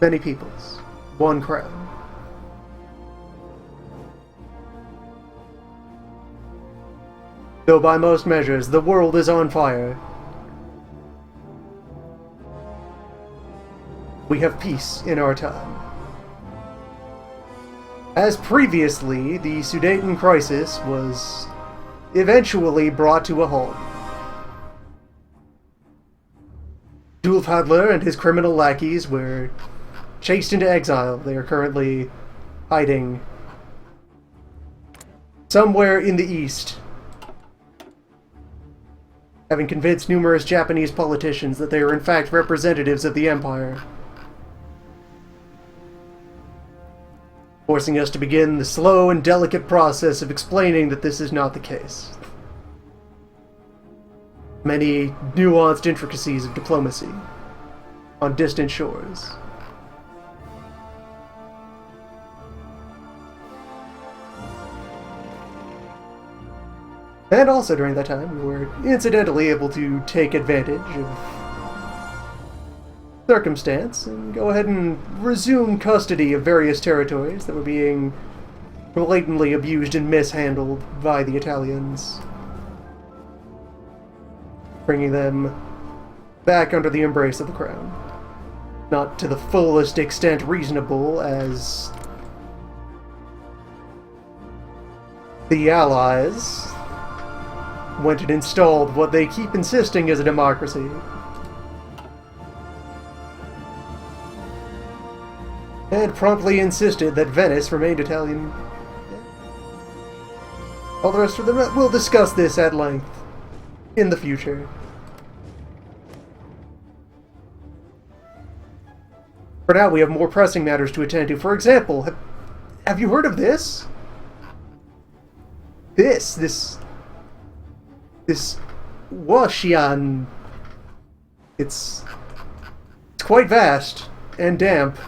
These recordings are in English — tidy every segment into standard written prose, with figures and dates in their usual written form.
Many peoples, one crown. Though by most measures the world is on fire, we have peace in our time. As previously, the Sudeten crisis was eventually brought to a halt. Dulfadler and his criminal lackeys were chased into exile. They are currently hiding somewhere in the east, having convinced numerous Japanese politicians that they are in fact representatives of the Empire, forcing us to begin the slow and delicate process of explaining that this is not the case. Many nuanced intricacies of diplomacy on distant shores. And also during that time, we were incidentally able to take advantage of circumstance and go ahead and resume custody of various territories that were being blatantly abused and mishandled by the Italians, bringing them back under the embrace of the crown. Not to the fullest extent reasonable, as the Allies went and installed what they keep insisting is a democracy. And promptly insisted that Venice remained Italian. All the rest of them, we'll discuss this at length in the future. For now, we have more pressing matters to attend to. For example, have you heard of this? This Washian. It's quite vast and damp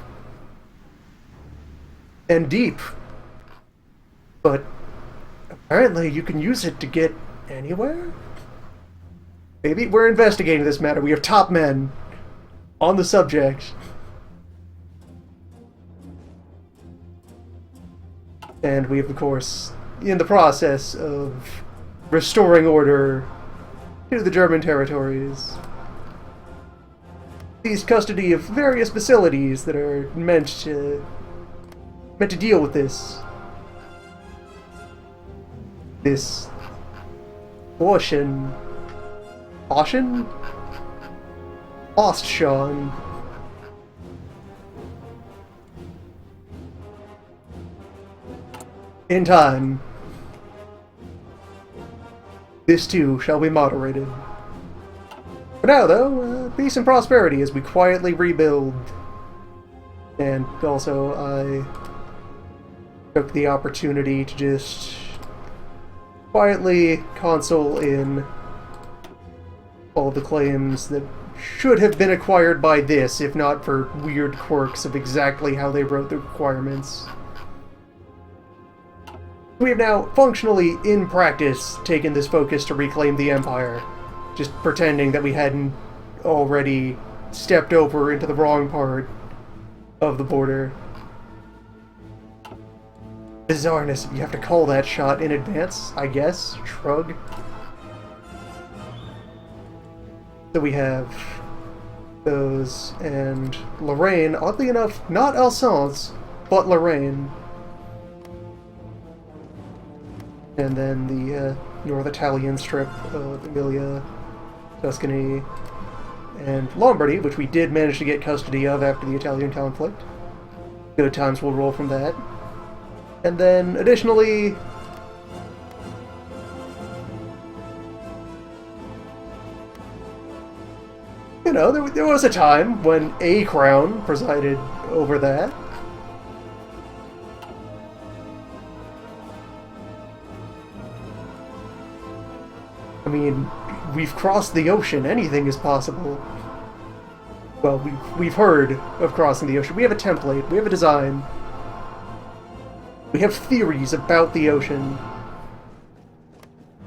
and deep, but apparently you can use it to get anywhere? Maybe we're investigating this matter. We have top men on the subject. And we have, of course, in the process of restoring order to the German territories, seized custody of various facilities that are meant to deal with this Ostschan, in time. This too shall be moderated. For now, though, peace and prosperity as we quietly rebuild. And also, I took the opportunity to just quietly console in all the claims that should have been acquired by this, if not for weird quirks of exactly how they wrote the requirements. We have now, functionally, in practice, taken this focus to reclaim the Empire, just pretending that we hadn't already stepped over into the wrong part of the border. Bizarreness, if you have to call that shot in advance, I guess. Shrug. So we have those, and Lorraine, oddly enough, not Alsace, but Lorraine. And then the North Italian strip of Emilia, Tuscany, and Lombardy, which we did manage to get custody of after the Italian conflict. Good times will roll from that. And then, additionally, you know, there was a time when a crown presided over that. I mean, we've crossed the ocean. Anything is possible. Well, we've heard of crossing the ocean. We have a template. We have a design. We have theories about the ocean.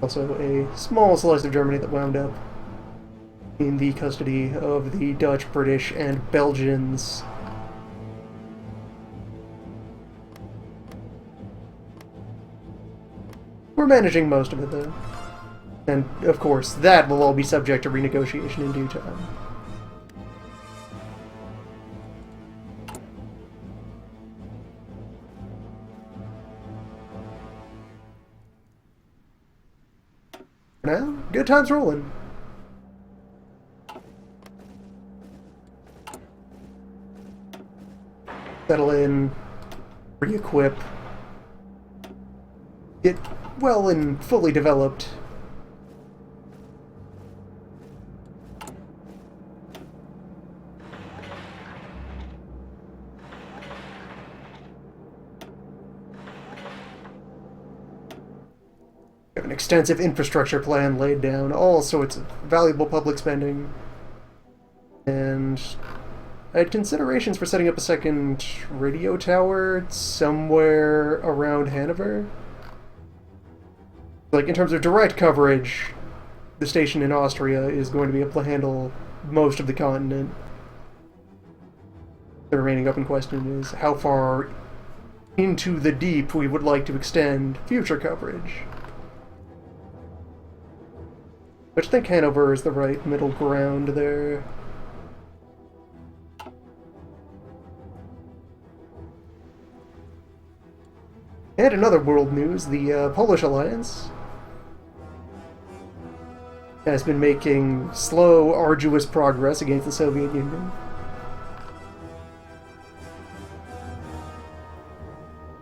Also, a small slice of Germany that wound up in the custody of the Dutch, British, and Belgians We're managing most of it, though. And, of course, that will all be subject to renegotiation in due time. For now, good times rolling. Settle in, re-equip, get well and fully developed. We have an extensive infrastructure plan laid down, all sorts of valuable public spending, and I had considerations for setting up a second radio tower somewhere around Hanover. Like, in terms of direct coverage, the station in Austria is going to be able to handle most of the continent. The remaining open question is how far into the deep we would like to extend future coverage. Which I think Hanover is the right middle ground there. And in other world news, the Polish alliance has been making slow, arduous progress against the Soviet Union.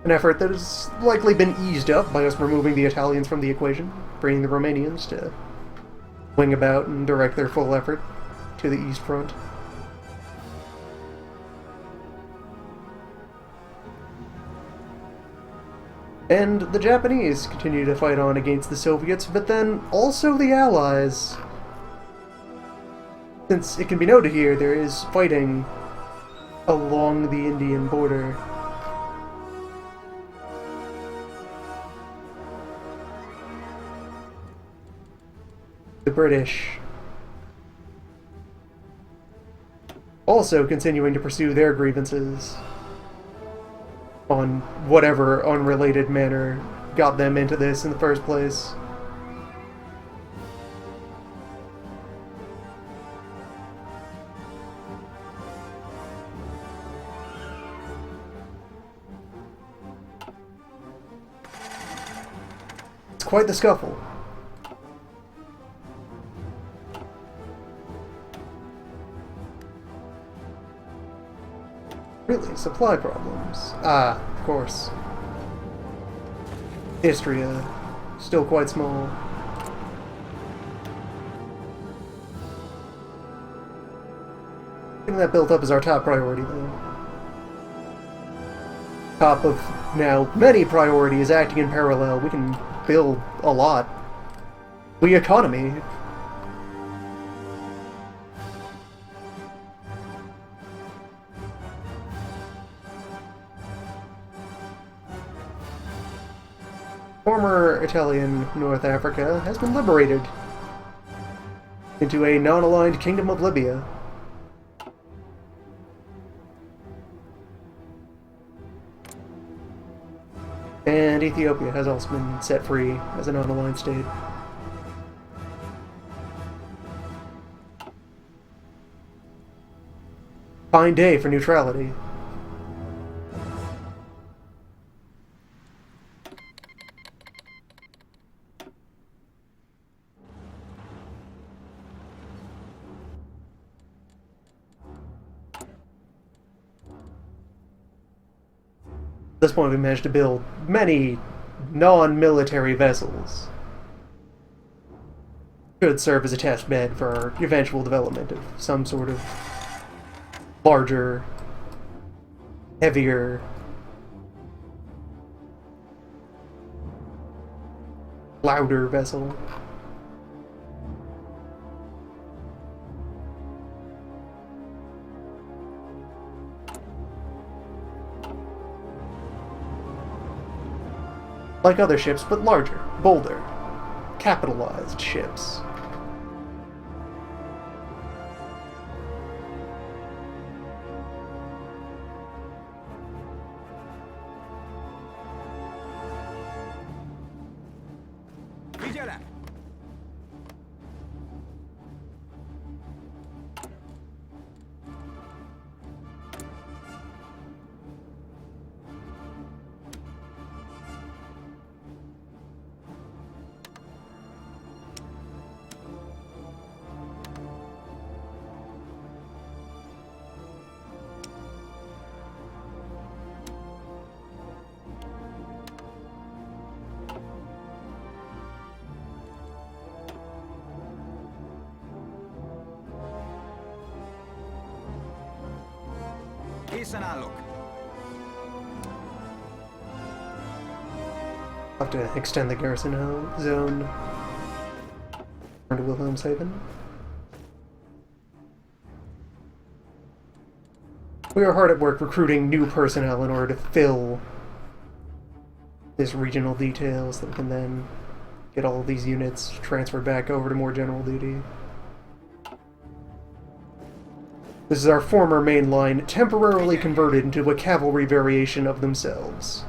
An effort that has likely been eased up by us removing the Italians from the equation, bringing the Romanians to wing about and direct their full effort to the East Front. And the Japanese continue to fight on against the Soviets, but then also the Allies. Since it can be noted here, there is fighting along the Indian border. The British also continuing to pursue their grievances on whatever unrelated manner got them into this in the first place. It's quite the scuffle. Really? Supply problems? Ah, of course. Istria. Still quite small. Getting that built up is our top priority, though. Top of, now, many priorities acting in parallel. We can build a lot. The economy. Former Italian North Africa has been liberated into a non-aligned Kingdom of Libya. And Ethiopia has also been set free as a non-aligned state. Fine day for neutrality. At this point, we managed to build many non-military vessels. Could serve as a test bed for our eventual development of some sort of larger, heavier, louder vessel. Like other ships, but larger, bolder, capitalized ships. Figyelem! Készen állok. Have to extend the garrison zone to Wilhelmshaven. We are hard at work recruiting new personnel in order to fill this regional detail so that we can then get all of these units transferred back over to more general duty. This is our former main line, temporarily converted into a cavalry variation of themselves.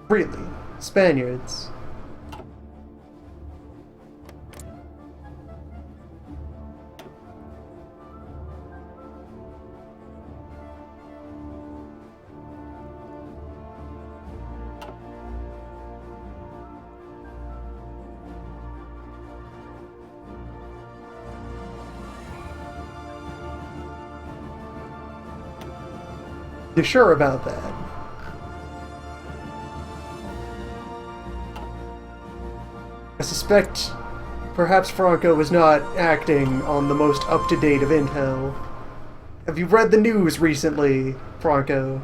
Really? Spaniards? You sure about that? I suspect perhaps Franco is not acting on the most up-to-date of intel. Have you read the news recently, Franco?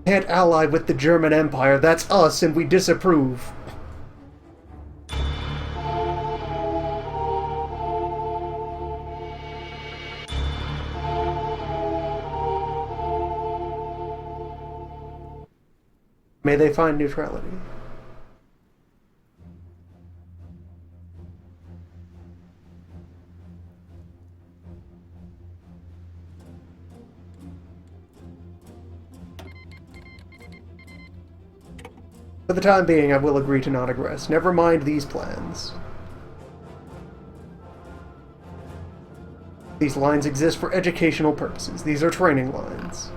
Can't ally with the German Empire, that's us and we disapprove. May they find neutrality. For the time being, I will agree to not aggress. Never mind these plans. These lines exist for educational purposes. These are training lines.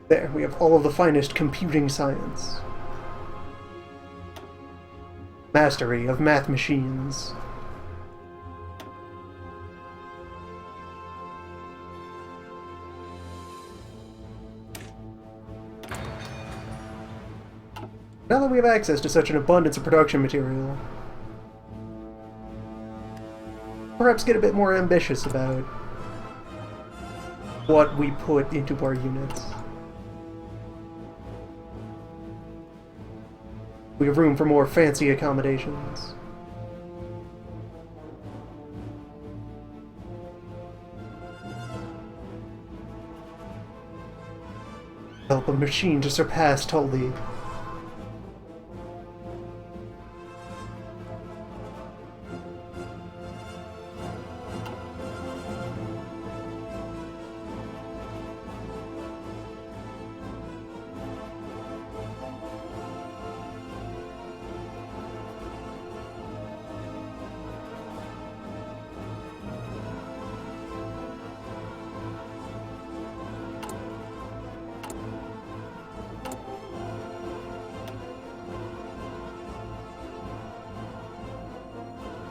There, we have all of the finest computing science. Mastery of math machines. Now that we have access to such an abundance of production material, perhaps get a bit more ambitious about what we put into our units. We have room for more fancy accommodations. Help a machine to surpass Tully.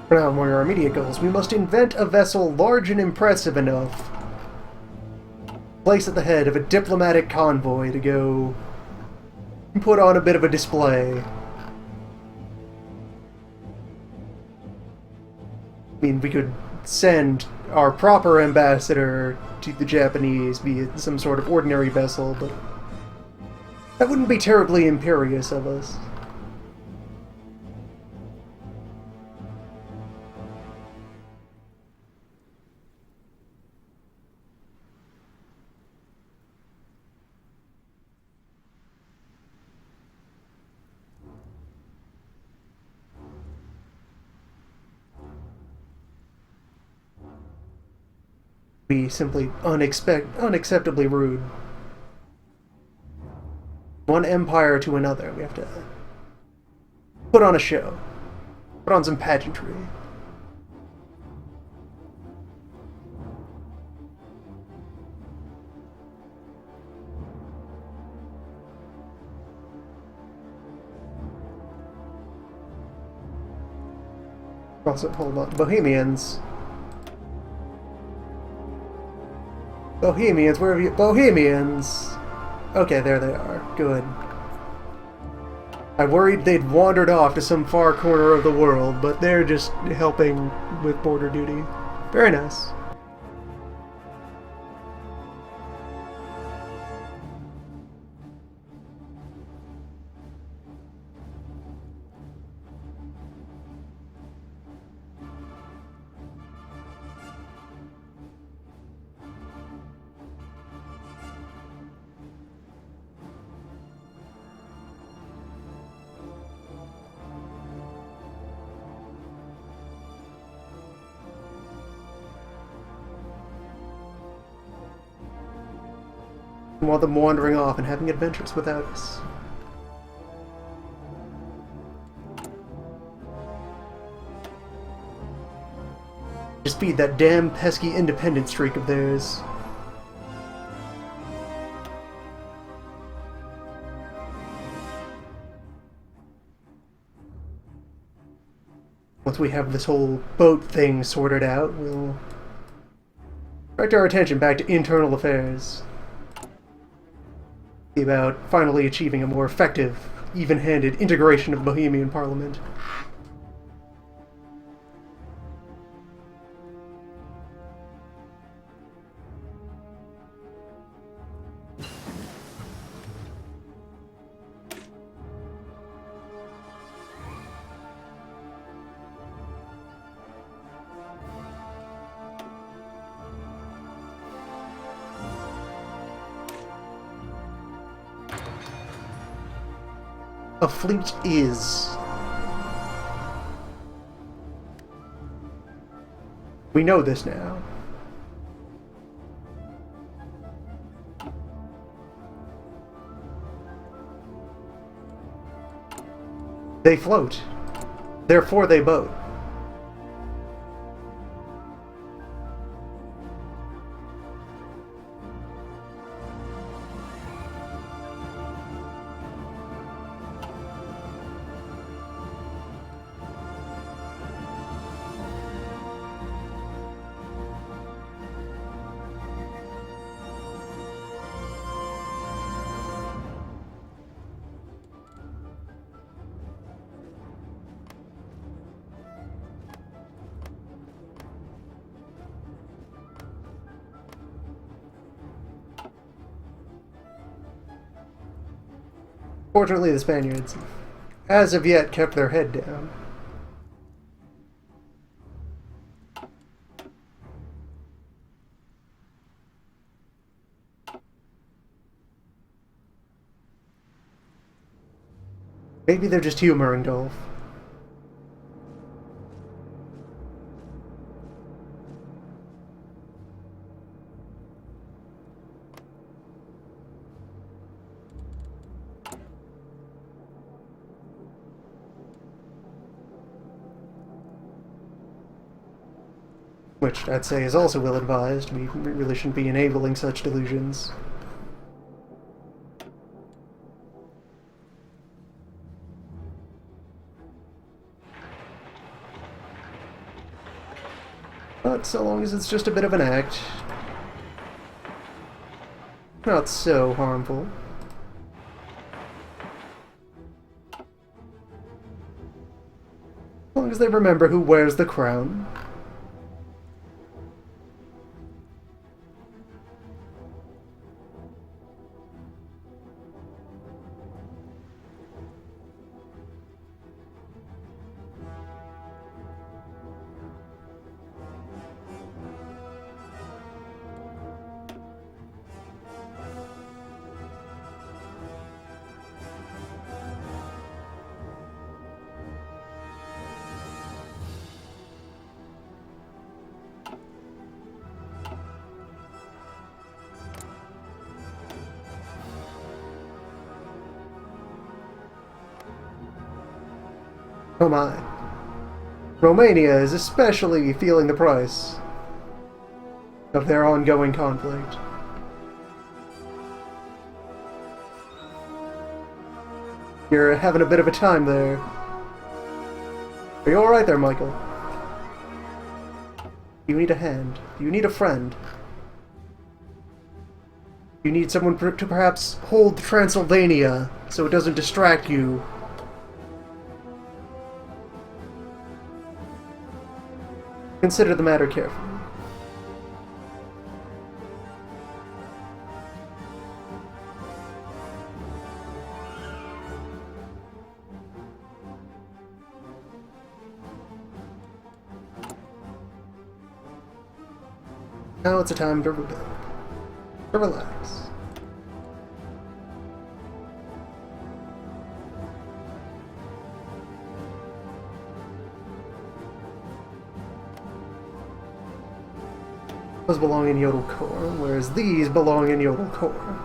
For now, among our immediate goals, we must invent a vessel large and impressive enough, place at the head of a diplomatic convoy to go put on a bit of a display. I mean, we could send our proper ambassador to the Japanese, be it some sort of ordinary vessel, but that wouldn't be terribly imperious of us. Be simply unacceptably rude. One empire to another. We have to put on a show. Put on some pageantry. Also, hold on. Bohemians. Bohemians, where have you... Bohemians! Okay, there they are. Good. I worried they'd wandered off to some far corner of the world, but they're just helping with border duty. Very nice. I want them wandering off and having adventures without us. Just feed that damn pesky independent streak of theirs. Once we have this whole boat thing sorted out, we'll direct our attention back to internal affairs. About finally achieving a more effective, even-handed integration of the Bohemian Parliament. A fleet is. We know this now. They float. Therefore they boat. Fortunately, the Spaniards, as of yet, kept their head down. Maybe they're just humoring Dolph. Which I'd say is also ill-advised. We really shouldn't be enabling such delusions. But so long as it's just a bit of an act, not so harmful. As long as they remember who wears the crown. Oh my. Romania is especially feeling the price of their ongoing conflict. You're having a bit of a time there. Are you alright there, Michael? You need a hand. You need a friend. You need someone to perhaps hold Transylvania so it doesn't distract you. Consider the matter carefully. Now it's a time to rebuild. To relax. Those belong in Yodel Core, whereas these belong in Yodel Core.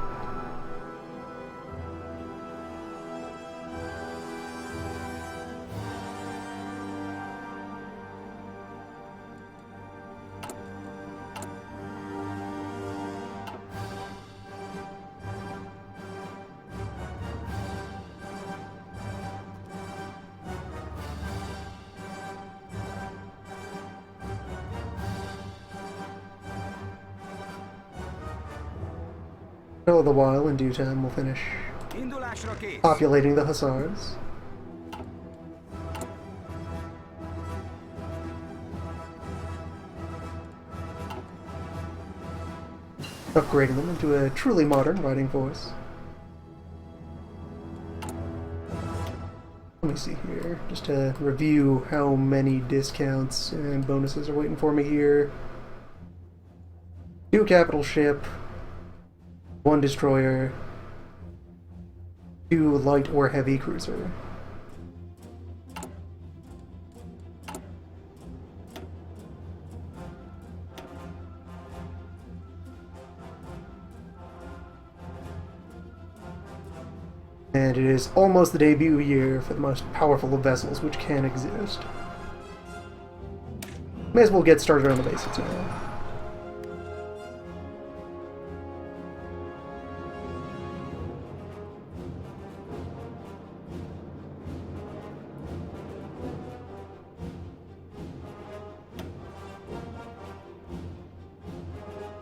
All the while, in due time, we'll finish populating the Hussars. Upgrading them into a truly modern riding force. Let me see here, just to review how many discounts and bonuses are waiting for me here. 2 capital ship, 1 destroyer, 2 light or heavy cruiser. And it is almost the debut year for the most powerful of vessels which can exist. May as well get started on the basics now.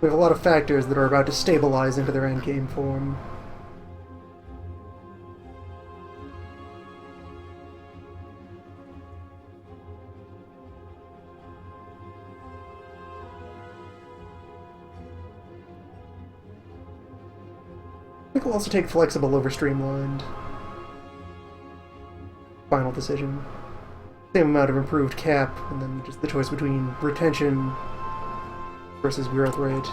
We have a lot of factors that are about to stabilize into their endgame form. I think we'll also take flexible over streamlined. Final decision. Same amount of improved cap, and then just the choice between retention versus growth rate.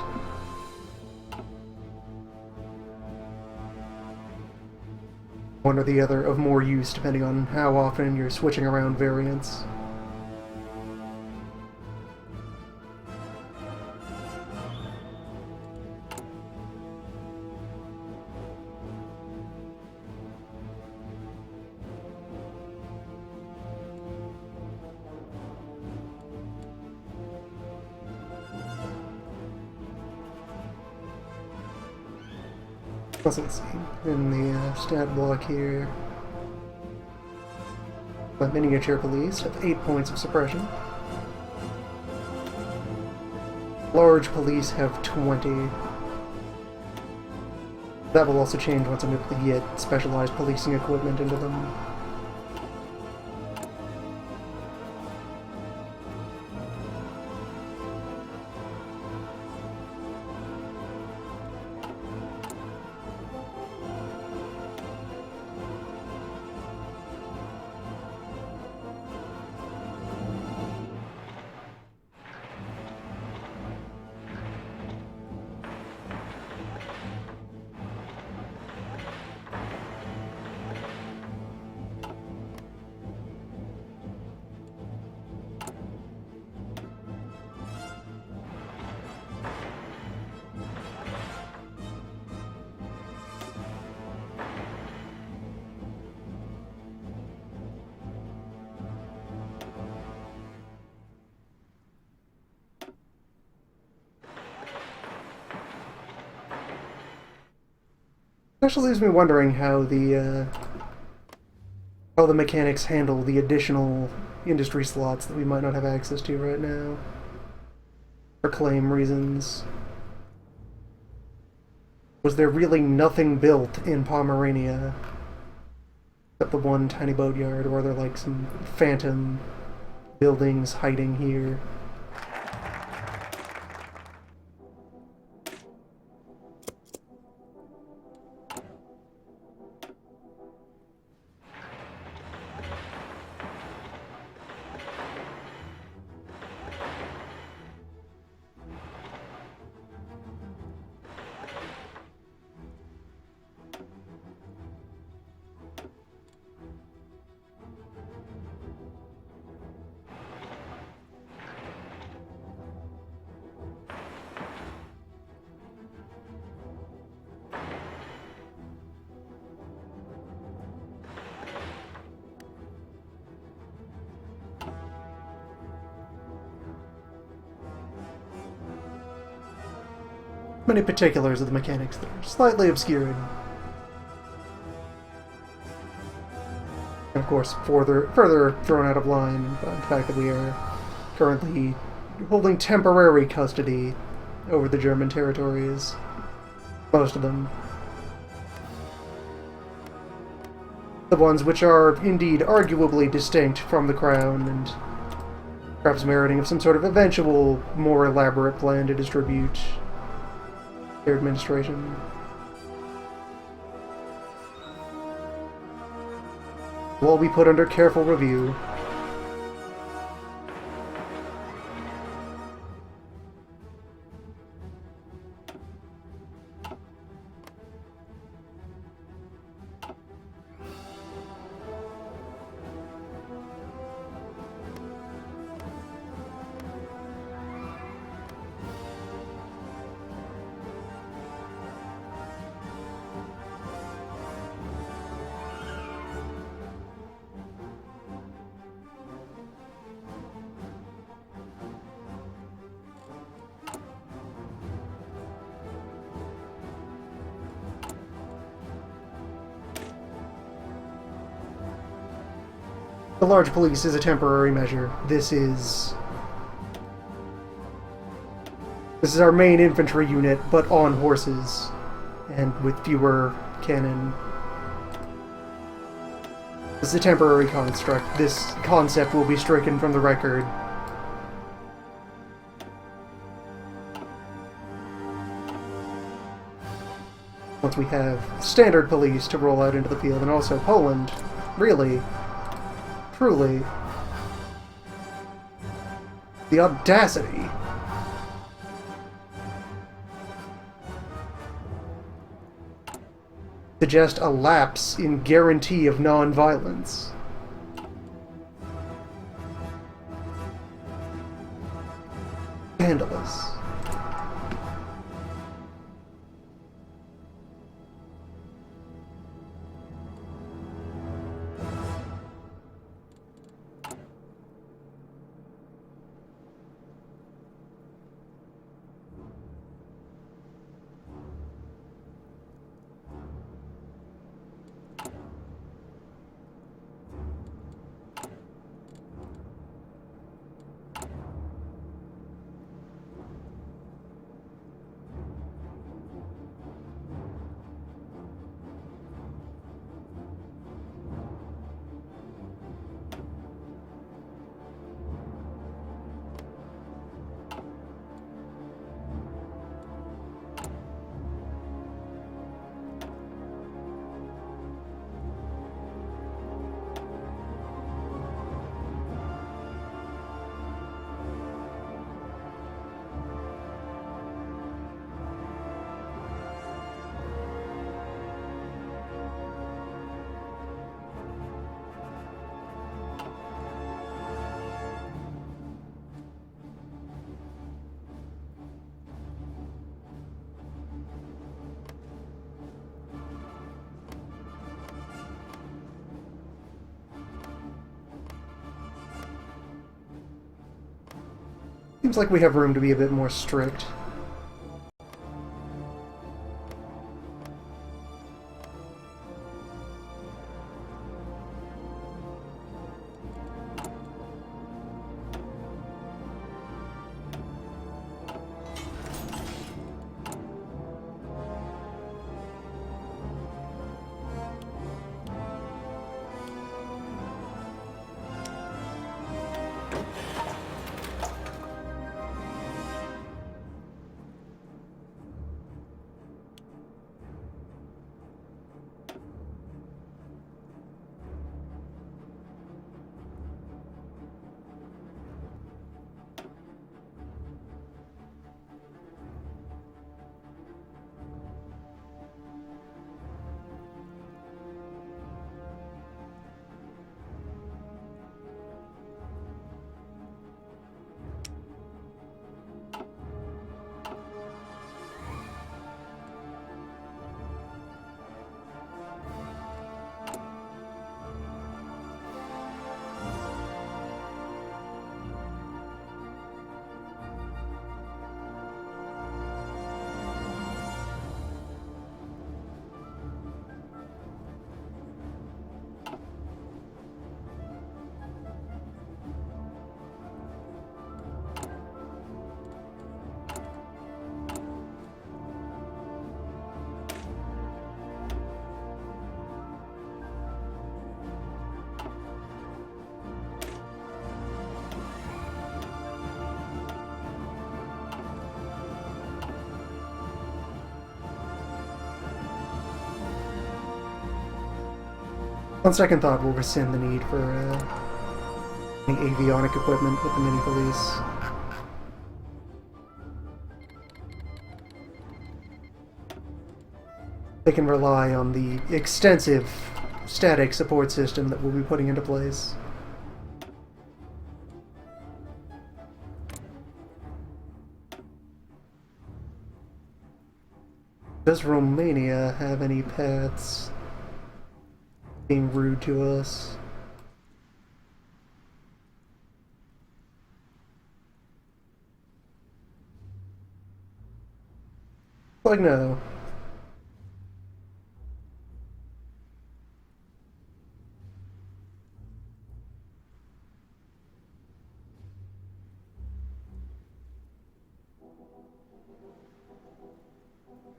One or the other of more use depending on how often you're switching around variants. Let's see, in the stat block here, my miniature police have 8 points of suppression. large police have 20. That will also change once I'm able to get specialized policing equipment into them. Actually leaves me wondering how the mechanics handle the additional industry slots that we might not have access to right now, for claim reasons. Was there really nothing built in Pomerania except the one tiny boatyard, or are there like some phantom buildings hiding here? Many particulars of the mechanics that are slightly obscured. And of course, further thrown out of line by the fact that we are currently holding temporary custody over the German territories. Most of them. The ones which are indeed arguably distinct from the Crown and perhaps meriting of some sort of eventual, more elaborate plan to distribute their administration. Will be put under careful review. The large police is a temporary measure. This is our main infantry unit, but on horses, and with fewer cannon. This is a temporary construct. This concept will be stricken from the record. Once we have standard police to roll out into the field, and also Poland, really, truly, the audacity suggest a lapse in guarantee of non-violence. Scandalous. Seems like we have room to be a bit more strict. On second thought, we'll rescind the need for any avionic equipment with the mini-police. They can rely on the extensive static support system that we'll be putting into place. Does Romania have any paths being rude to us? Like, no.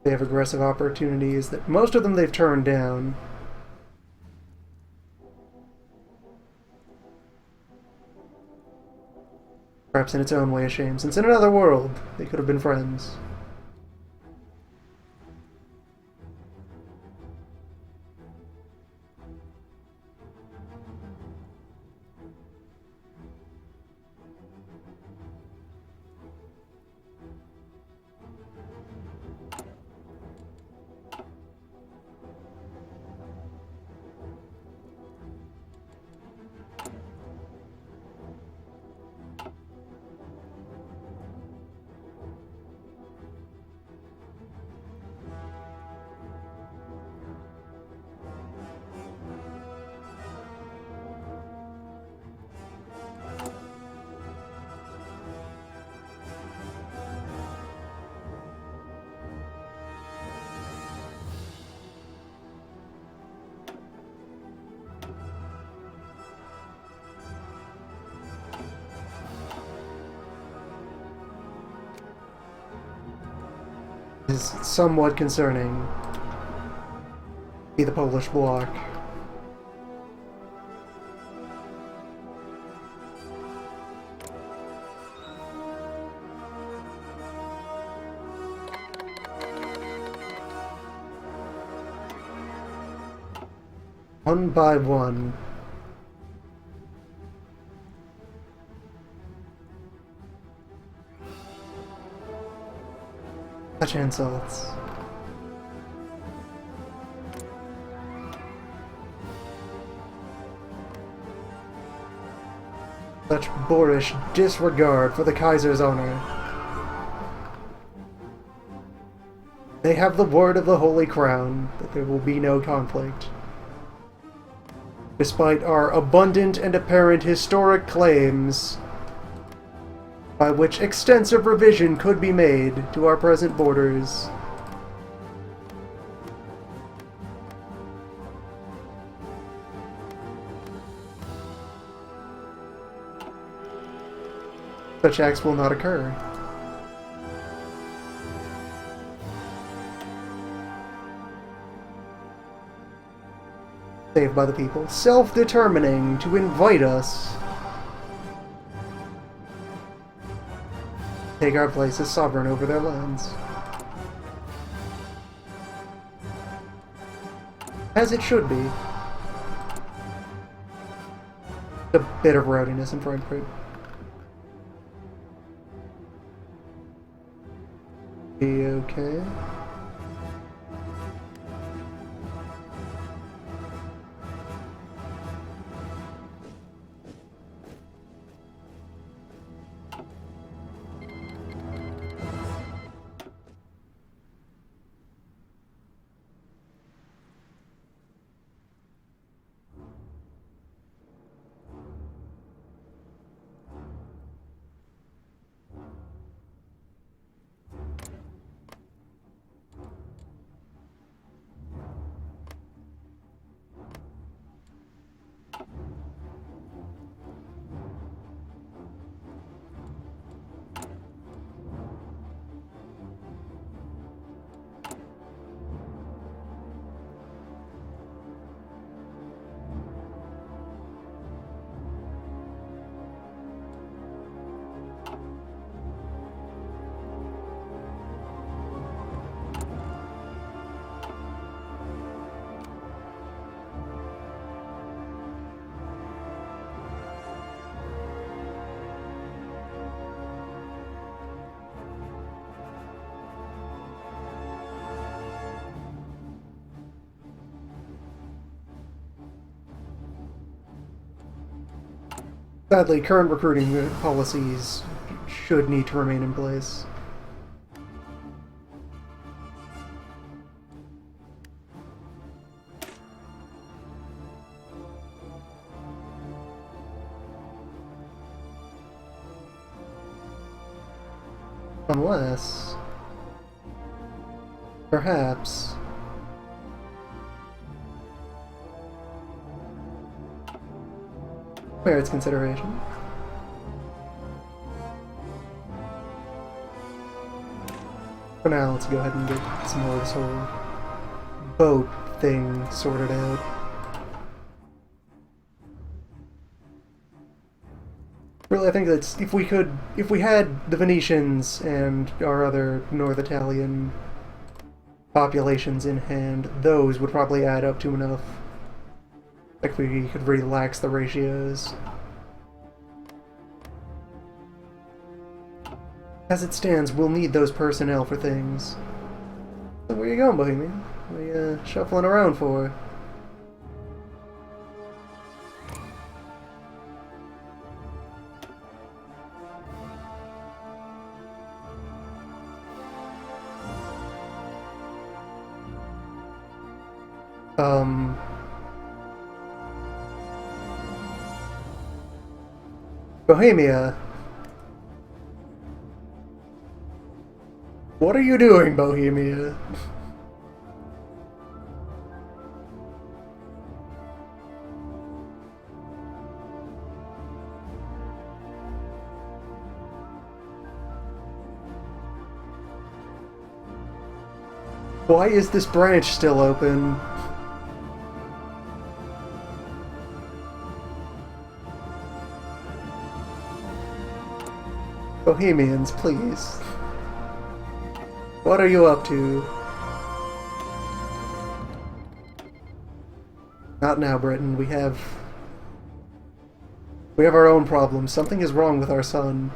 They have aggressive opportunities that most of them they've turned down. Perhaps in its own way a shame, since in another world they could have been friends. Is somewhat concerning. Be the Polish bloc. One by one. Such insults. Such boorish disregard for the Kaiser's honor. They have the word of the Holy Crown that there will be no conflict. Despite our abundant and apparent historic claims by which extensive revision could be made to our present borders. Such acts will not occur. Saved by the people, self-determining to invite us. Take our place as sovereign over their lands. As it should be. A bit of rowdiness in Frankfurt. Be okay. Sadly, current recruiting policies should need to remain in place. Unless, perhaps, merits consideration. For now, let's go ahead and get some more of this whole boat thing sorted out. Really, I think that's if we had the Venetians and our other North Italian populations in hand, those would probably add up to enough. Like we could relax the ratios. As it stands, we'll need those personnel for things. So where you going, Bohemian? What are you shuffling around for? Bohemia. What are you doing, Bohemia? Why is this branch still open? Bohemians, please. What are you up to? Not now, Britain. We have our own problems. Something is wrong with our son.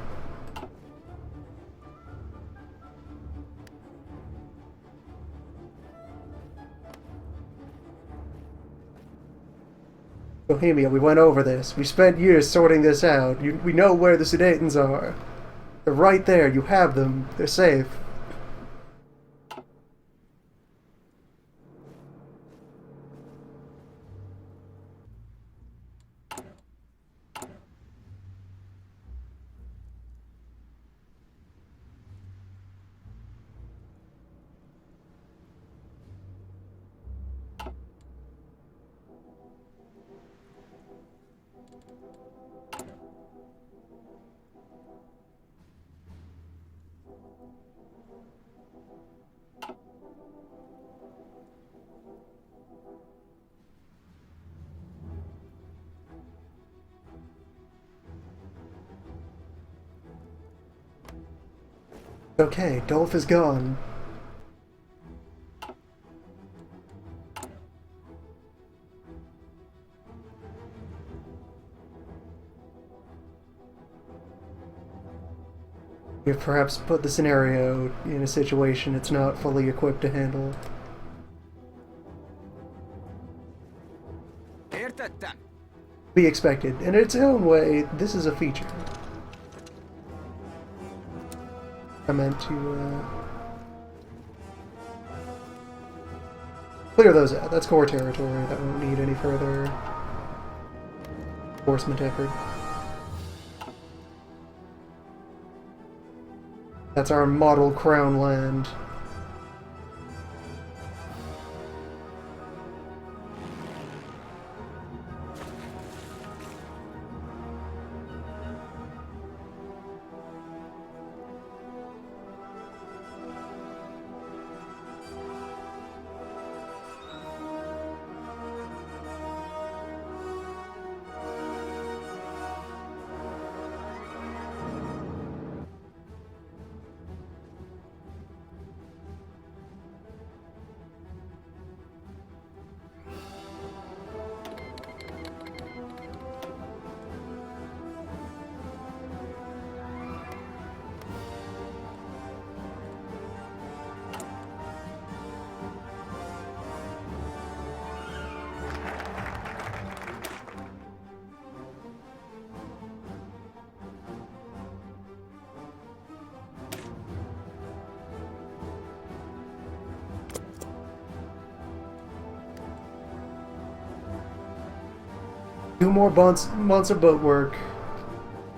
Bohemia, we went over this. We spent years sorting this out. We know where the Sudetans are. They're right there. You have them. They're safe. Okay, Dolph is gone. We've perhaps put the scenario in a situation it's not fully equipped to handle. Értettem. Be expected. In its own way, this is a feature. I meant to, clear those out. That's core territory. That won't need any further enforcement effort. That's our model crown land. Two more months of boat work,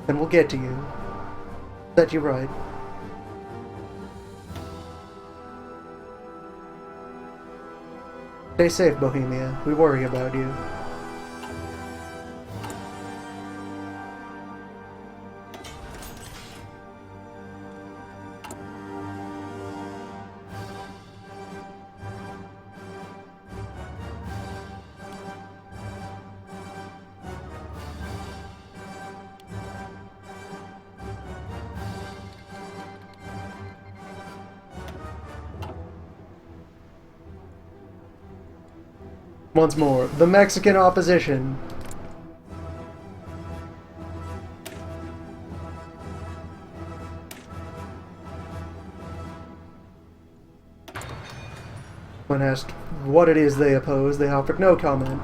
and we'll get to you. Set you right. Stay safe, Bohemia. We worry about you. Once more, the Mexican opposition. When asked what it is they oppose, they offered no comment.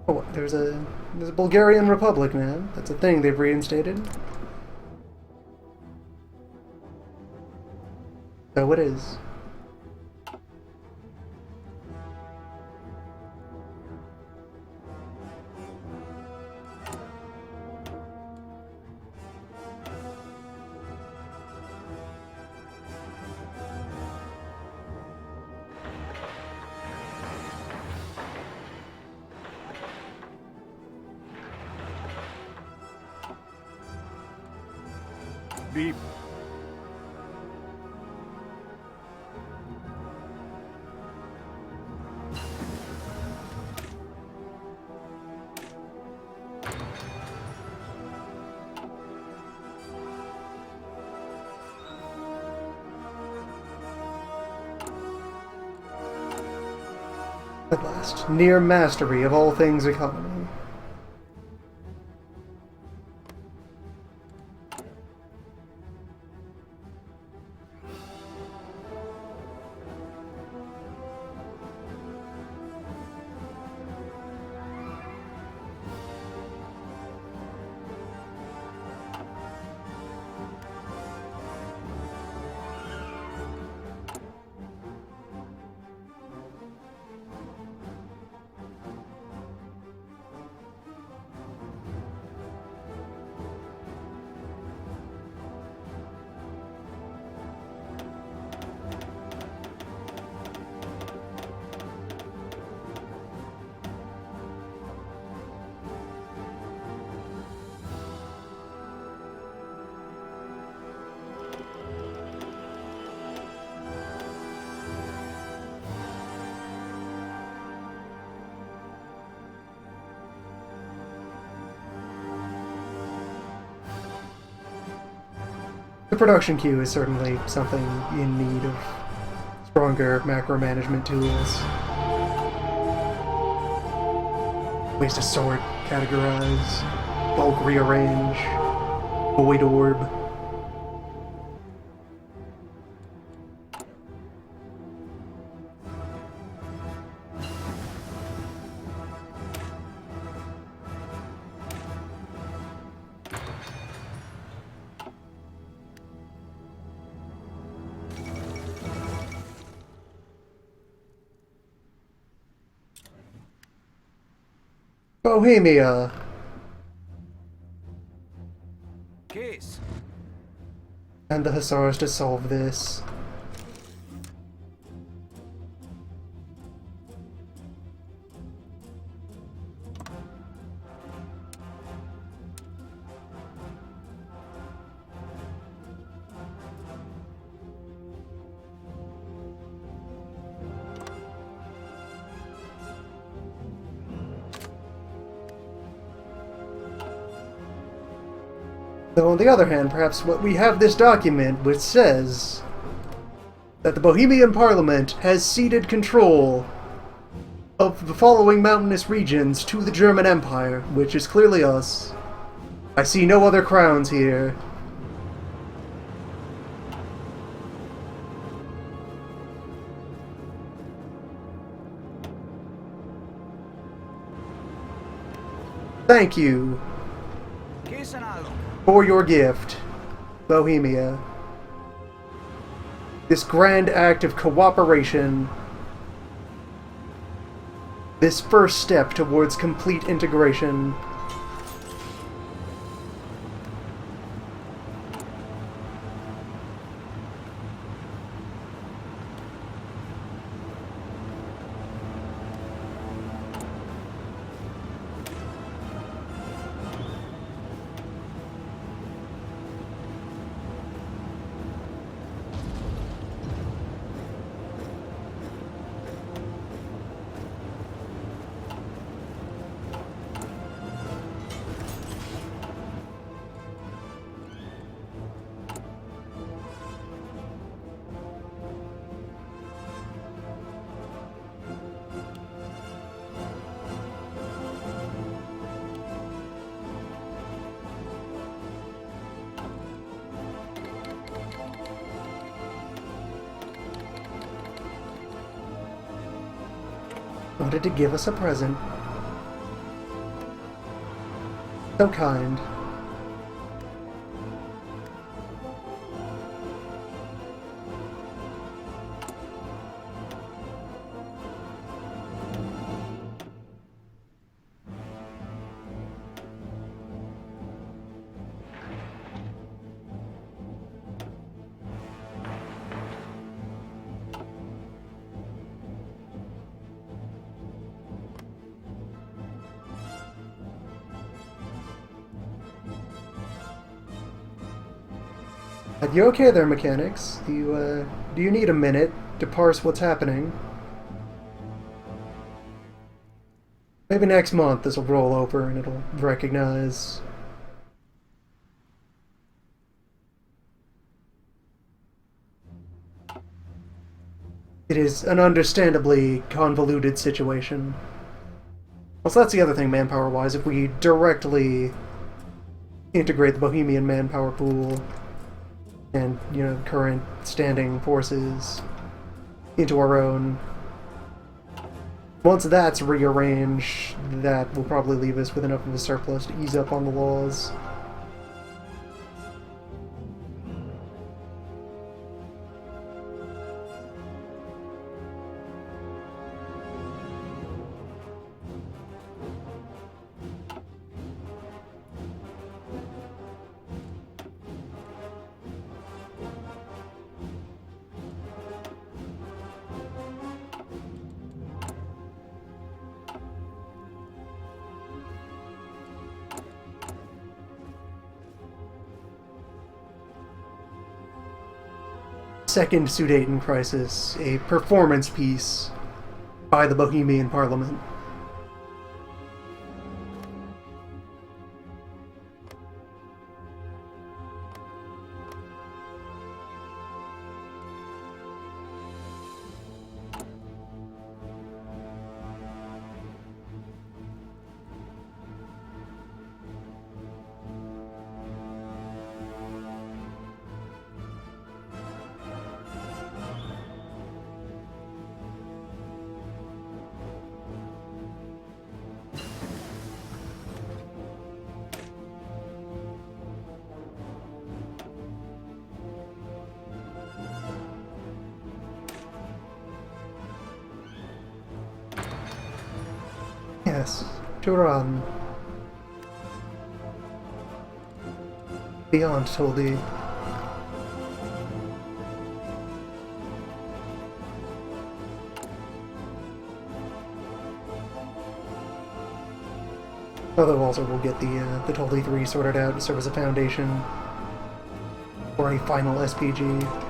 Oh, there's a Bulgarian Republic now. That's a thing they've reinstated. So it is. Beep. At last, near mastery of all things economy. The production queue is certainly something in need of stronger macro management tools. Ways to sort, categorize, bulk rearrange, void orb. Bohemia! Case. And the Hussars to solve this. Though on the other hand, perhaps what we have this document which says that the Bohemian Parliament has ceded control of the following mountainous regions to the German Empire, which is clearly us. I see no other crowns here. Thank you Case analog. for your gift, Bohemia. This grand act of cooperation. This first step towards complete integration. Wanted to give us a present. So kind. You okay there, mechanics? Do you need a minute to parse what's happening? Maybe next month this will roll over and it'll recognize. It is an understandably convoluted situation. Well, so that's the other thing, manpower-wise. If we directly integrate the Bohemian manpower pool and, you know, current standing forces into our own. Once that's rearranged, that will probably leave us with enough of a surplus to ease up on the laws. Second Sudeten Crisis, a performance piece by the Bohemian Parliament. Yes, Turan. Beyond Toldi. Although also we'll get the Toldi 3 sorted out to serve as a foundation for a final SPG.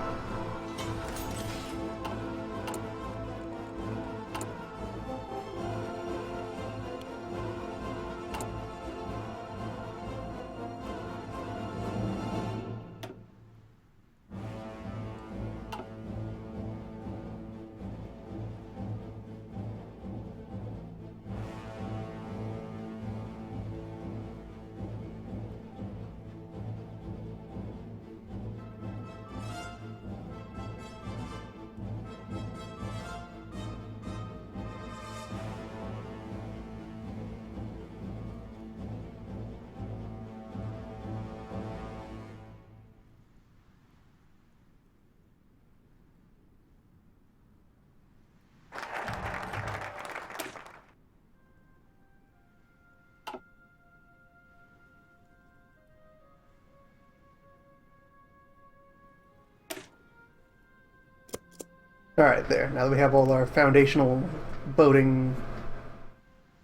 Alright, there. Now that we have all our foundational boating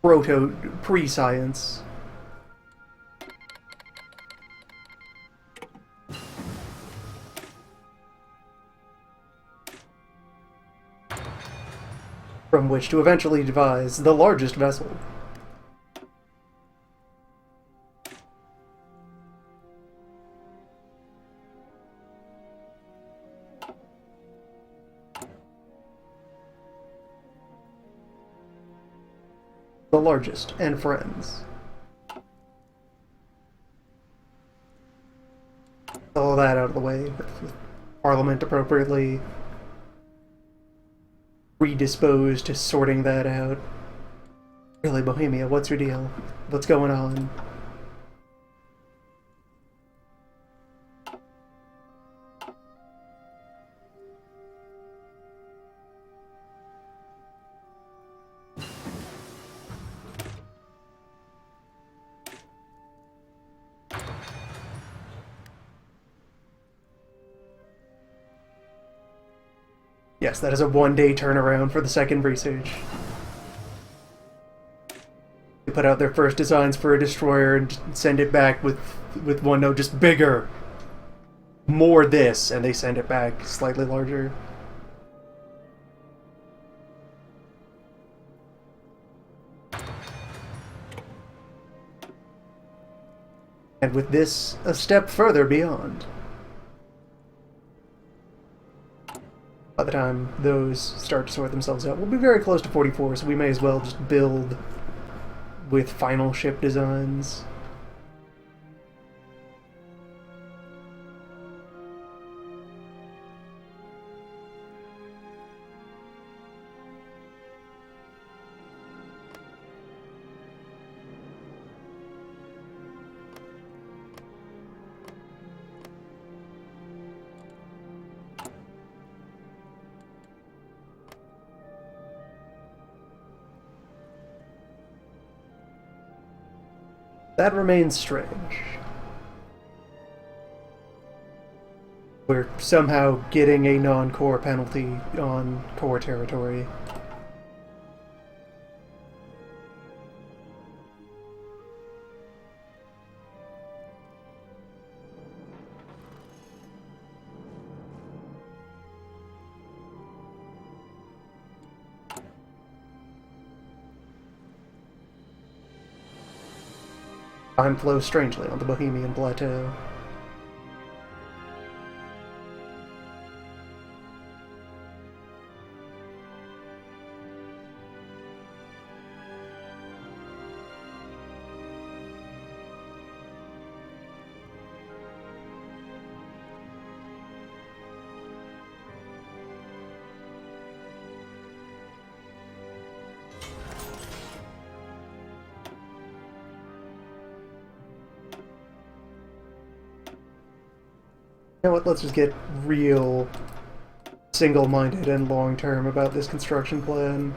pre-science. From which to eventually devise the largest vessel. The largest, and friends. All that out of the way, with Parliament appropriately predisposed to sorting that out. Really, Bohemia, what's your deal? What's going on? Yes, that is a one-day turnaround for the second research. They put out their first designs for a destroyer and send it back with one note, just bigger. More this, and they send it back slightly larger. And with this, a step further beyond. By the time those start to sort themselves out, we'll be very close to 44, so we may as well just build with final ship designs. That remains strange. We're somehow getting a non-core penalty on core territory. Time flows strangely on the Bohemian plateau. You know what, let's just get real single-minded and long-term about this construction plan.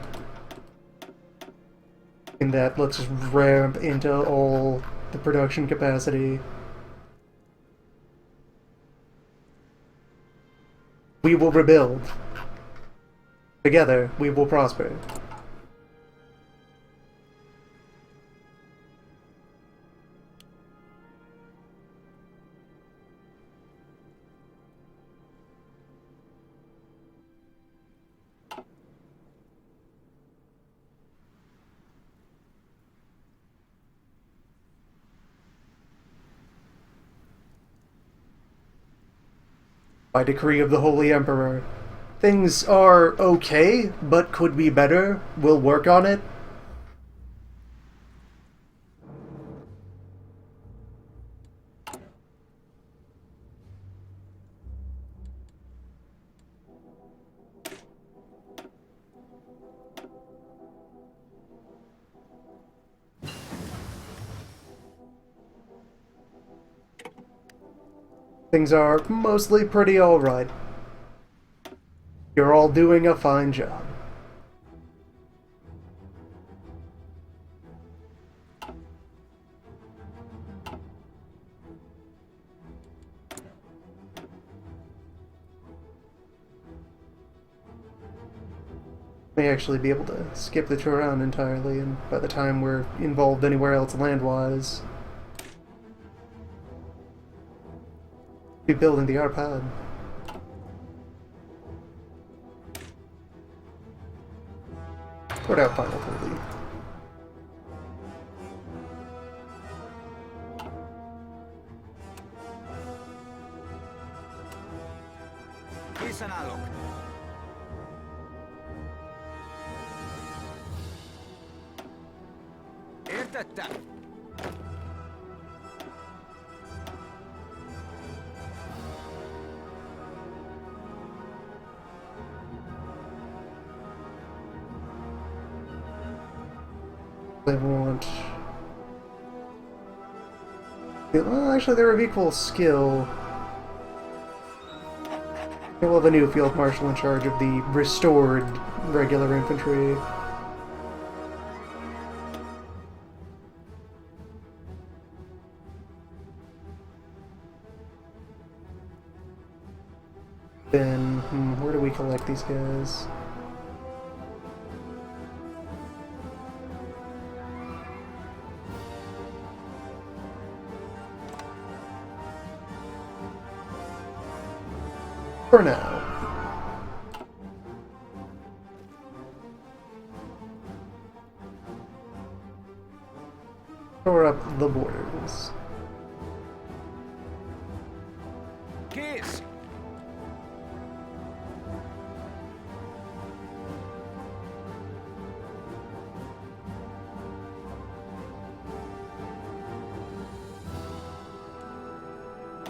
In that, let's just ramp into all the production capacity. We will rebuild. Together, we will prosper. By decree of the Holy Emperor. Things are okay, but could be better. We'll work on it. Things are mostly pretty alright. You're all doing a fine job. May actually be able to skip the Turan entirely, and by the time we're involved anywhere else land-wise, be building the Arpad. Sort out final fully. Kisanalok. Értettem. They want... Well, actually, they're of equal skill. We'll have a new field marshal in charge of the restored regular infantry. Then, where do we collect these guys? For now. Shore up the borders. Kiss.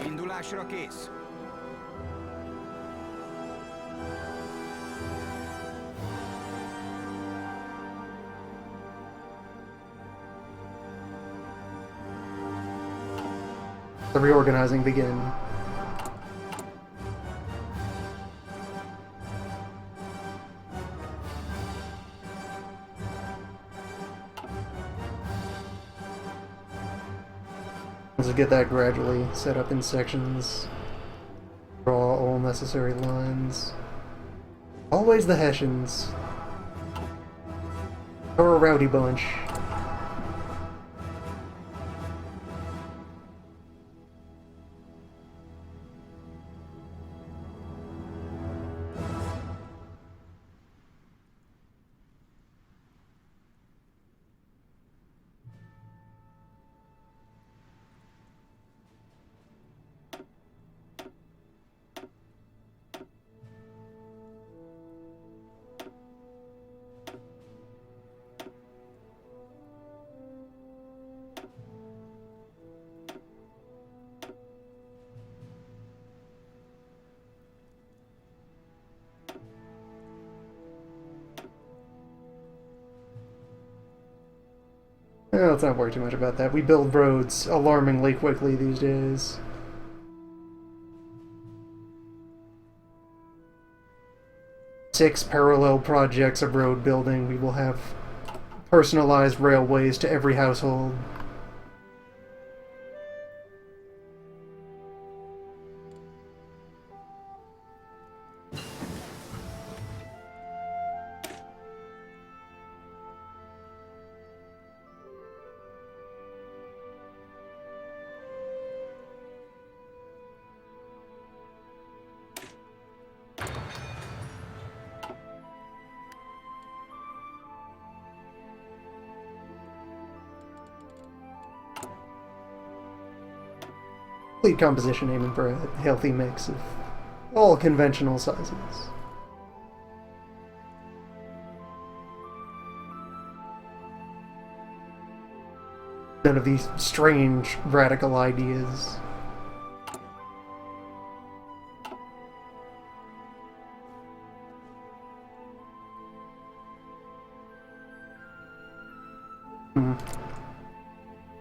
Indulásra kész. The reorganizing begin. Let's get that gradually set up in sections. Draw all necessary lines. Always the Hessians. They're a rowdy bunch. Let's not worry too much about that. We build roads alarmingly quickly these days. Six parallel projects of road building. We will have personalized railways to every household. Complete composition aiming for a healthy mix of all conventional sizes. None of these strange, radical ideas.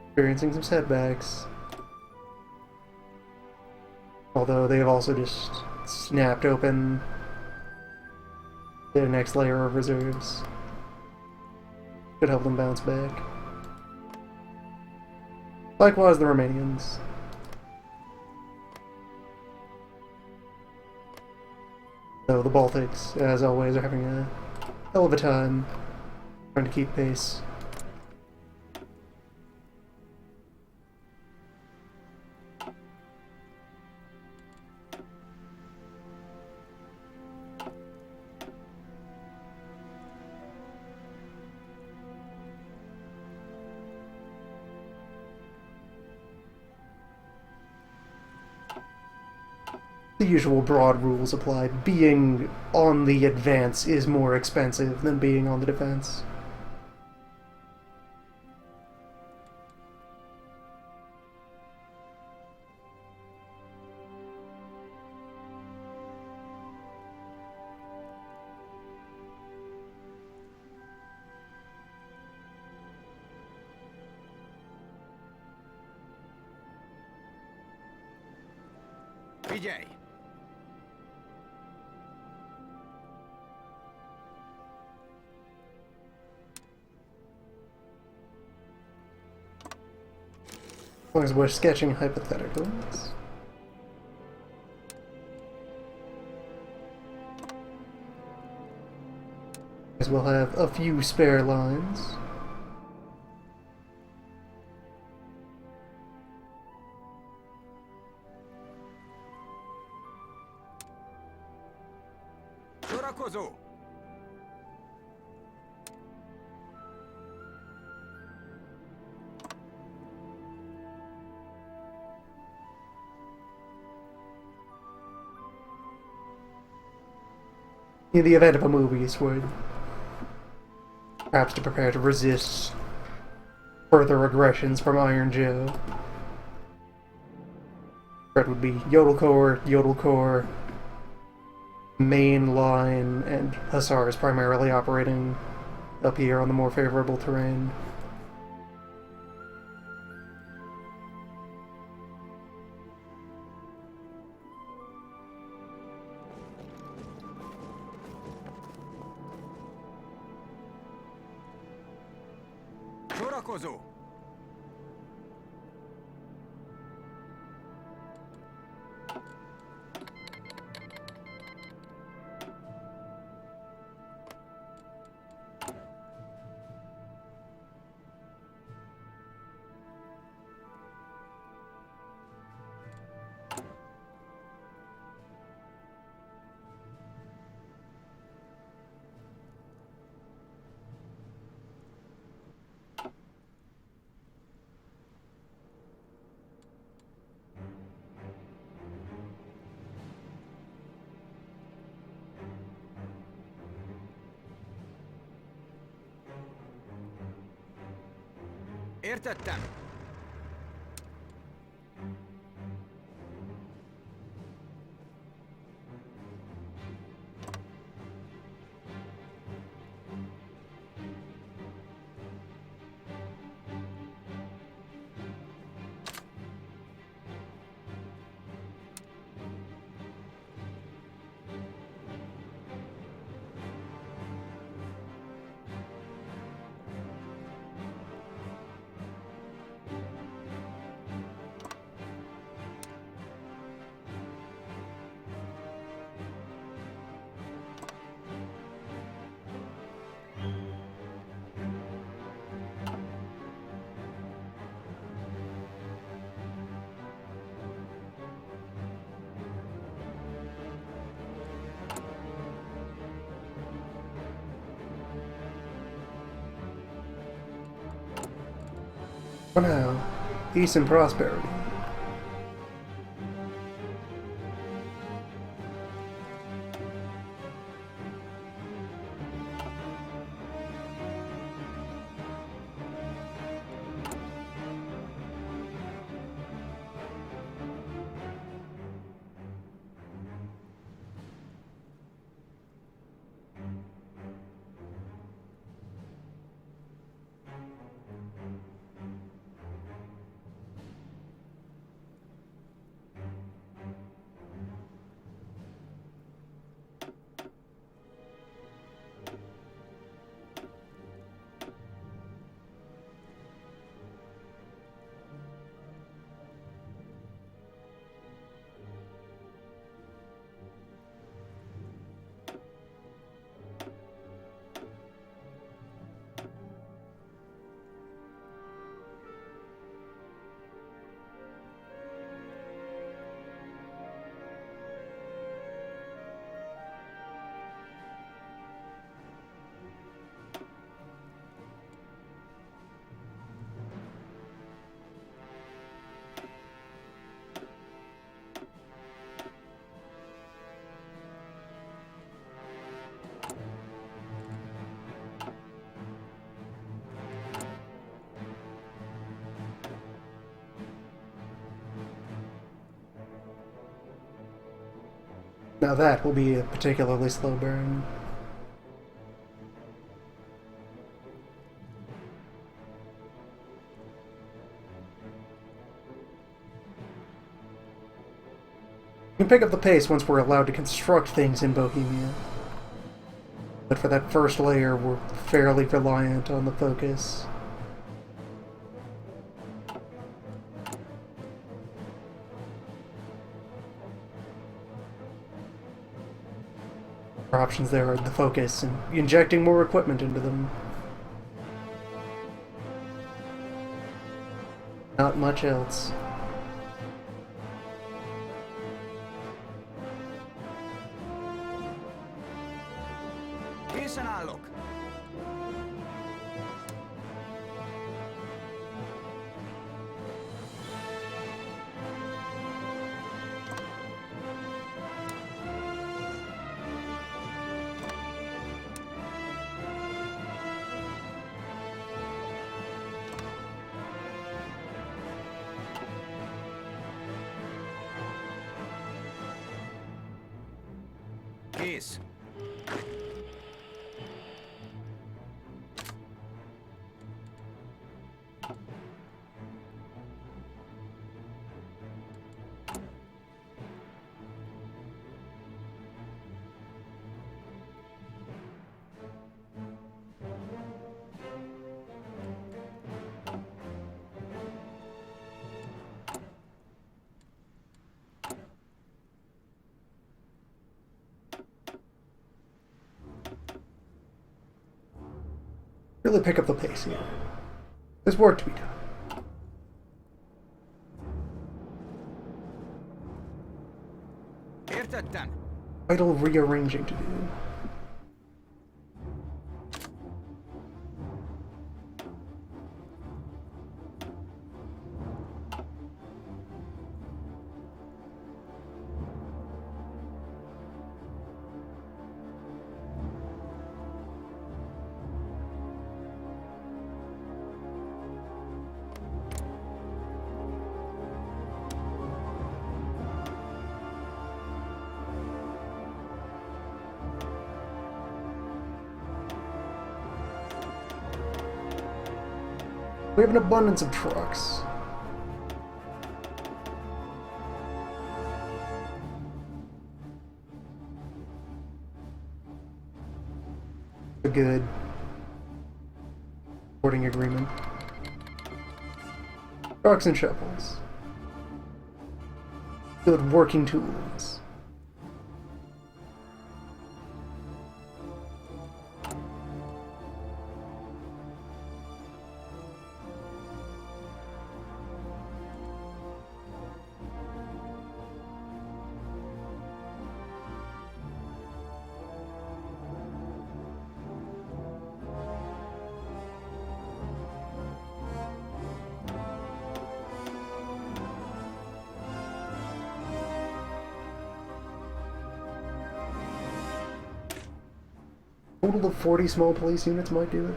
Experiencing some setbacks. Although they have also just snapped open their next layer of reserves. Should help them bounce back. Likewise, the Romanians. So the Baltics, as always, are having a hell of a time trying to keep pace. The usual broad rules apply. Being on the advance is more expensive than being on the defense. Figyelj! As long as we're sketching hypotheticals. Because we'll have a few spare lines. Sorakozó! In the event of a movie sword, perhaps to prepare to resist further aggressions from Iron Joe. Threat would be Yodelcorps, main line, and Hussars primarily operating up here on the more favorable terrain. Sorakozó! Értettem! For now, peace and prosperity. Now that will be a particularly slow burn. We can pick up the pace once we're allowed to construct things in Bohemia. But for that first layer, we're fairly reliant on the focus. Our options there are the focus and injecting more equipment into them. Not much else. Készen állok. Kész. Really pick up the pace here. There's work to be done. Értettem. Vital rearranging to do. We have an abundance of trucks. A good boarding agreement. Trucks and shovels. Good working tools. total of 40 small police units might do it.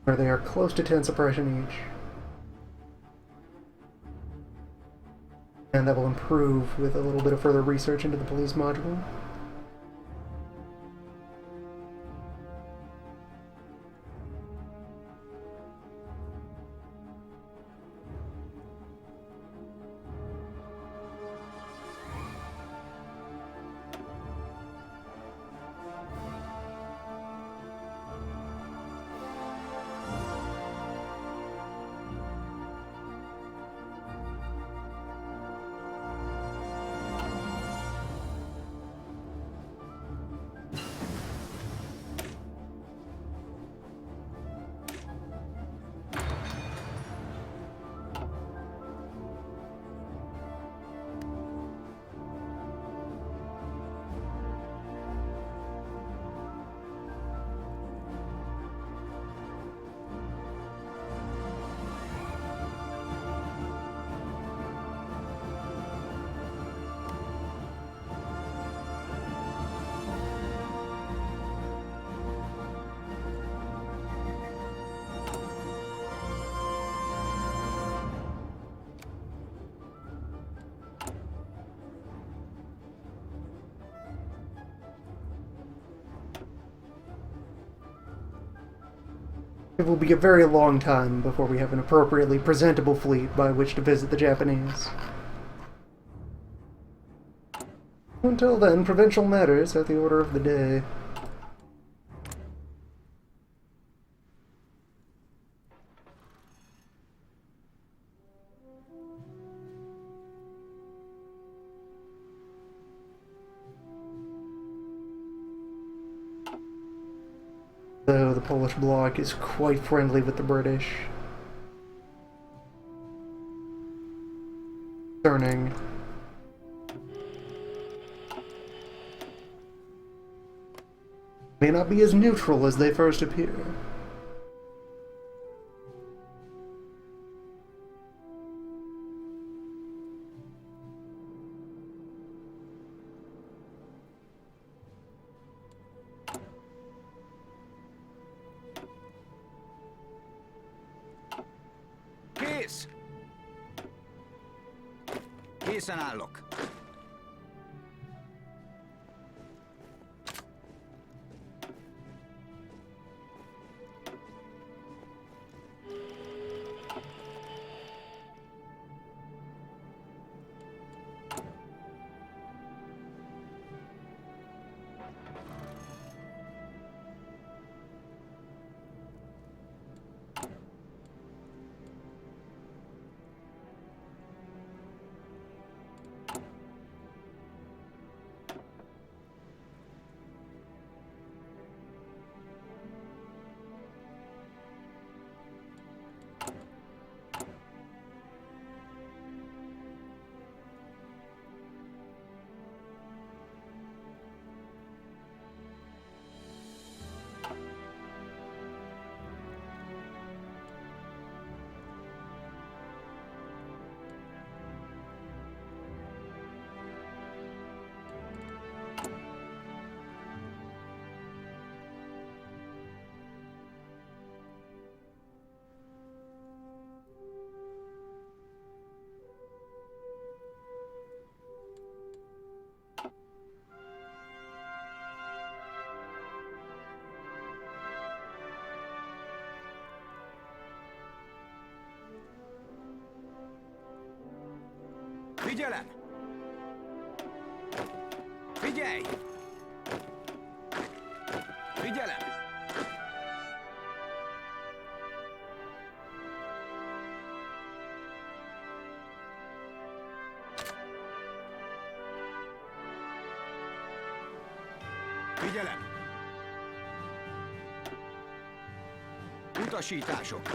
Where they are close to 10 suppression each. And that will improve with a little bit of further research into the police module. It will be a very long time before we have an appropriately presentable fleet by which to visit the Japanese. Until then, provincial matters are the order of the day. Though the Polish bloc is quite friendly with the British. Concerning may not be as neutral as they first appear. Készen állok. Figyelem! Figyelj! Figyelem! Figyelem! Utasítások!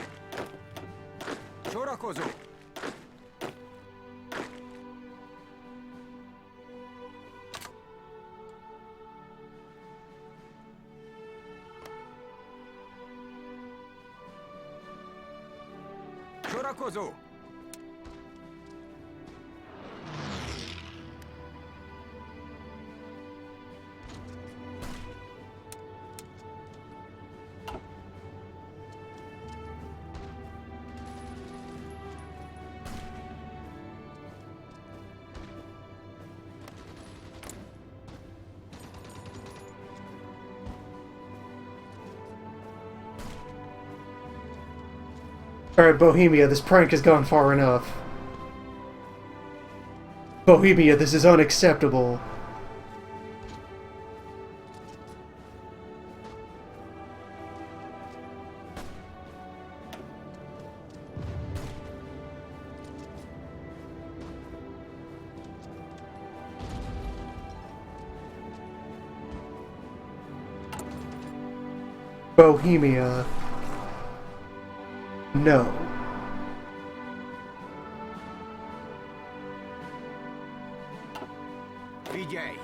Sorakozó! Sorakozó! Alright, Bohemia, this prank has gone far enough. Bohemia, this is unacceptable. Bohemia. No. Figyelj!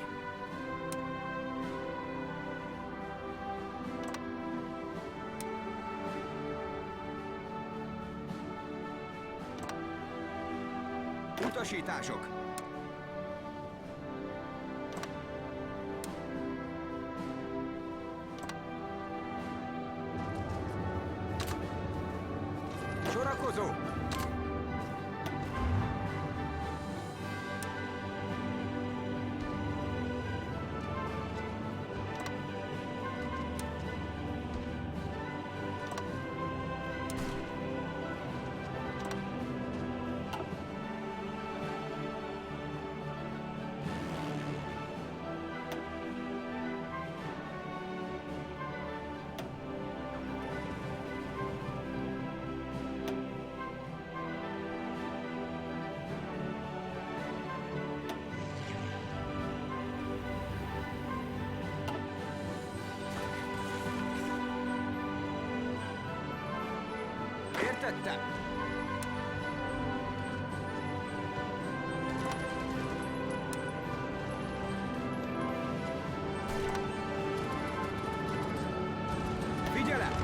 Utasítások! Sorakozó! Értettem! Figyelem!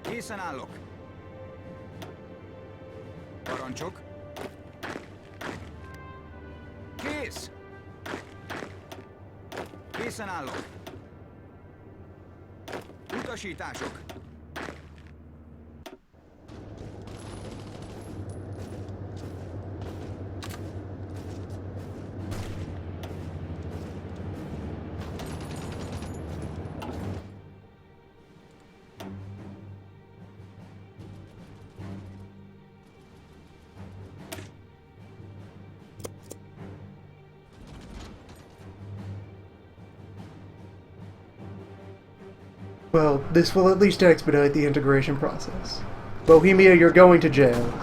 Készen állok. Parancsok. Kész! Készen állok. Utasítások. Well, this will at least expedite the integration process. Bohemia, you're going to jail.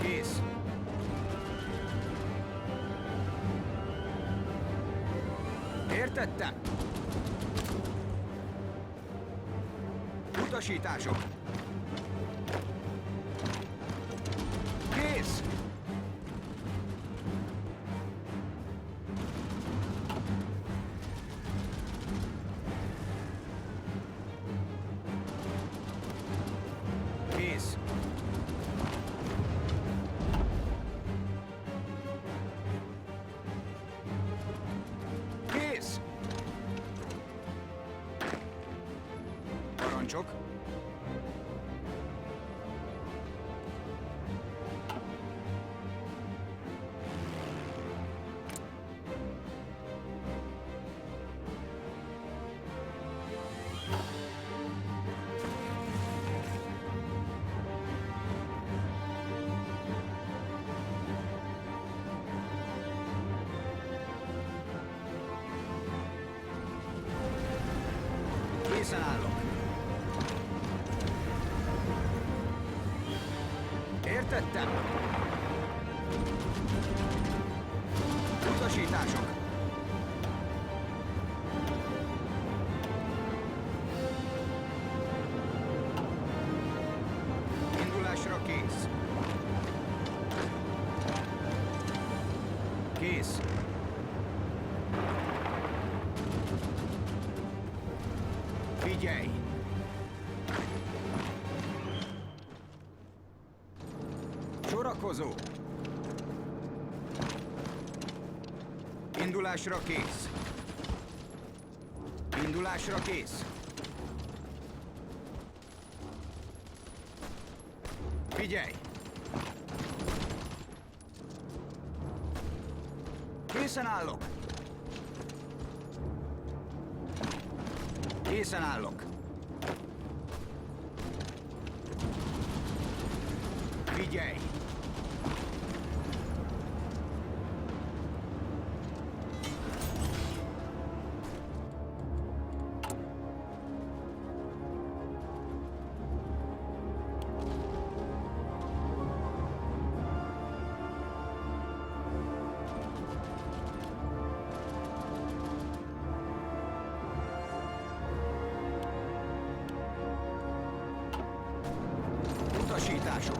Kész! Értettem! Utasítások! Kész! Kész! Kész! Parancsok! Készen állok. Értettem. Utasítások. Indulásra kész. Kész. Figyelj! Sorakozó! Indulásra kész! Indulásra kész! Figyelj! Készen állok! Készen állok! Figyelj! Utasítások.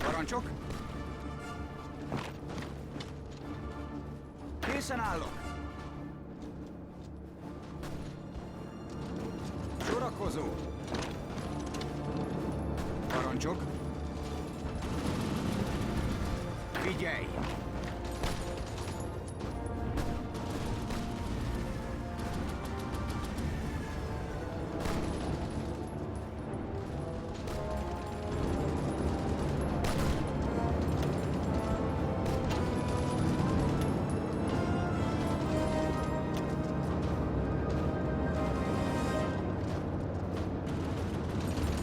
Parancsok. Készen állok. Sorakozó. Parancsok. Figyelj!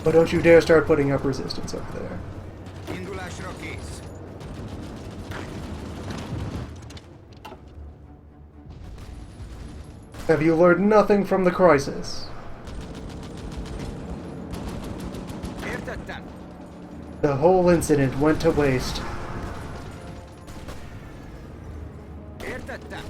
But don't you dare start putting up resistance over there. Indulásra kész. Have you learned nothing from the crisis? Értettem. The whole incident went to waste. Értettem.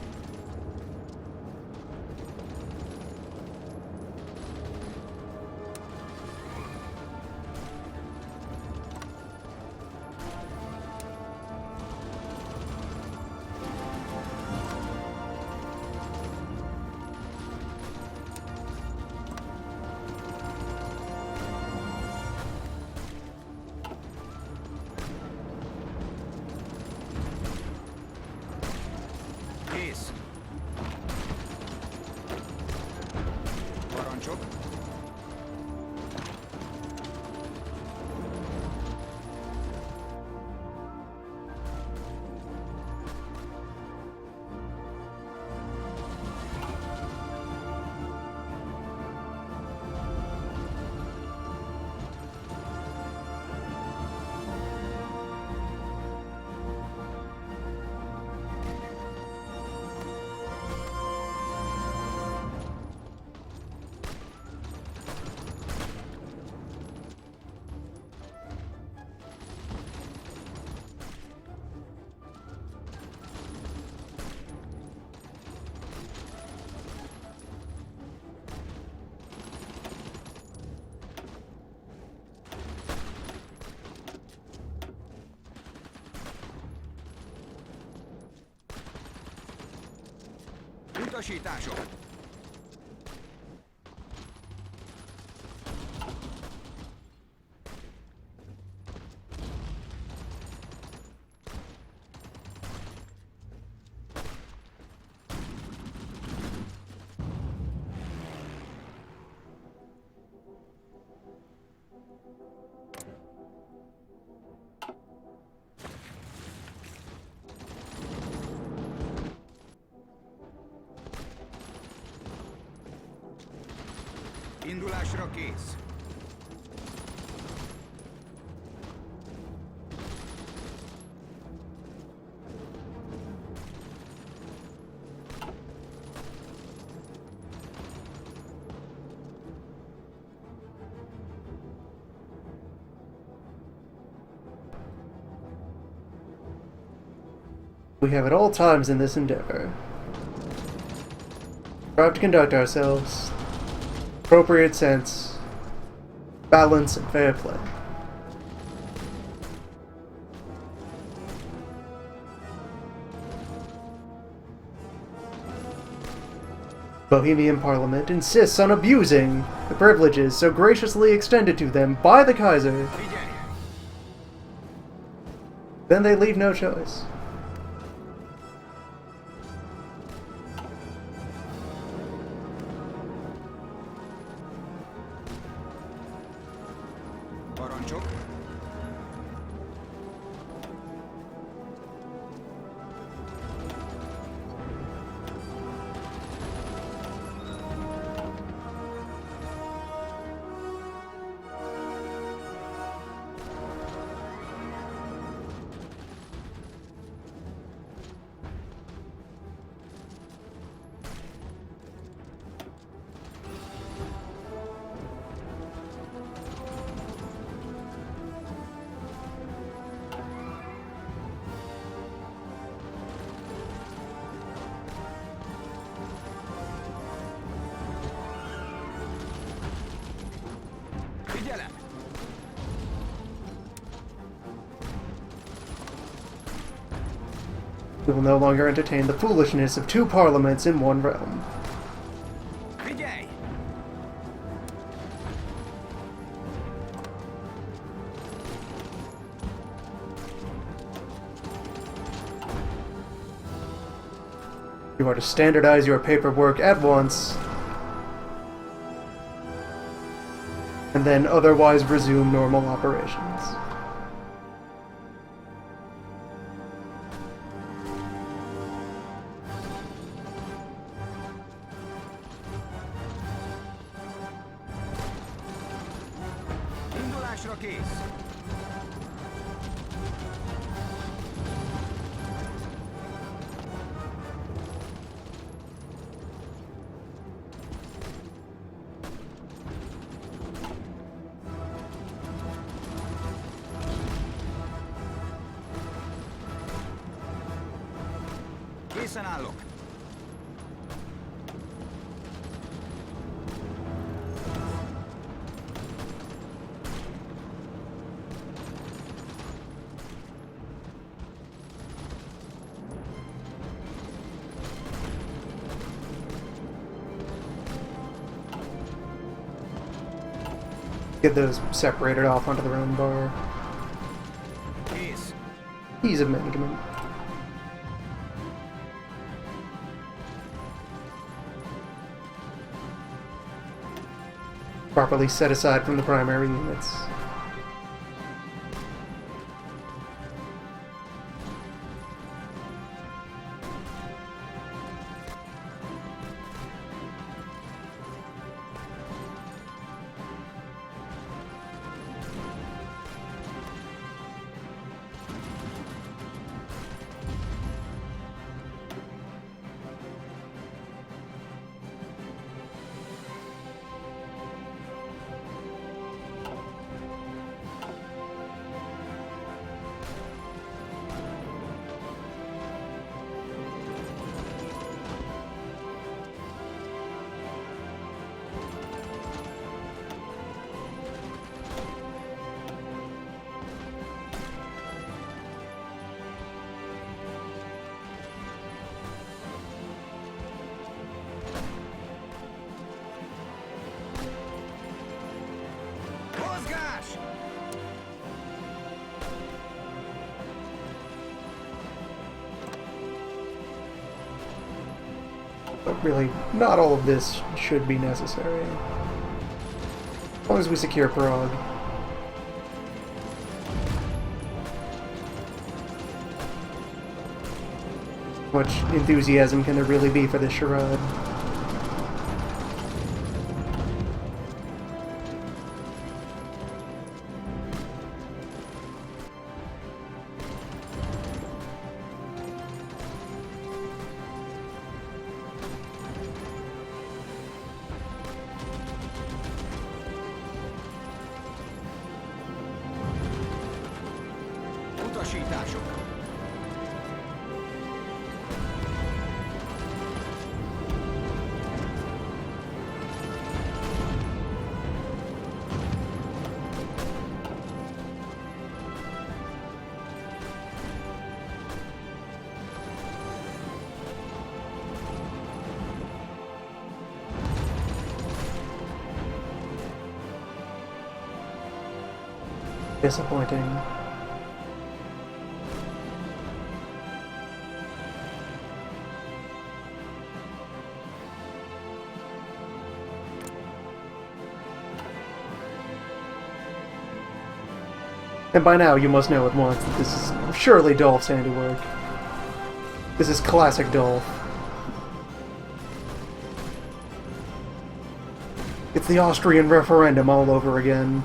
Kész. Parancsok. Utasítások. Indulásra kész. we have at all times in this endeavor. Strive to conduct ourselves, appropriate sense, balance, and fair play. Bohemian Parliament insists on abusing the privileges so graciously extended to them by the Kaiser. Figyelj! Then they leave no choice. Parancsok. Figyelem! We will no longer entertain the foolishness of two parliaments in one realm. Figyelj! You are to standardize your paperwork at once, and then otherwise resume normal operations. Indulásra kész! Készen állok! Get those separated off onto their own bar. Kész! Ease of management. Properly set aside from the primary units. Mozgás! But really, not all of this should be necessary. As long as we secure Prague. How much enthusiasm can there really be for this charade? Utasítások! Disappointing. And by now you must know at once that this is surely Dolph's handiwork. This is classic Dolph. It's the Austrian referendum all over again.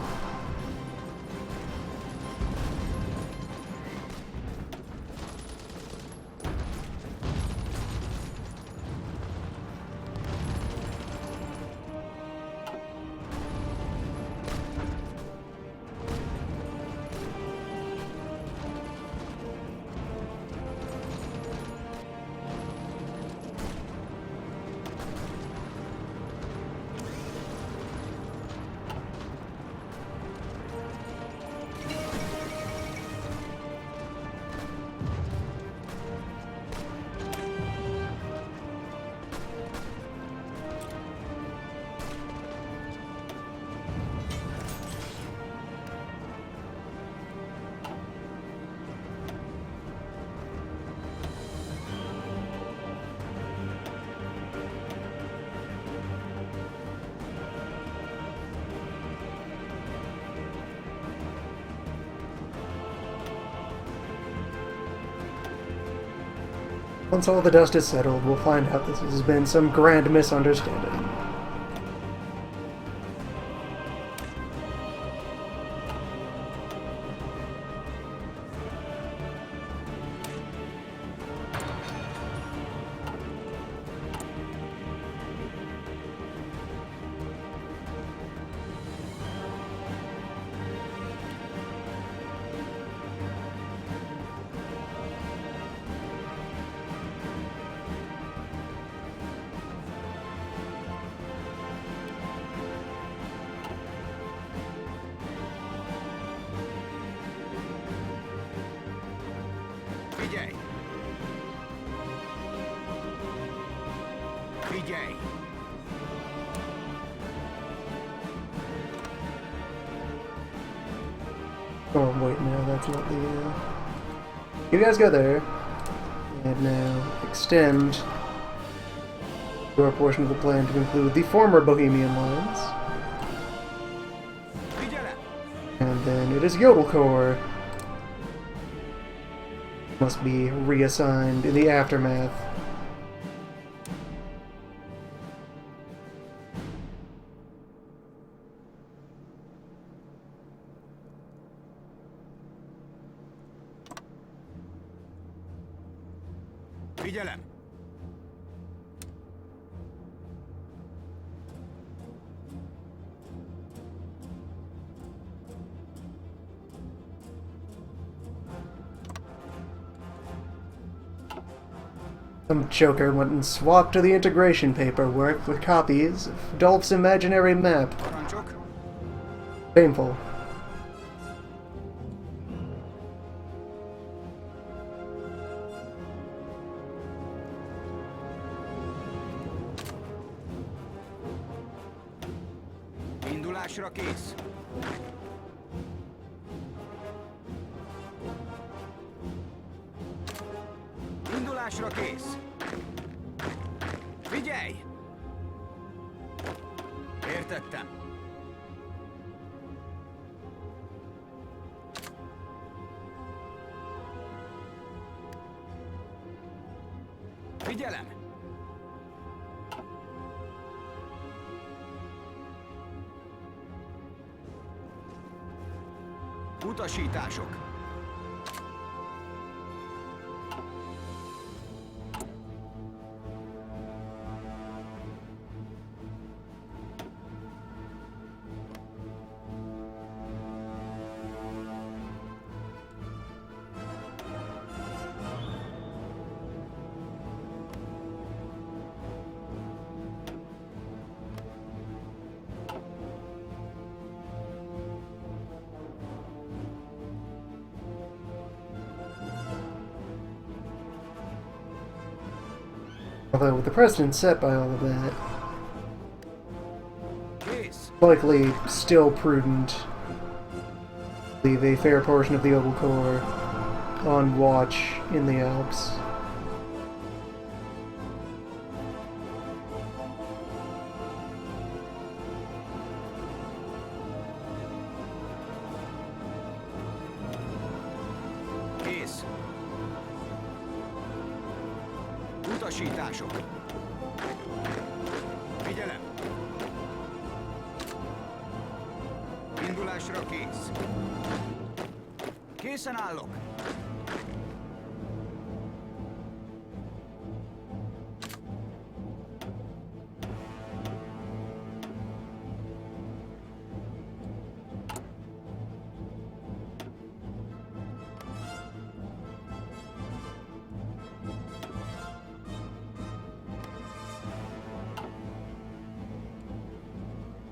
Once all the dust is settled, we'll find out this has been some grand misunderstanding. Vigyelj! Vigyelj! Oh, wait, no, that's not the, You guys go there. And now extend your portion of the plan to include the former Bohemian lines. Vigyelj! And then it is Yodel Corps. Must be reassigned in the aftermath. Figyelem! Some joker went and swapped the integration paperwork for copies of Dolph's imaginary map. Parancsok! Painful. Indulásra kész! Indulásra kész! Figyelj! Értettem. Figyelem! Utasítások! Although with the precedent set by all of that, Kész! likely still prudent leave a fair portion of the Ogle Corps on watch in the Alps. Kész. Utasítások. Figyelem. Indulásra kész. Készen állok.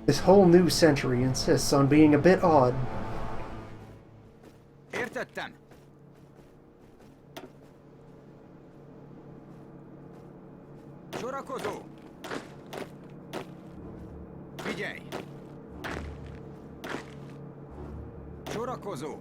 This whole new century insists on being a bit odd. Értettem. Sorakozó. Figyelj. Sorakozó.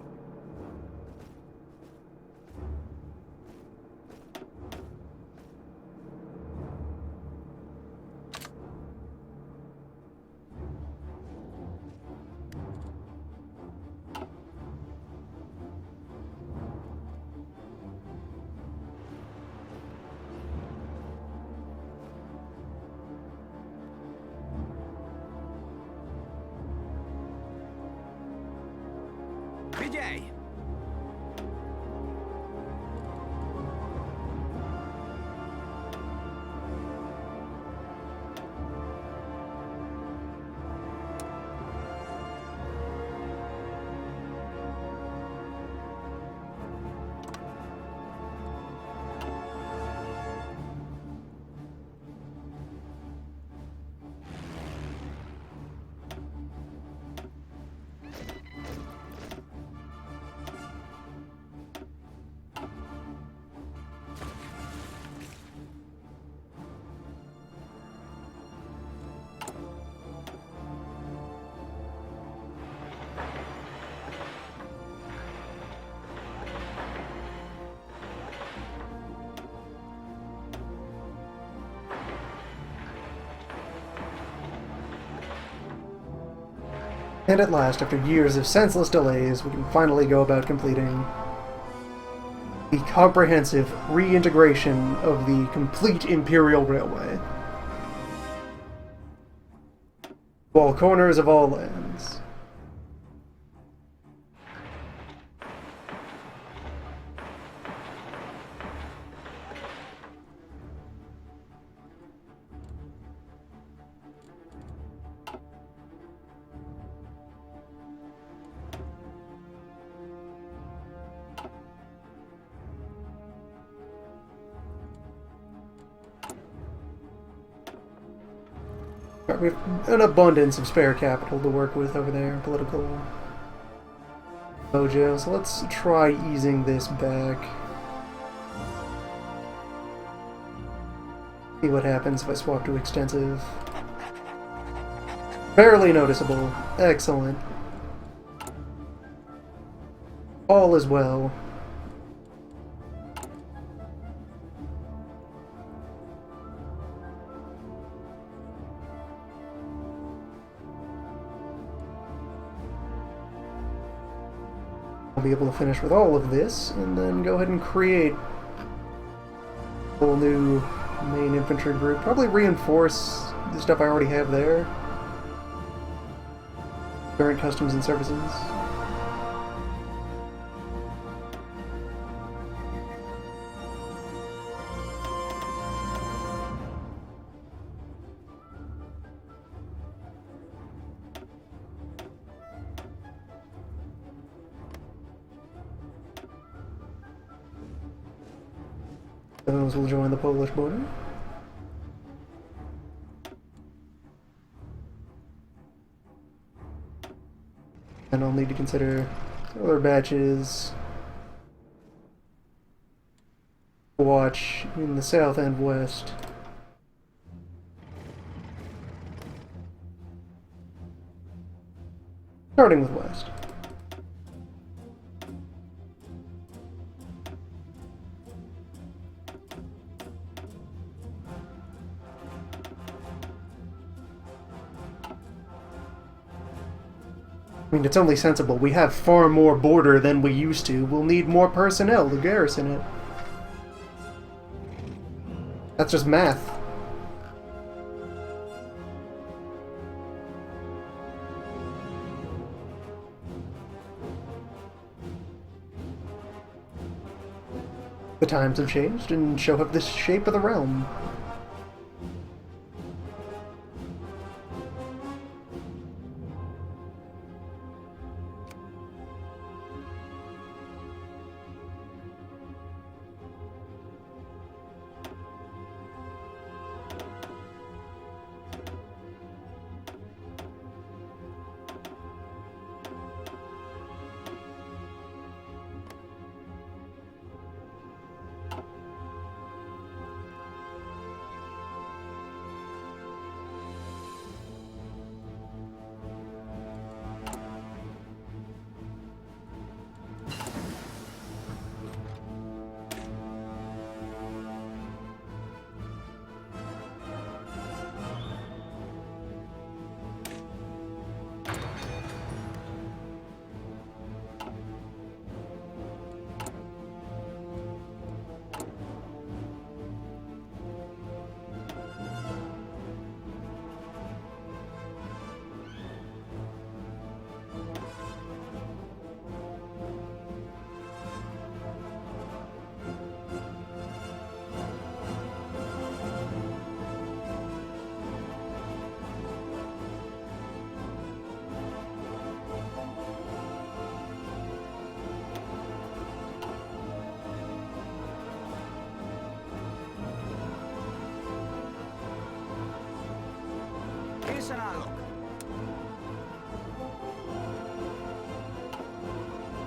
Figyelj! And at last, after years of senseless delays, we can finally go about completing the comprehensive reintegration of the complete Imperial Railway. All corners of all lands. We have an abundance of spare capital to work with over there, political mojo, so let's try easing this back. See what happens if I swap to extensive. Barely noticeable. Excellent. All is well. Be able to finish with all of this, and then go ahead and create a whole new main infantry group. Probably reinforce the stuff I already have there. Current customs and services. Those will join the Polish border. And I'll need to consider other batches. Watch in the south and west. Starting with west. I mean, it's only sensible. We have far more border than we used to. We'll need more personnel to garrison it. That's just math. The times have changed, and so have the shape of the realm.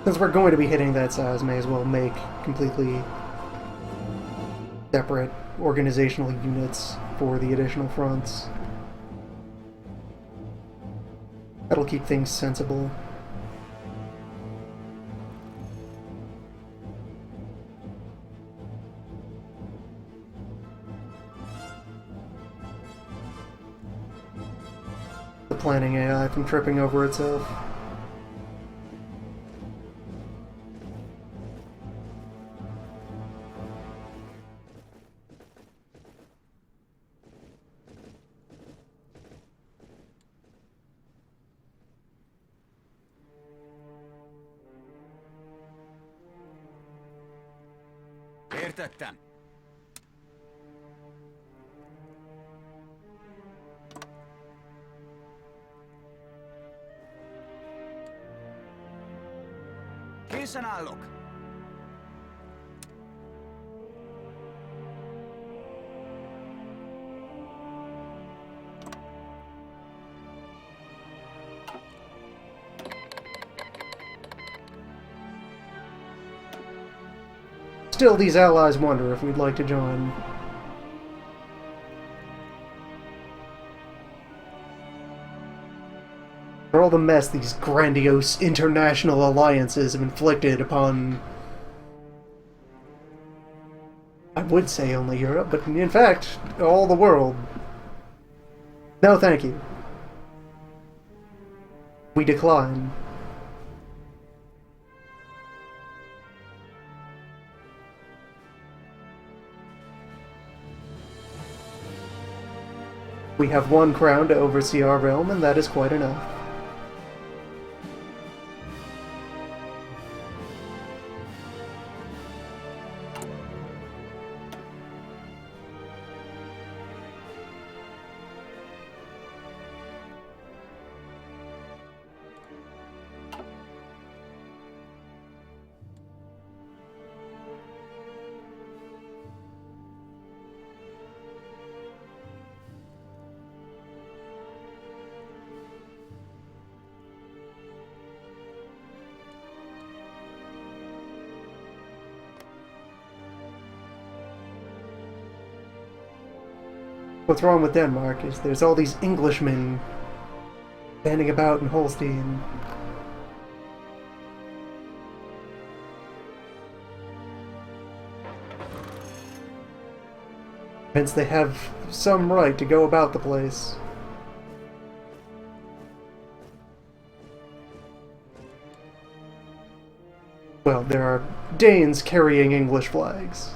Since we're going to be hitting that size, may as well make completely separate organizational units for the additional fronts. That'll keep things sensible. The planning AI from tripping over itself. Értettem. Készen állok. Still, these allies wonder if we'd like to join. For all the mess these grandiose international alliances have inflicted upon, I would say only Europe, but in fact, all the world. No, thank you. We decline. We have one crown to oversee our realm, and that is quite enough. What's wrong with Denmark is there's all these Englishmen standing about in Holstein. Hence they have some right to go about the place. Well, there are Danes carrying English flags.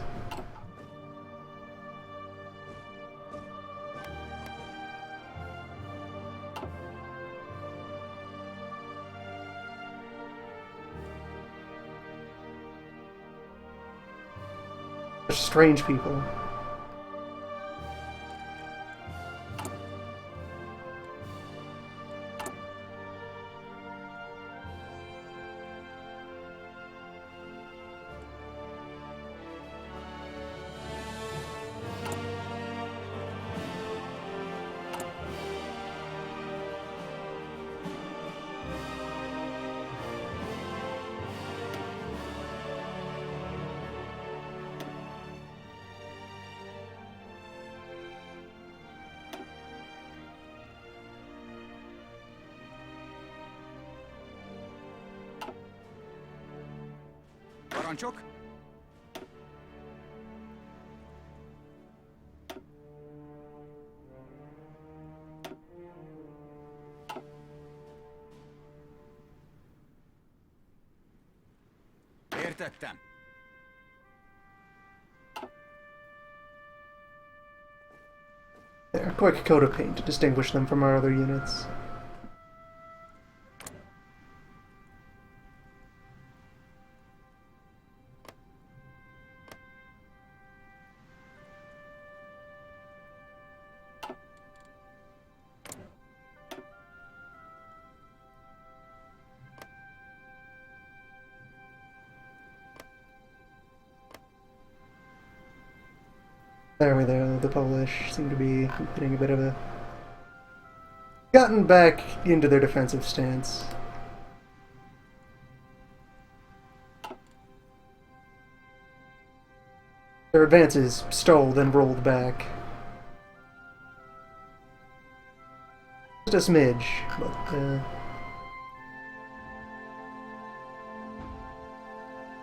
Such strange people. Parancsok? Értettem. There, a quick coat of paint to distinguish them from our other units. There we go, the Polish seem to be hitting a bit of a... gotten back into their defensive stance. Their advances stalled and rolled back. Just a smidge, but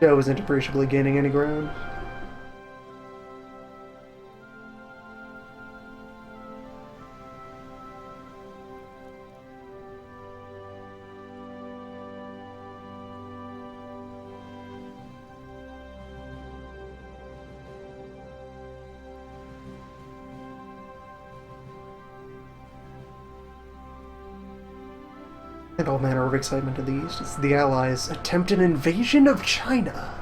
Joe isn't appreciably gaining any ground. And all manner of excitement to the east as the Allies attempt an invasion of China.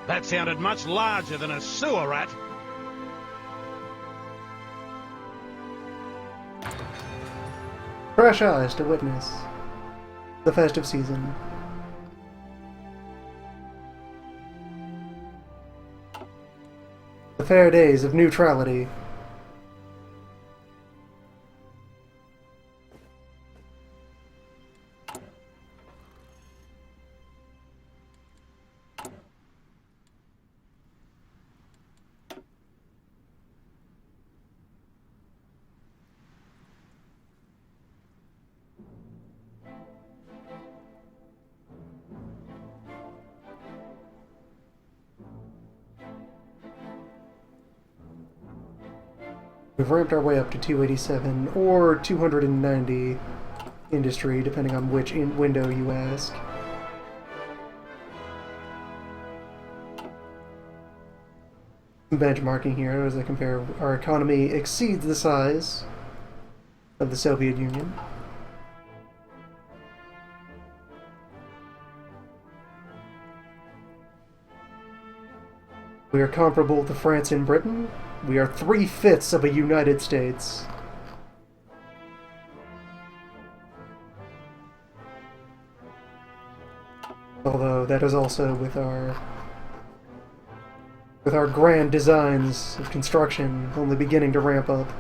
That sounded much larger than a sewer rat. Fresh eyes to witness the festive season. The fair days of neutrality. We've ramped our way up to 287 or 290 industry, depending on which window you ask. benchmarking here as I compare. Our economy exceeds the size of the Soviet Union. We are comparable to France and Britain. We are 3/5 of a United States. Although that is also with our grand designs of construction only beginning to ramp up.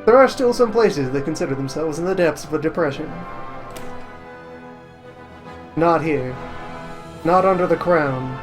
There are still some places that consider themselves in the depths of a depression. Not here. Not under the crown.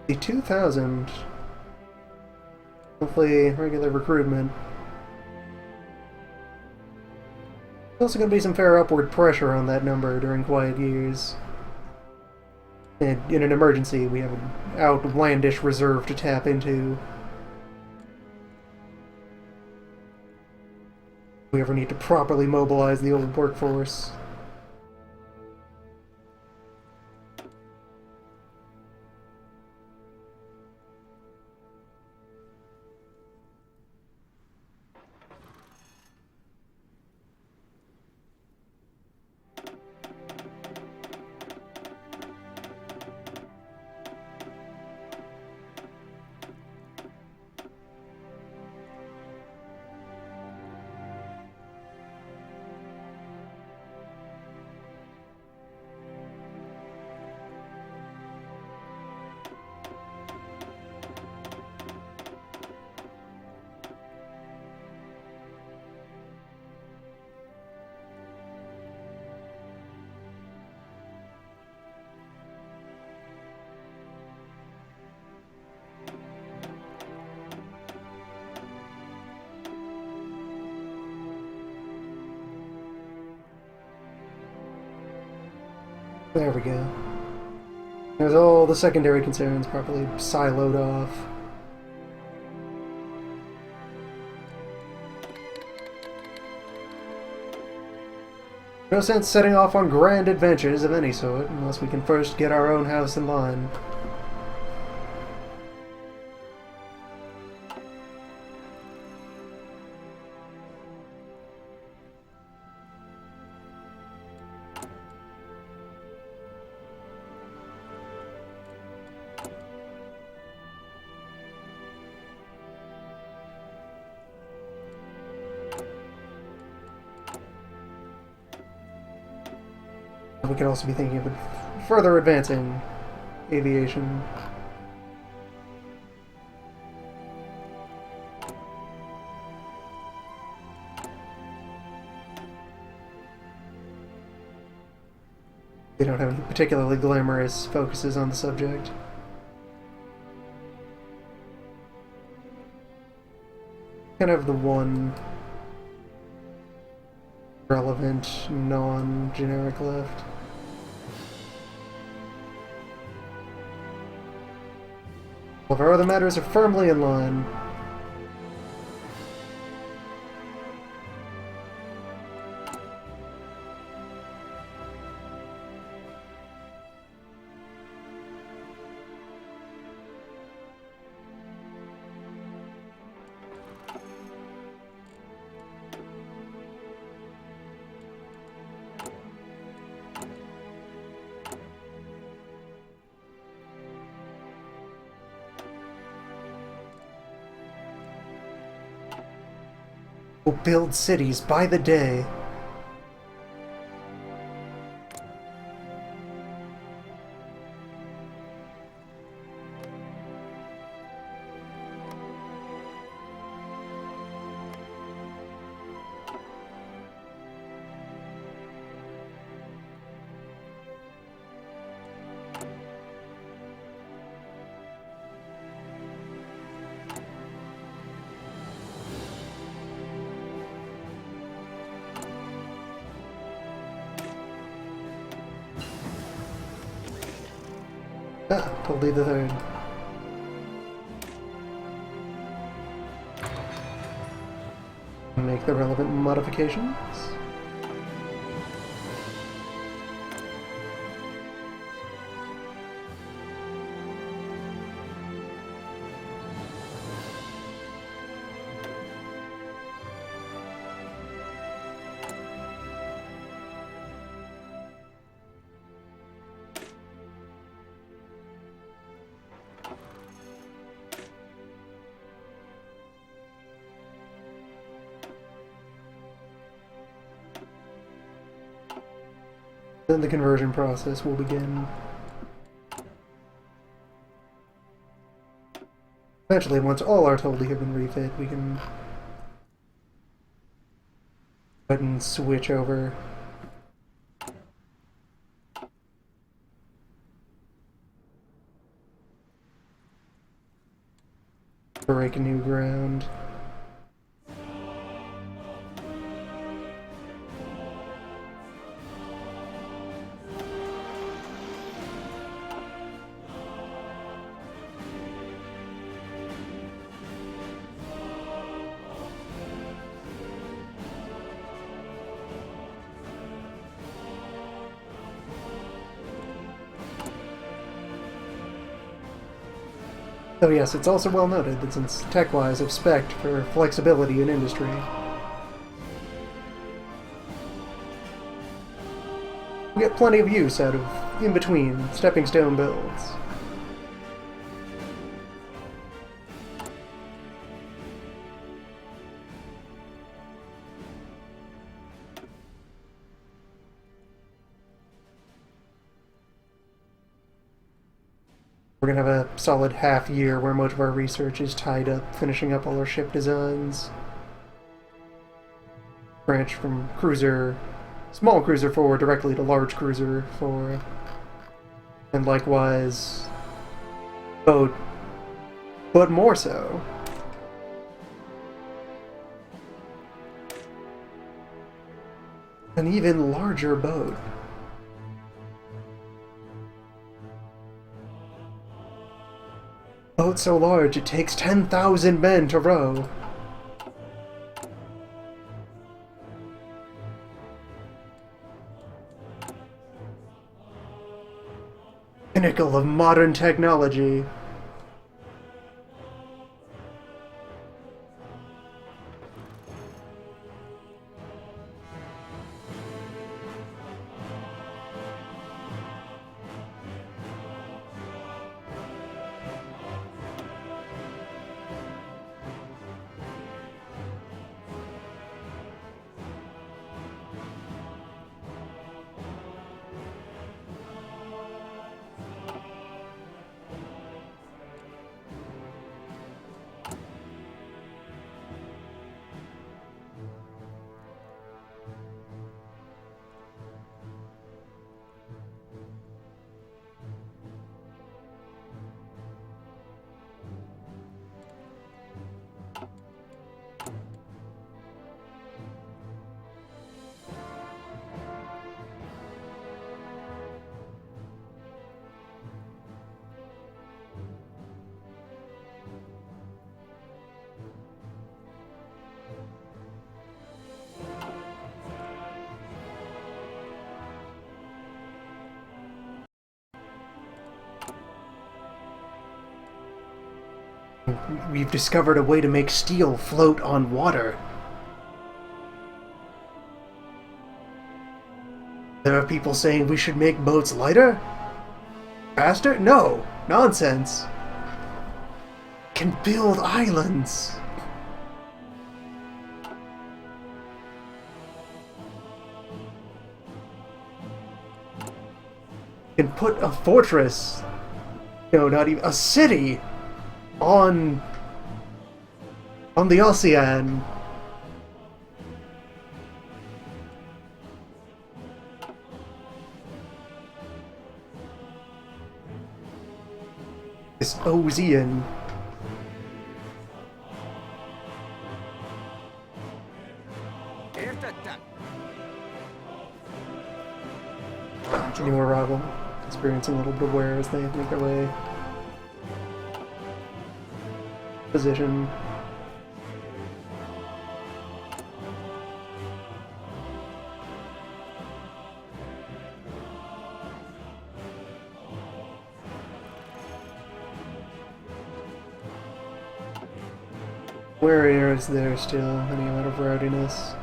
The 2,000. Hopefully, regular recruitment. There's also going to be some fair upward pressure on that number during quiet years. And in an emergency, we have an outlandish reserve to tap into. If we ever need to properly mobilize the old workforce. There we go. There's all the secondary concerns properly siloed off. No sense setting off on grand adventures of any sort unless we can first get our own house in line. We could also be thinking of further advancing aviation. They don't have any particularly glamorous focuses on the subject. Kind of the one relevant, non-generic left. All of our other matters are firmly in line. We'll build cities by the day. Ah, totally the third. Make the relevant modifications. Then the conversion process will begin. Eventually, once all our totally have been refit, we can go ahead and switch over. Break new ground. Oh yes, it's also well noted that since tech-wise have spec'd for flexibility in industry, we get plenty of use out of in-between stepping stone builds. We're gonna have a solid half year where most of our research is tied up finishing up all our ship designs. Branch from cruiser, small cruiser 4 directly to large cruiser 4. And likewise, boat, but more so. An even larger boat. Boat so large it takes 10,000 men to row. Pinnacle of modern technology. We've discovered a way to make steel float on water. There are people saying we should make boats lighter? Faster? No! Nonsense! Can build islands! can put a fortress, not even a city, on the ocean. This Ozean. Értettem. New arrival, experiencing a little bit of wear as they make their way. Position. Where is there still any amount of rowdiness?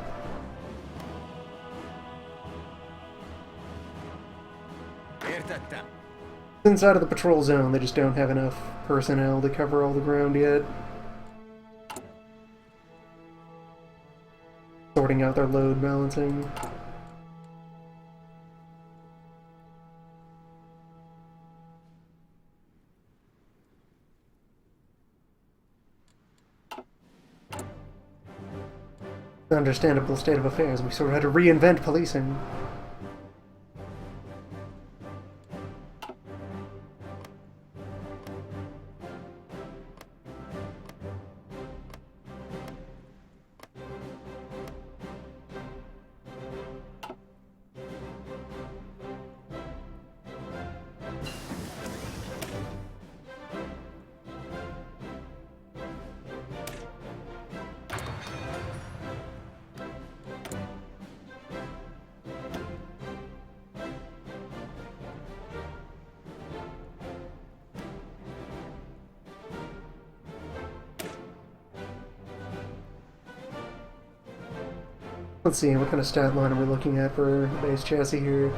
Értettem. Inside of the patrol zone, they just don't have enough personnel to cover all the ground yet. Sorting out their load balancing. Understandable state of affairs. We sort of had to reinvent policing. Let's see, what kind of stat line are we looking at for the base chassis here?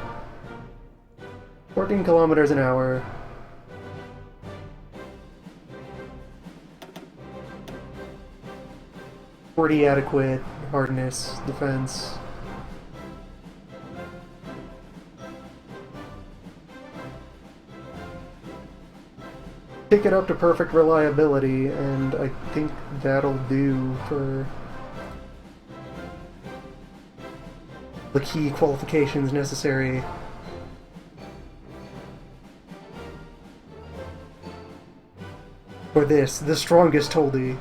14 kilometers an hour. Pretty adequate hardness, defense. Pick it up to perfect reliability, and I think that'll do for the key qualifications necessary. For this, the strongest Toldi.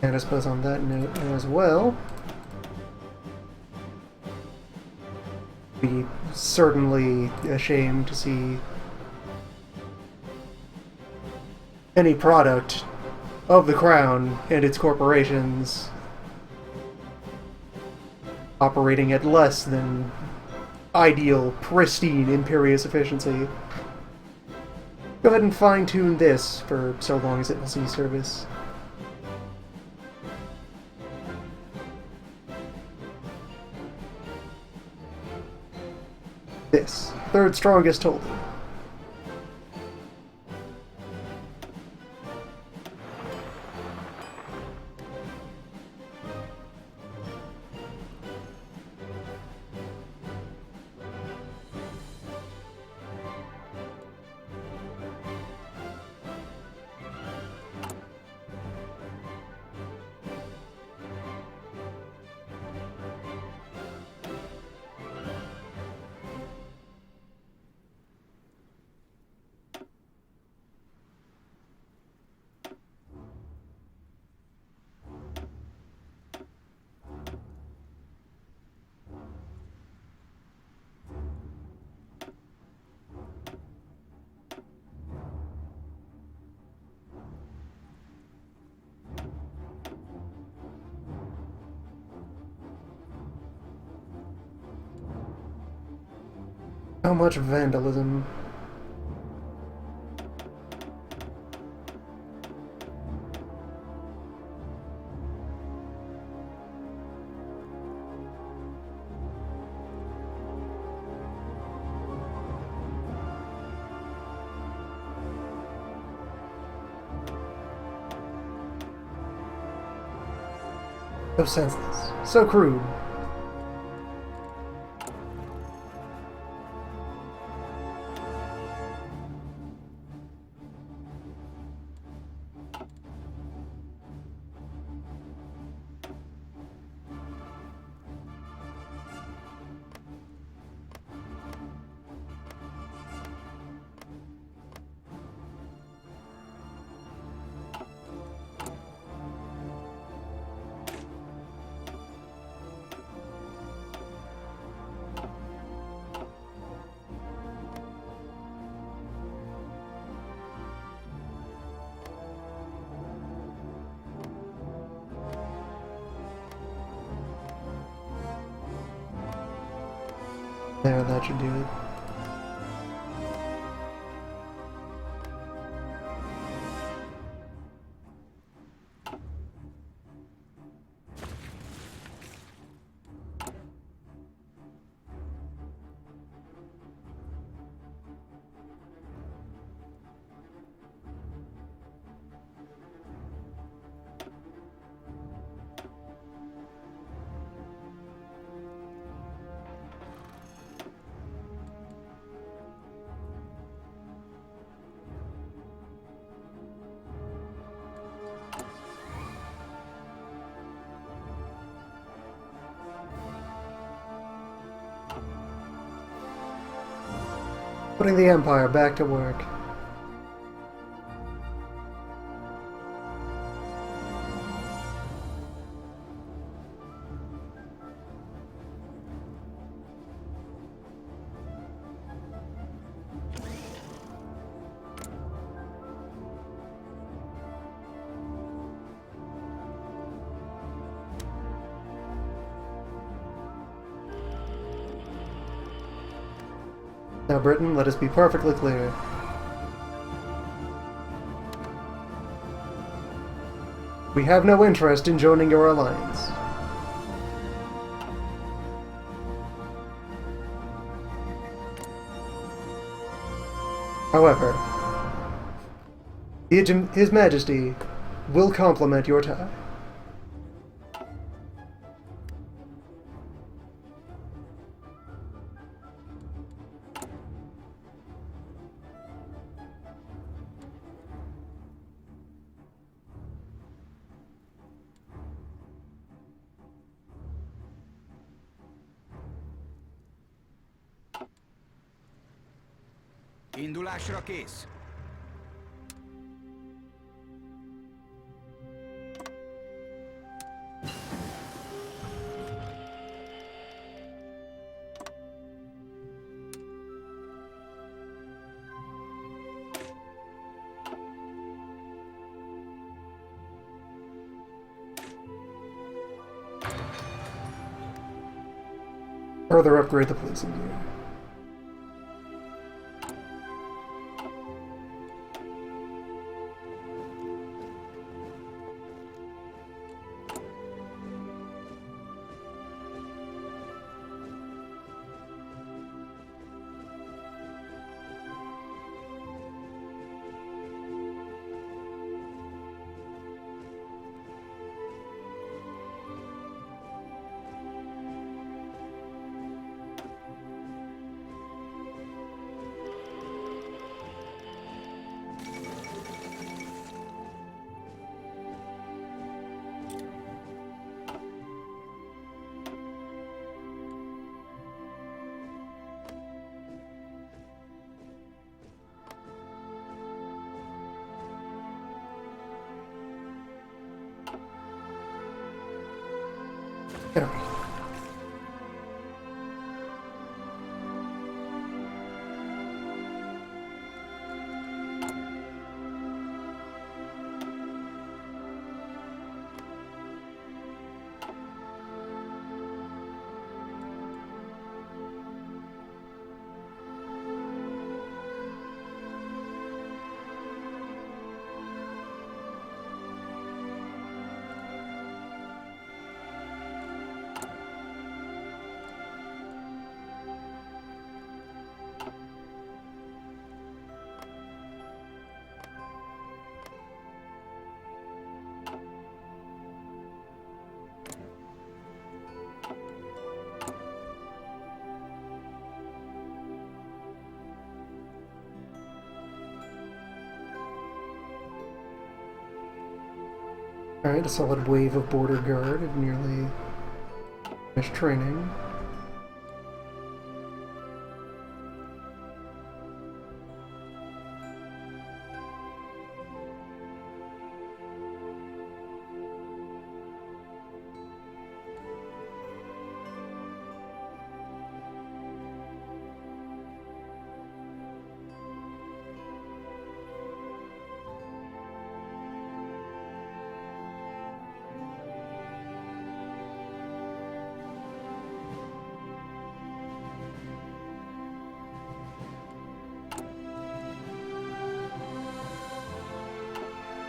And I suppose on that note as well, be certainly ashamed to see any product of the Crown and its corporations operating at less than ideal, pristine, imperious efficiency. Go ahead and fine-tune this for so long as it will see service. This, third strongest Toldi. How much vandalism? So senseless. So crude. There, that should do it. Putting the Empire back to work. Now, Britain, let us be perfectly clear. We have no interest in joining your alliance. However, His Majesty will compliment your tie. Indulásra kész. Further upgrade the policing gear. Get away. Alright, a solid wave of border guard have nearly finished training.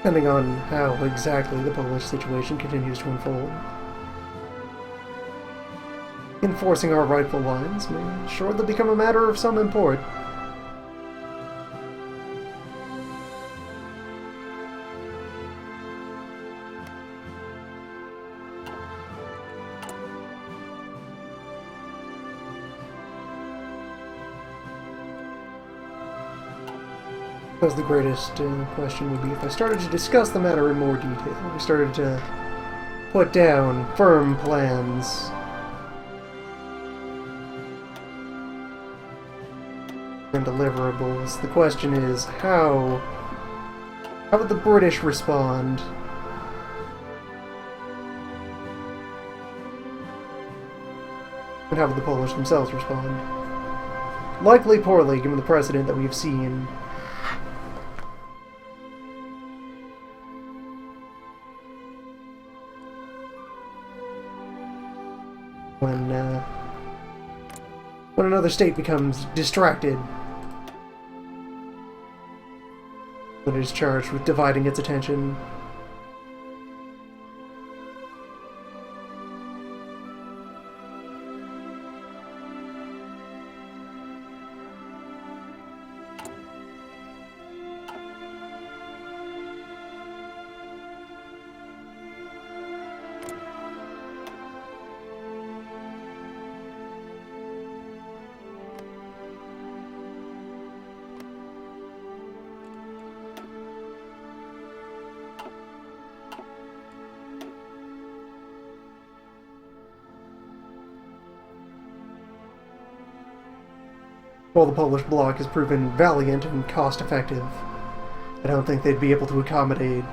Depending on how exactly the Polish situation continues to unfold. Enforcing our rightful lines may shortly become a matter of some import. I suppose the greatest question would be if I started to discuss the matter in more detail. We started to put down firm plans. And deliverables. The question is, how would the British respond? And how would the Polish themselves respond? Likely poorly, given the precedent that we've seen. When another state becomes distracted, when it is charged with dividing its attention. While the Polish bloc has proven valiant and cost-effective, I don't think they'd be able to accommodate,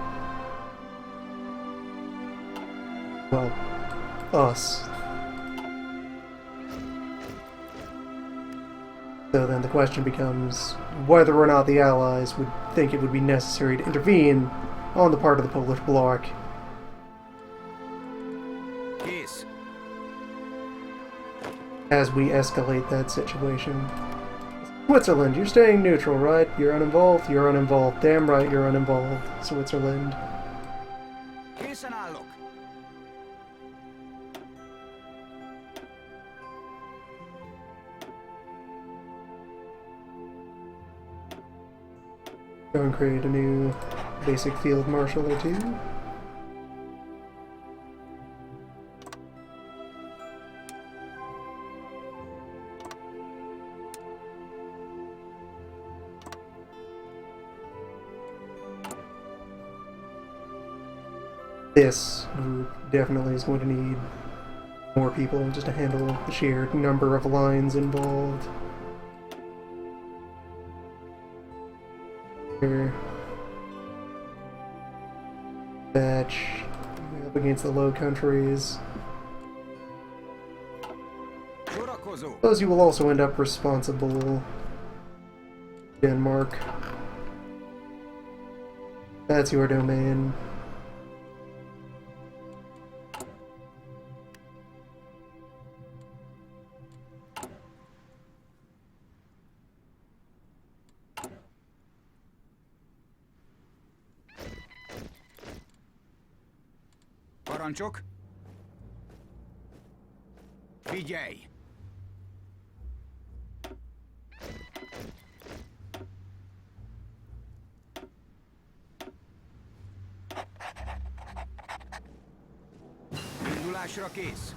well, us. So then the question becomes whether or not the Allies would think it would be necessary to intervene on the part of the Polish bloc. Yes. As we escalate that situation. Switzerland, you're staying neutral, right? You're uninvolved? You're uninvolved. Damn right you're uninvolved, Switzerland. Készen állok. Go and create a new basic field marshal or two. This group definitely is going to need more people just to handle the sheer number of lines involved. Here. Batch up against the Low Countries. Sorakozó. Suppose you will also end up responsible. Denmark. That's your domain. Parancsok. Figyelj! Indulásra kész.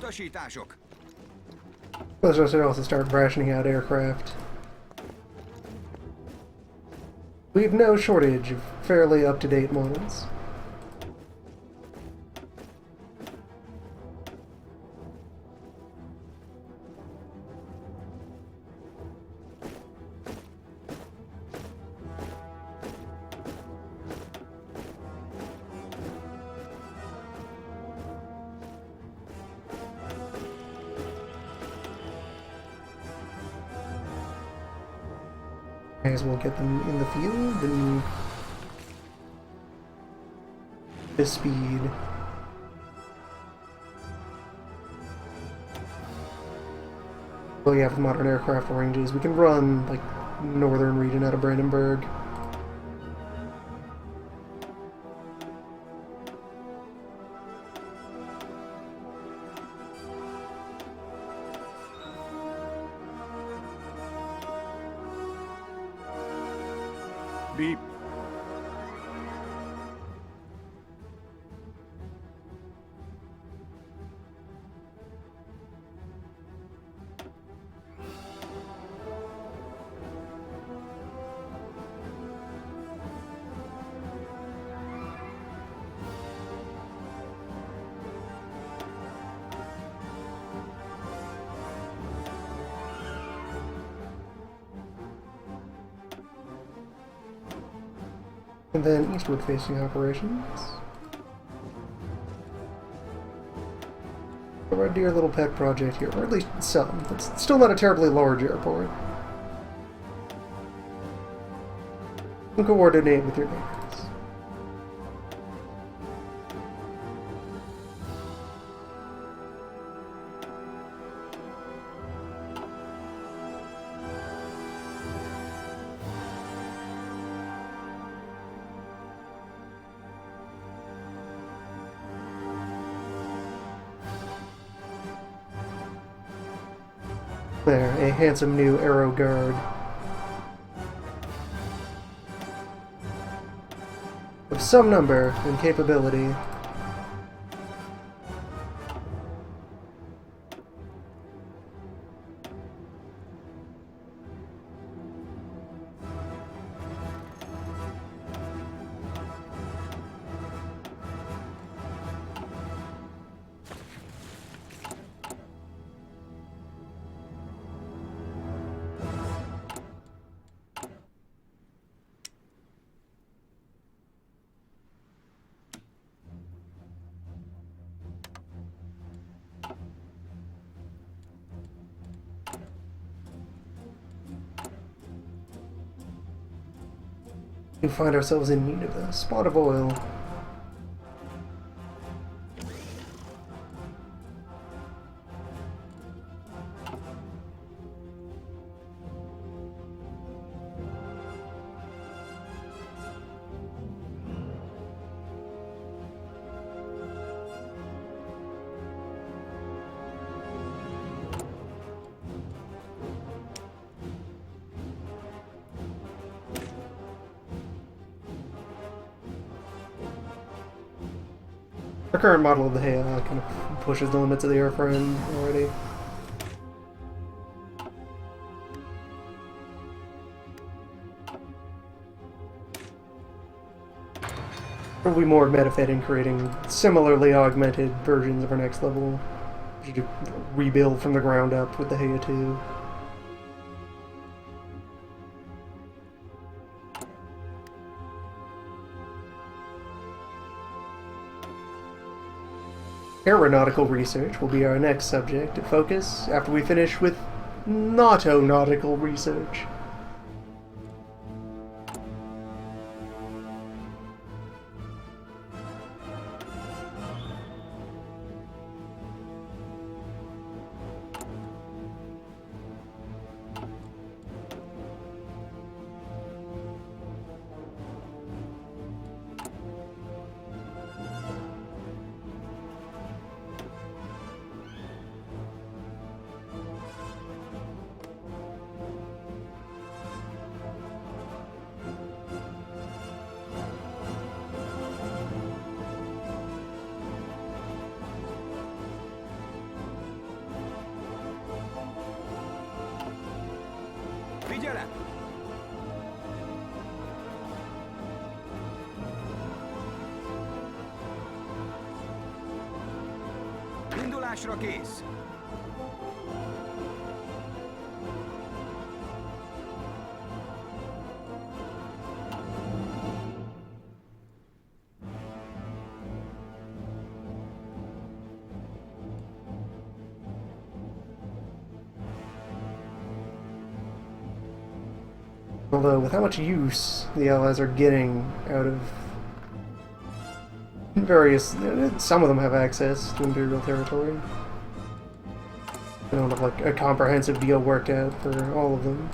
Utasítások! Let's also start rationing out aircraft. We've no shortage of fairly up-to-date models. May as well get them in the field and this speed. Well, yeah, with modern aircraft ranges, we can run like northern region out of Brandenburg. Beep. And then eastward-facing operations. Our dear little pet project here, or at least some. It's still not a terribly large airport. You can coordinate with your neighbors. There, a handsome new aero guard. Of some number and capability. We find ourselves in need of a spot of oil. Our current model of the Hay kind of pushes the limits of the airframe already. We'll be more metafed in creating similarly augmented versions of our next level. We should rebuild from the ground up with the Hay 2. Aeronautical research will be our next subject of focus after we finish with nautical research. Másra kész! Although, with how much use the Allies are getting out of various... Some of them have access to Imperial territory. They don't have, like, a comprehensive deal worked out for all of them.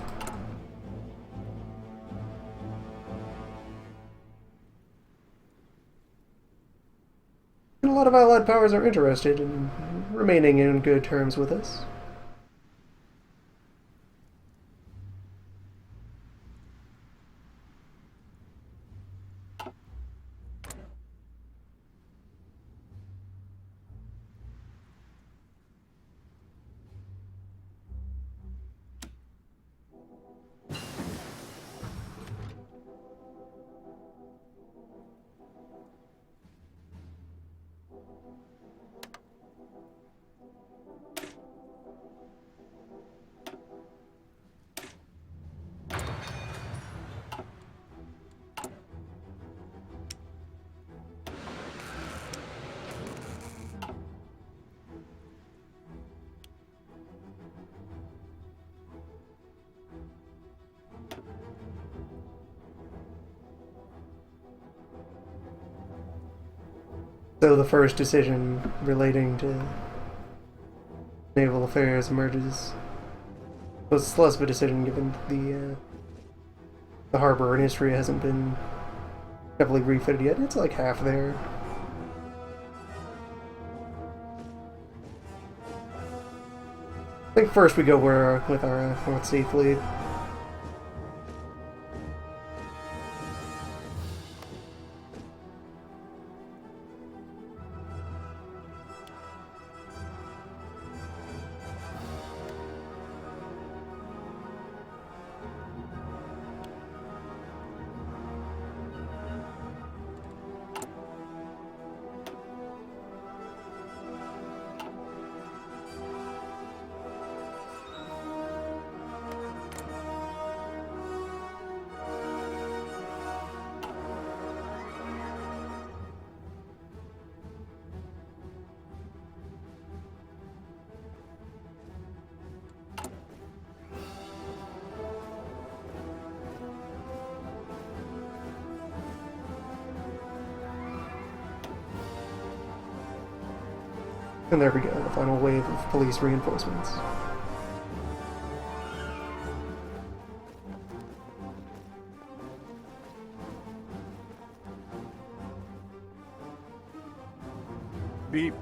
And a lot of Allied powers are interested in remaining in good terms with us. So the first decision relating to naval affairs emerges. Well, it's less of a decision given the harbor in history hasn't been heavily refitted yet. It's like half there. I think first we go with our North Sea fleet. And there we go, the final wave of police reinforcements. Beep.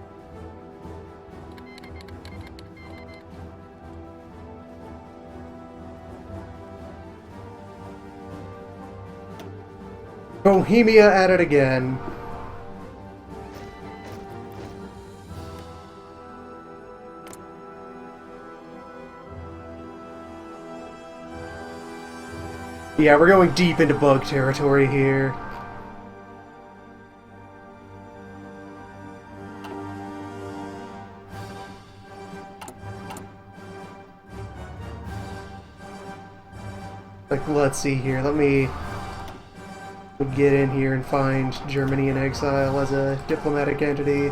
Bohemia at it again. Yeah, we're going deep into bug territory here. Like, let's see here. Let me get in here and find Germany in exile as a diplomatic entity.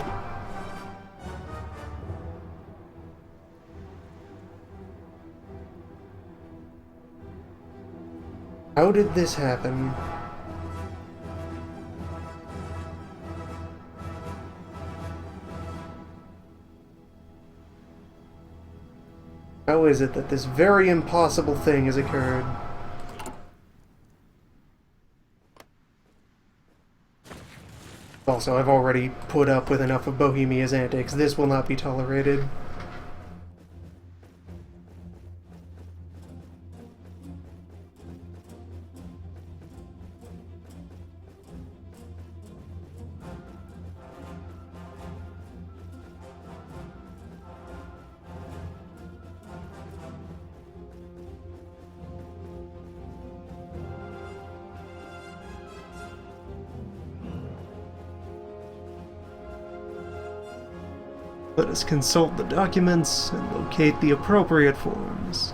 How did this happen? How is it that this very impossible thing has occurred? Also, I've already put up with enough of Bohemia's antics. This will not be tolerated. Let us consult the documents and locate the appropriate forms.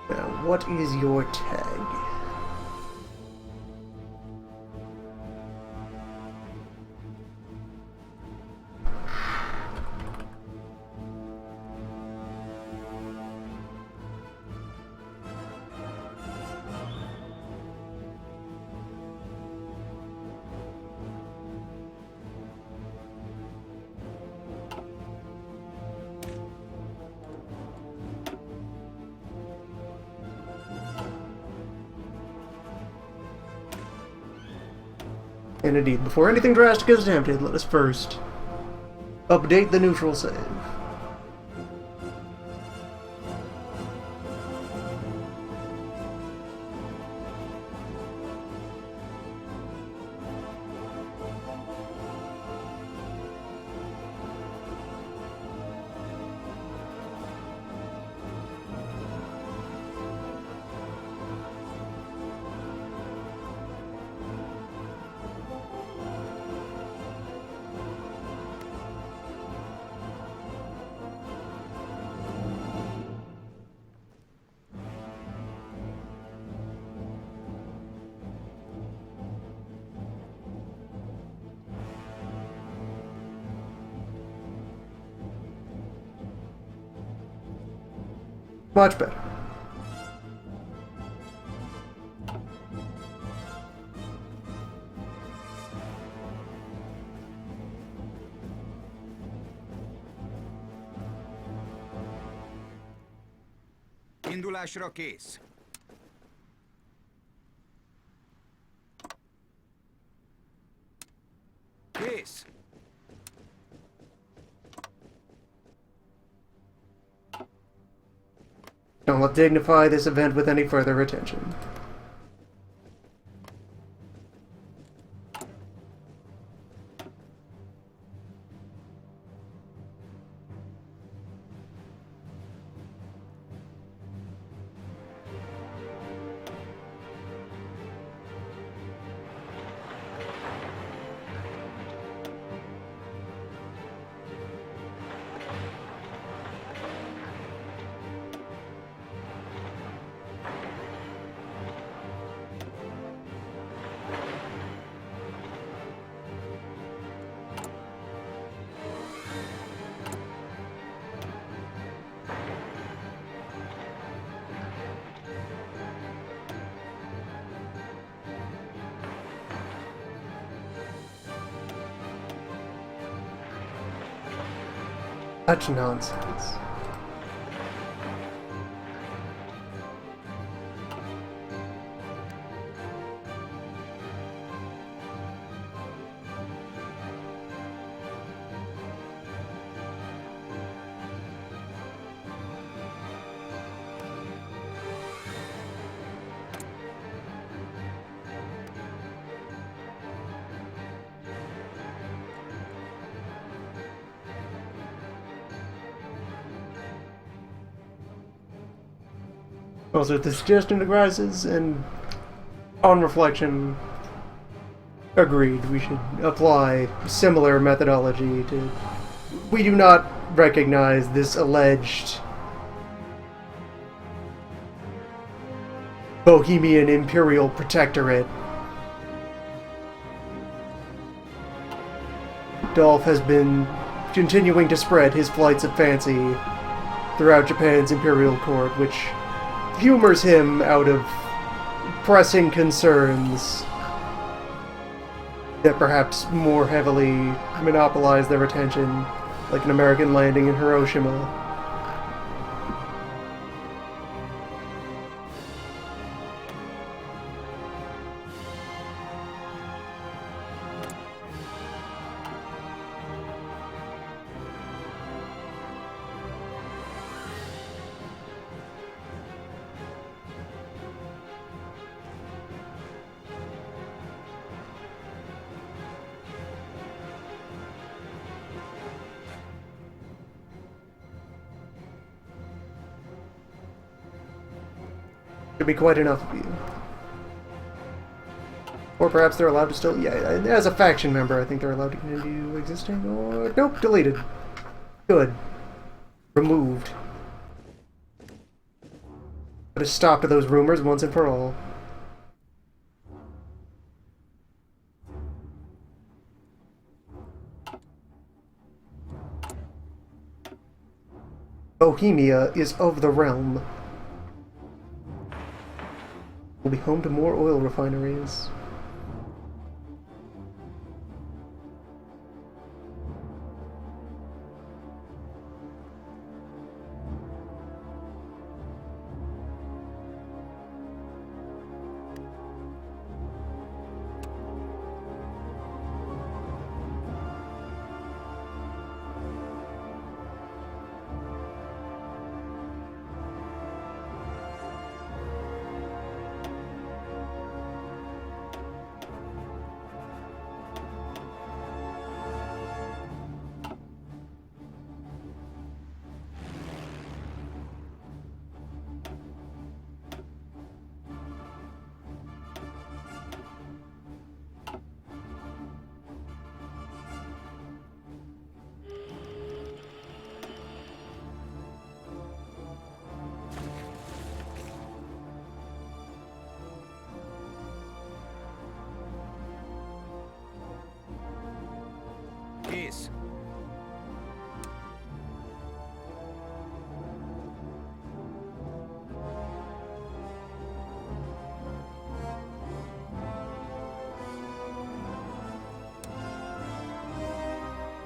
Now, what is your tag? And indeed, before anything drastic is attempted, let us first update the neutral save. Much better. Indulásra kész. Kész. Don't let dignify this event with any further attention. Such nonsense. Also, the suggestion arises, and on reflection, agreed, we should apply similar methodology to... We do not recognize this alleged Bohemian Imperial Protectorate. Dolph has been continuing to spread his flights of fancy throughout Japan's imperial court, which humors him out of pressing concerns that perhaps more heavily monopolize their attention, like an American landing in Hiroshima. Should be quite enough of you. Or perhaps they're allowed to still... Yeah, as a faction member, I think they're allowed to continue existing. Or... Nope, deleted. Good. Removed. Put a stop to those rumors once and for all. Bohemia is of the realm. Will be home to more oil refineries. Case.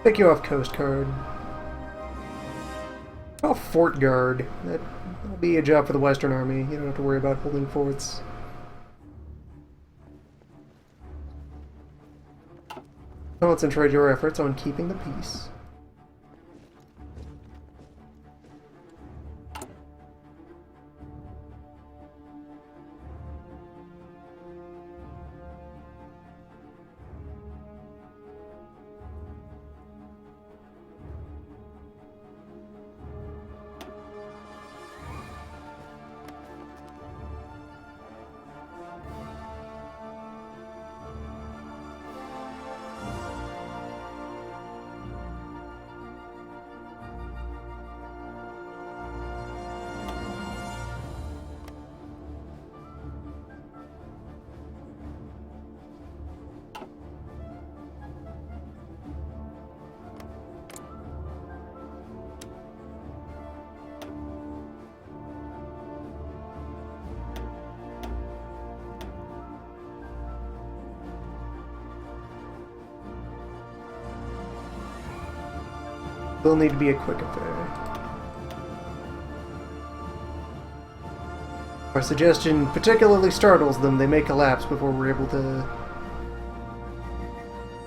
Take you off Coast Guard. Oh, Fort Guard. That'll be a job for the Western Army. You don't have to worry about holding forts. Concentrate your efforts on keeping the peace. Will need to be a quick affair. Our suggestion particularly startles them. They may collapse before we're able to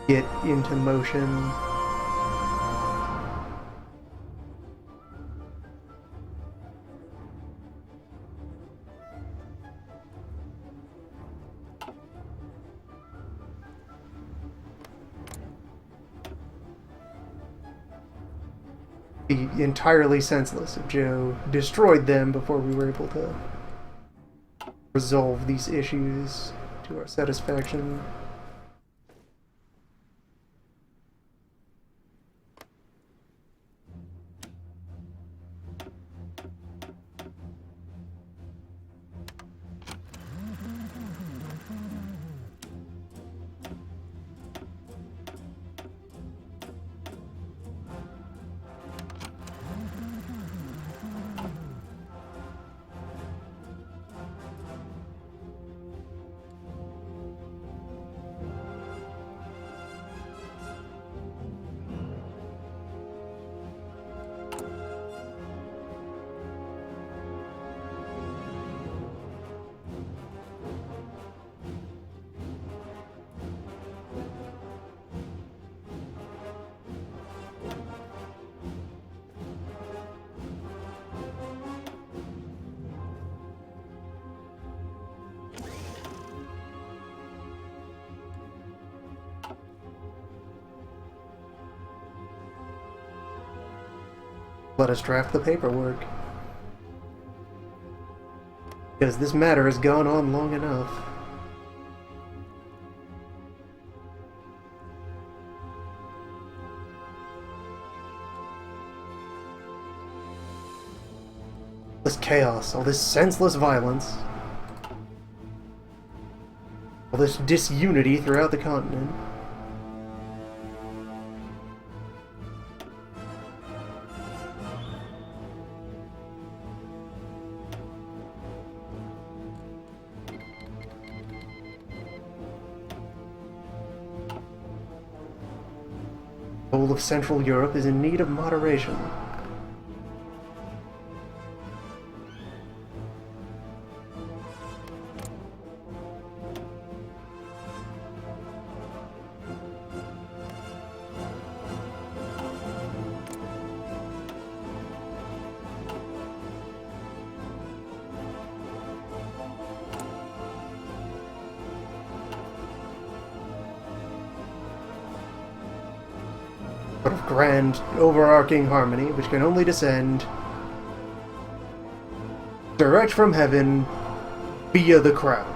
get into motion. Be entirely senseless if Joe destroyed them before we were able to resolve these issues to our satisfaction. Let us draft the paperwork. Because this matter has gone on long enough. This chaos, all this senseless violence, all this disunity throughout the continent. The whole of Central Europe is in need of moderation. Sort of grand, overarching harmony, which can only descend direct from heaven via the crown.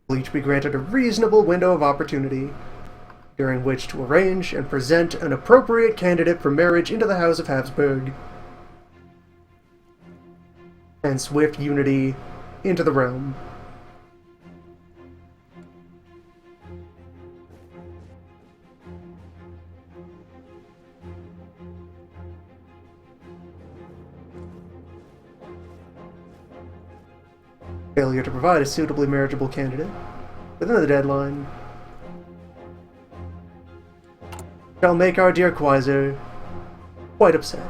Will each be granted a reasonable window of opportunity during which to arrange and present an appropriate candidate for marriage into the House of Habsburg and swift unity into the realm. Failure to provide a suitably marriageable candidate within the deadline shall make our dear Quaiser quite upset.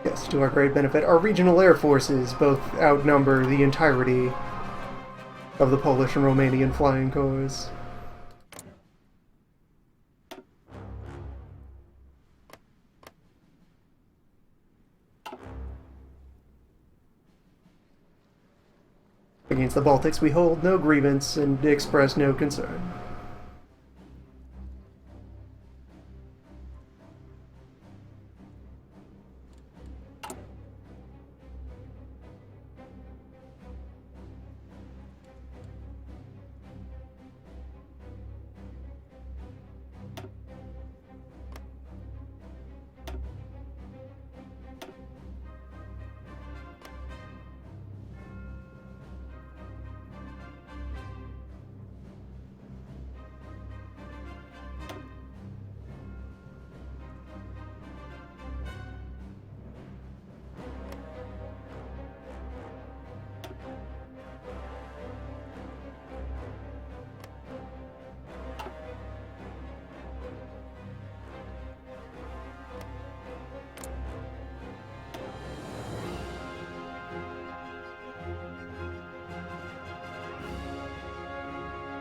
Yes, to our great benefit, our regional air forces both outnumber the entirety of the Polish and Romanian flying corps. Against the Baltics, we hold no grievance and express no concern.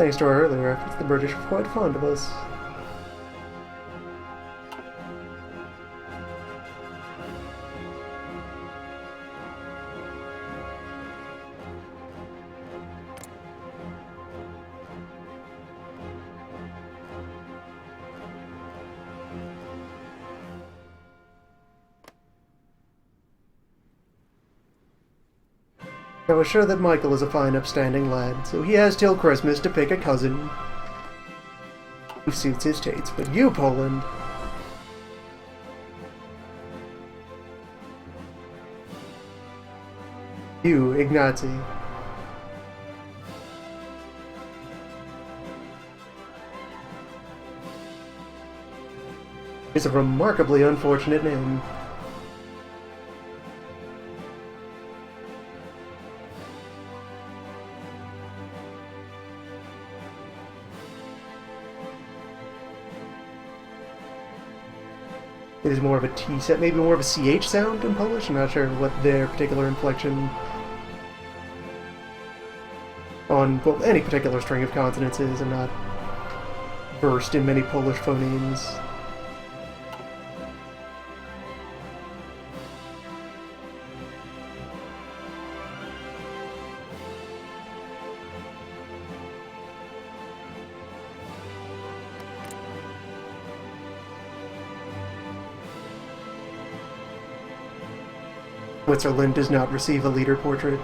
Thanks to our earlier efforts, the British were quite fond of us. I was sure that Michael is a fine, upstanding lad, so he has till Christmas to pick a cousin who suits his tastes. But you, Poland... You, Ignacy... is a remarkably unfortunate name. It is more of a T set, maybe more of a CH sound in Polish. I'm not sure what their particular inflection on, well, any particular string of consonants is. I'm not versed in many Polish phonemes. Switzerland does not receive a leader portrait.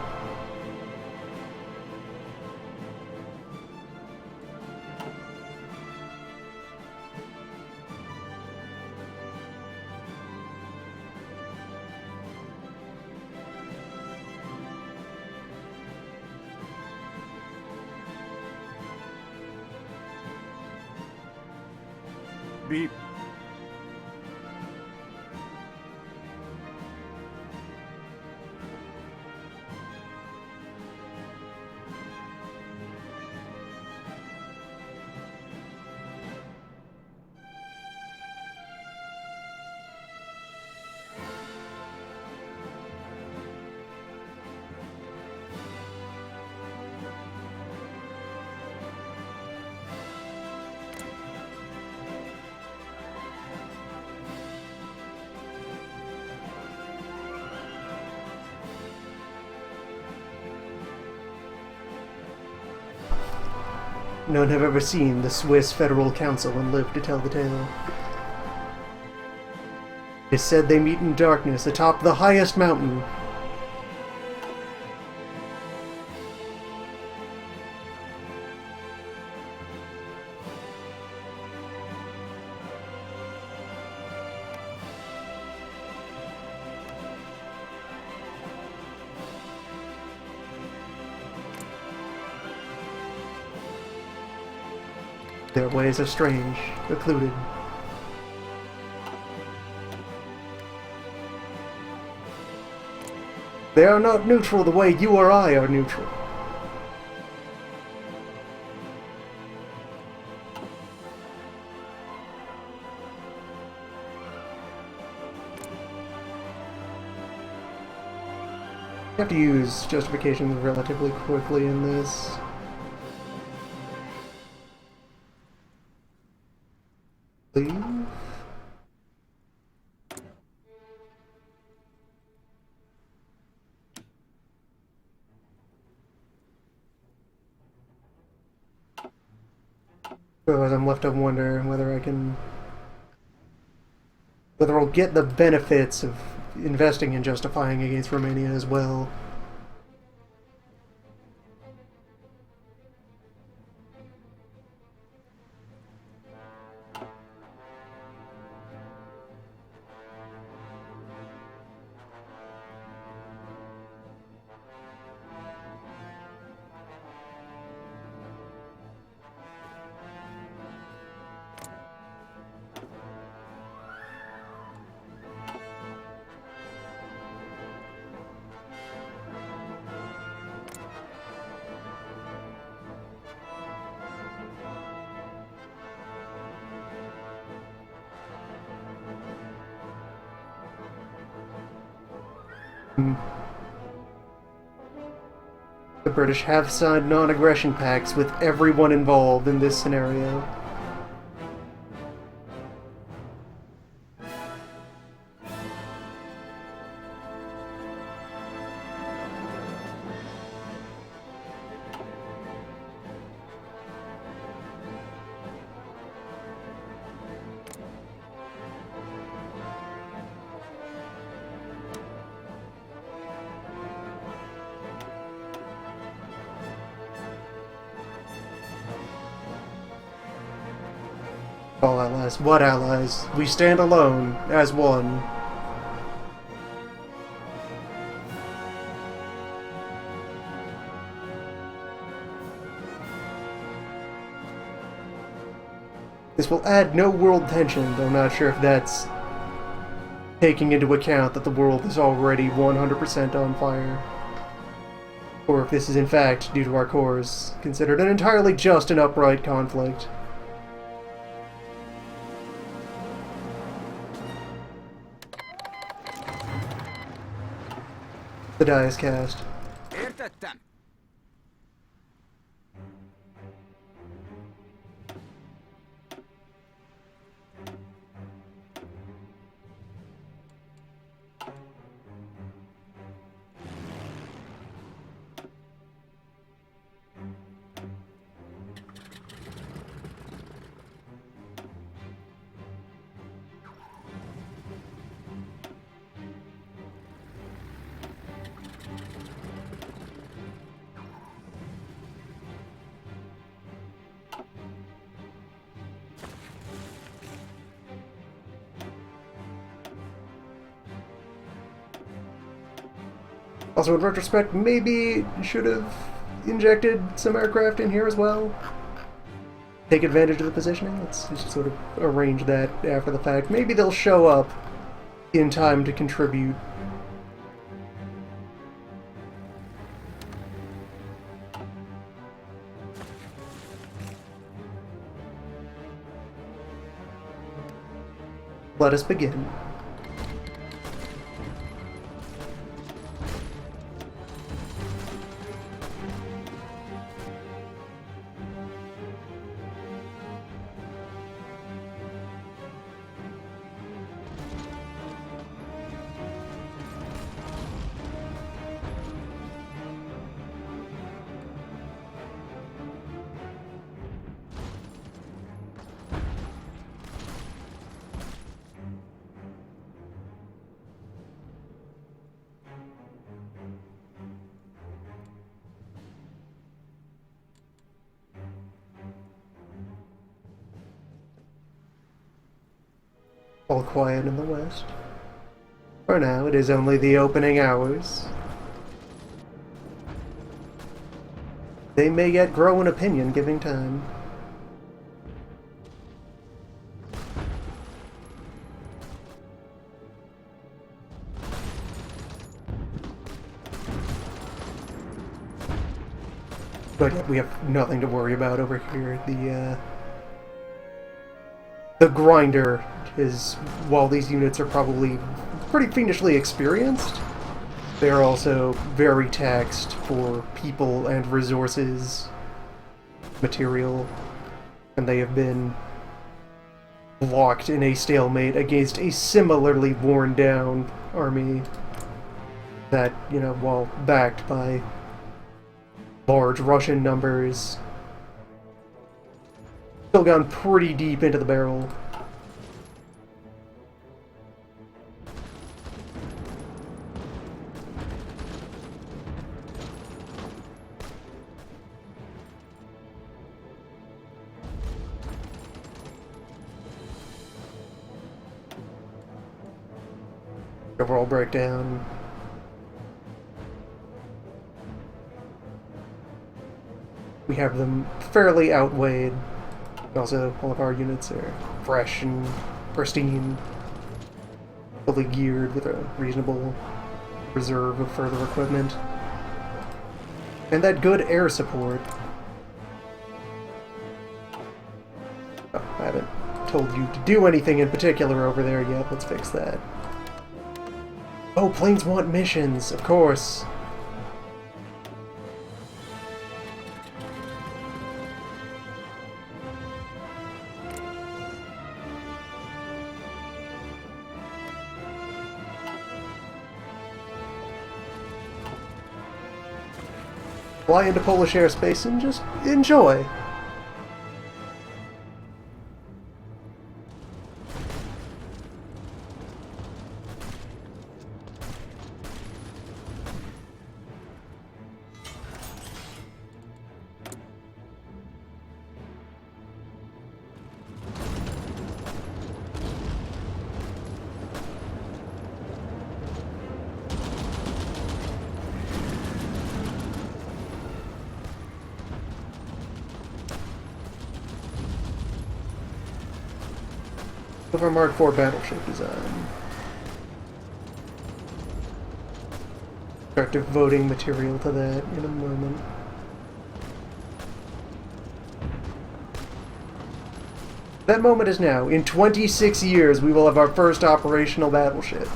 Beep. None have ever seen the Swiss Federal Council and lived to tell the tale. It is said they meet in darkness atop the highest mountain. Their ways are strange, occluded. They are not neutral the way you or I are neutral. You have to use justifications relatively quickly in this. Otherwise, I'm left to wonder whether whether I'll get the benefits of investing in justifying against Romania as well. British have signed non-aggression pacts with everyone involved in this scenario. All allies. What allies? We stand alone, as one. This will add no world tension, though I'm not sure if that's taking into account that the world is already 100% on fire. Or if this is in fact, due to our cores, considered an entirely just and upright conflict. The die is cast. Értettem. Also, in retrospect, maybe should have injected some aircraft in here as well. Take advantage of the positioning. Let's just sort of arrange that after the fact. Maybe they'll show up in time to contribute. Let us begin. All quiet in the west. For now, it is only the opening hours. They may yet grow in opinion, giving time. But we have nothing to worry about over here. The grinder is, while these units are probably pretty fiendishly experienced, they are also very taxed for people and resources, material, and they have been locked in a stalemate against a similarly worn down army that, you know, while backed by large Russian numbers, still gone pretty deep into the barrel. Overall breakdown. We have them fairly outweighed. Also, all of our units are fresh and pristine, fully geared with a reasonable reserve of further equipment. And that good air support. Oh, I haven't told you to do anything in particular over there yet. Let's fix that. Oh, planes want missions, of course. fly into Polish airspace and just enjoy. Of our Mark IV battleship design. Start devoting material to that in a moment. That moment is now. In 26 years, we will have our first operational battleship.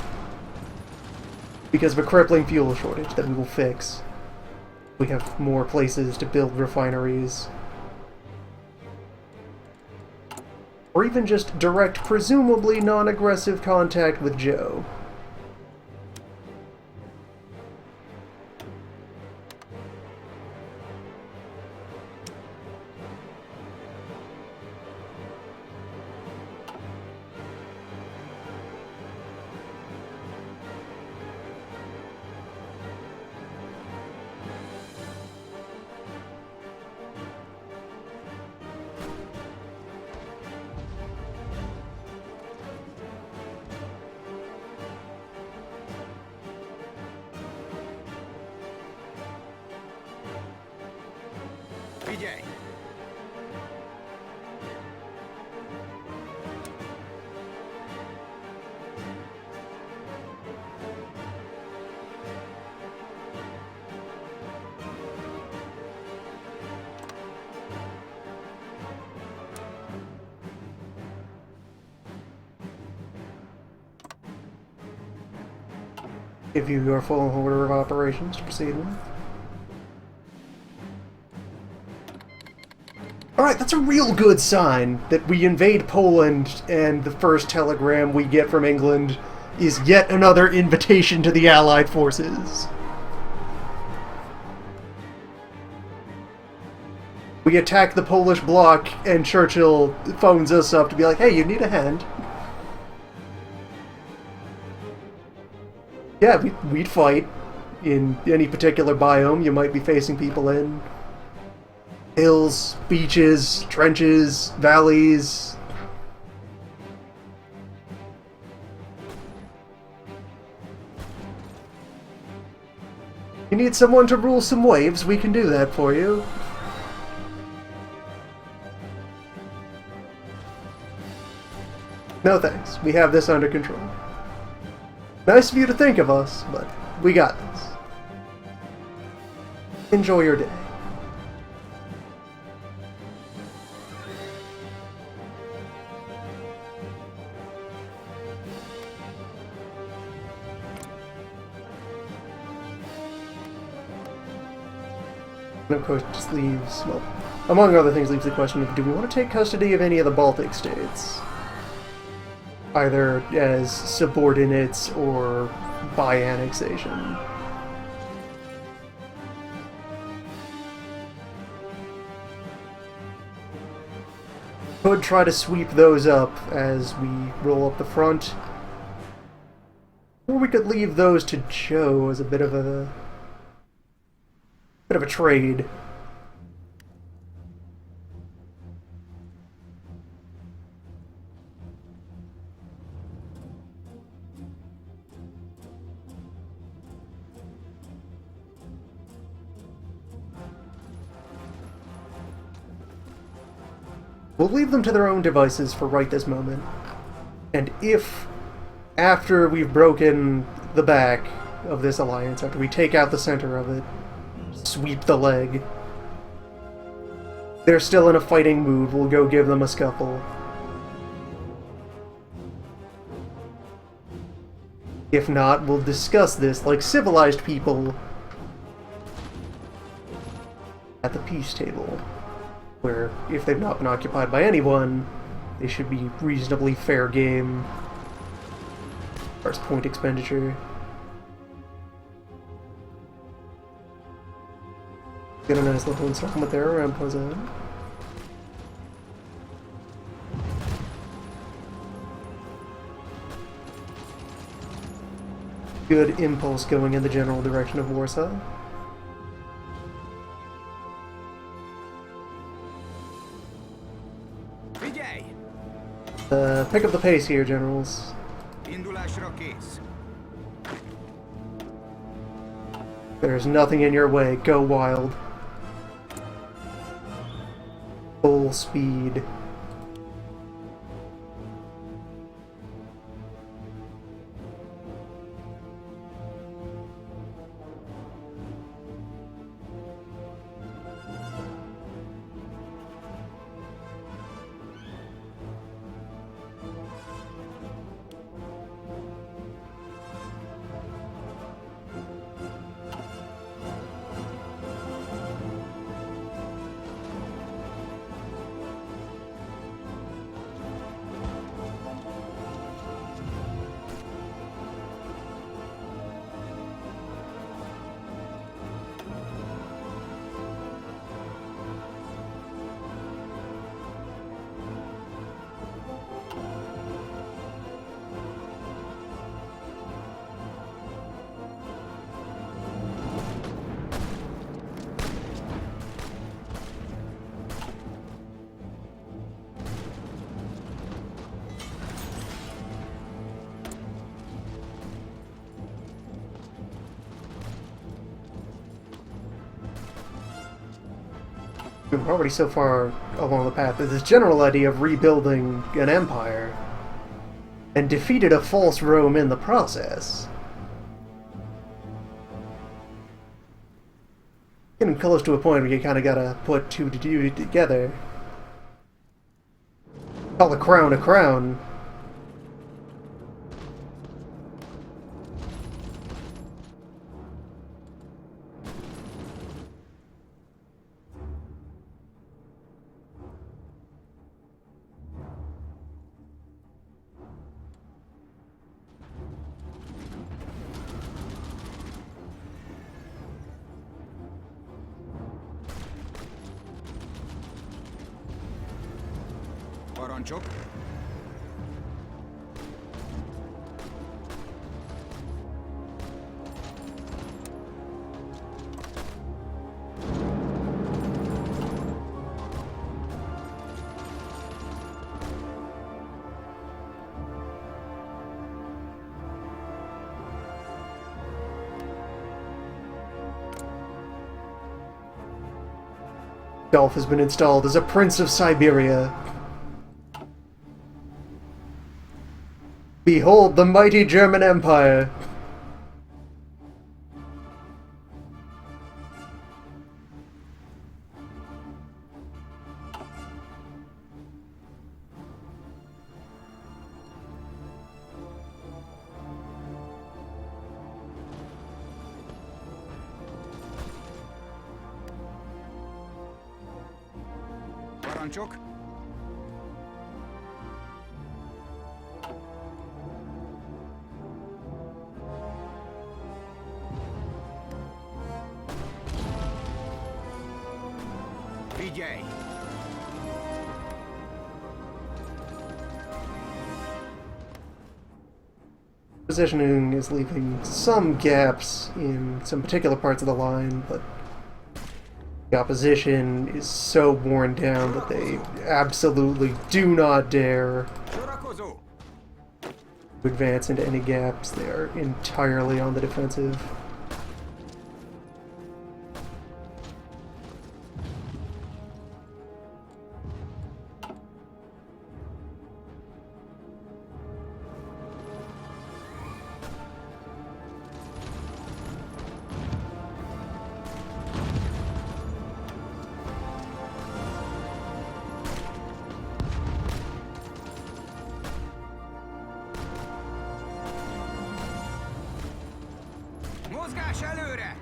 Because of a crippling fuel shortage that we will fix. We have more places to build refineries. Or even just direct, presumably non-aggressive contact with Joe. Widziej. Give you your full order of operations to proceed with. Alright, that's a real good sign that we invade Poland and the first telegram we get from England is yet another invitation to the Allied forces. We attack the Polish bloc and Churchill phones us up to be like, hey, you need a hand? Yeah, we'd fight in any particular biome you might be facing people in. Hills, beaches, trenches, valleys. You need someone to rule some waves, we can do that for you. No thanks, we have this under control. Nice of you to think of us, but we got this. Enjoy your day. And of course, just leaves, well, among other things, leaves the question of, do we want to take custody of any of the Baltic states? Either as subordinates or by annexation. Could try to sweep those up as we roll up the front. Or we could leave those to Joe as a bit of a trade. We'll leave them to their own devices for right this moment. And if, after we've broken the back of this alliance, after we take out the center of it, sweep the leg, they're still in a fighting mood, we'll go give them a scuffle. If not, we'll discuss this like civilized people at the peace table, where if they've not been occupied by anyone, they should be reasonably fair game as far as point expenditure. Get a nice little encirclement there around Posen. Good impulse going in the general direction of Warsaw. Figyelj! Pick up the pace here, generals. Indulásra kész. There's nothing in your way. Go wild. Full speed. We're already so far along the path. There's this general idea of rebuilding an empire, and defeated a false Rome in the process. Getting close to a point where you kind of gotta put two to two together. Call a crown a crown. Parancsok. Dolph has been installed as a Prince of Siberia. Behold the mighty German Empire! Parancsok. Figyelj! Positioning is leaving some gaps in some particular parts of the line, but the opposition is so worn down that they absolutely do not dare Sorakozó! advance into any gaps. They are entirely on the defensive. Mozgás előre!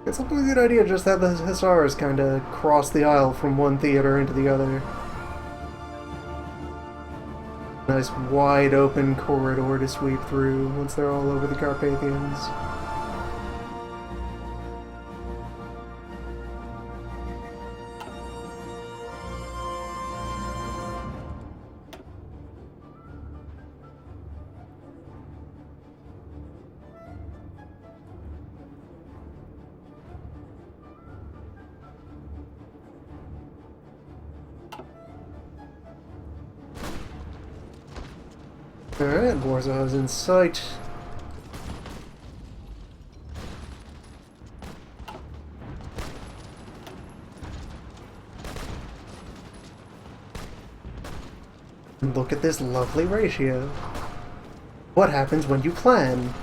It's a pretty good idea just have the Hussars kind of cross the aisle from one theater into the other. Nice wide open corridor to sweep through once they're all over the Carpathians. Alright, Warzaw's in sight. And look at this lovely ratio. What happens when you plan?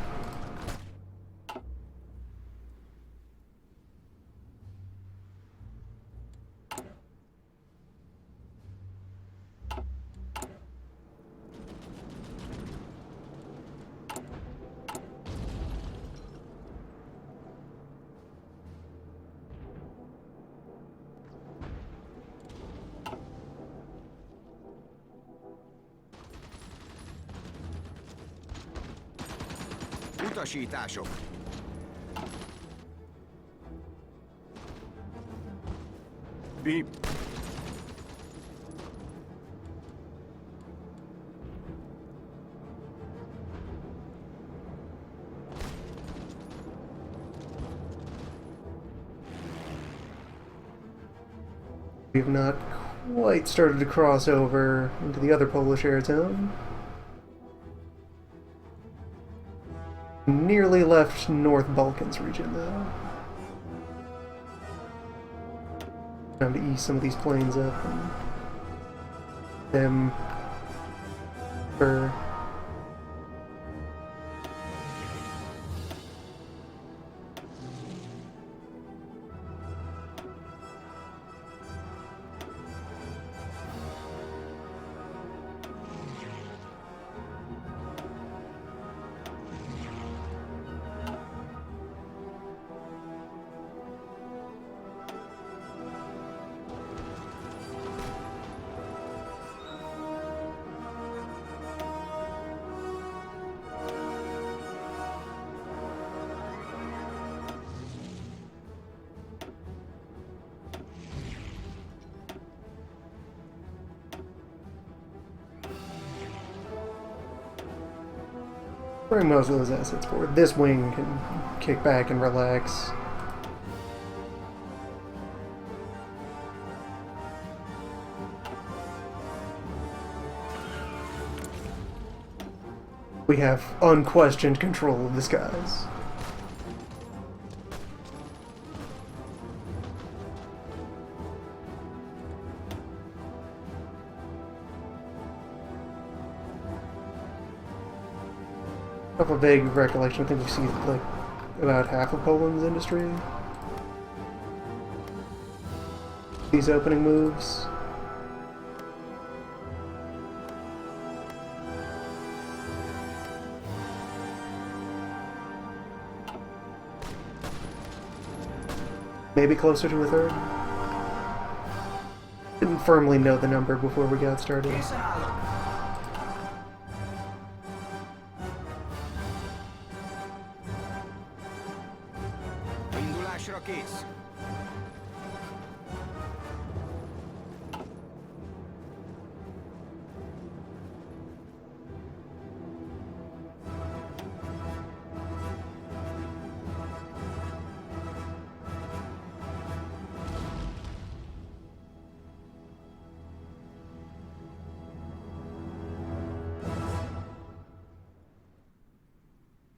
Utasítások. Beep. We've not quite started to cross over into the other Polish air zone. Nearly left North Balkans region, though. Time to ease some of these planes up and them for bring most of those assets forward. This wing can kick back and relax. We have unquestioned control of the skies. I have a vague recollection. I think we see like about half of Poland's industry. These opening moves. Maybe closer to a third. Didn't firmly know the number before we got started. Indulásra kész.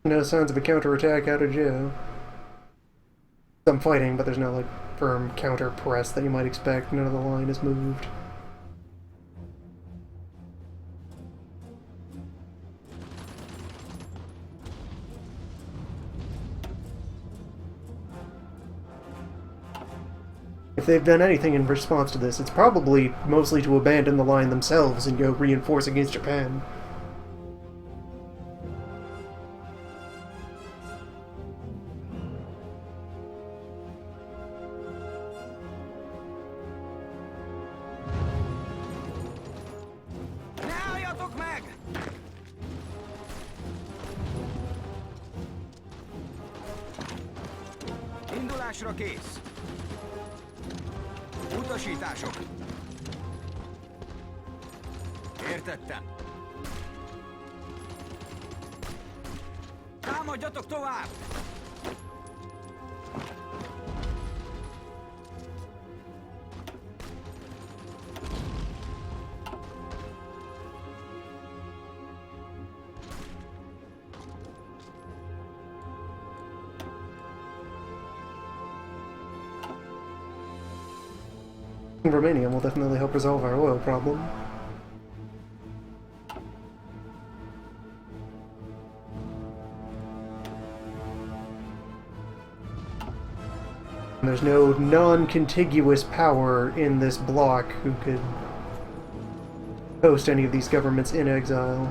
No signs of a counterattack out of Joe. Some fighting, but there's no like firm counter press that you might expect. None of the line is moved. If they've done anything in response to this, it's probably mostly to abandon the line themselves and go reinforce against Japan. Indulásra kész! Utasítások! Értettem! Támadjatok tovább! Romania will definitely help resolve our oil problem. And there's no non-contiguous power in this bloc who could host any of these governments in exile.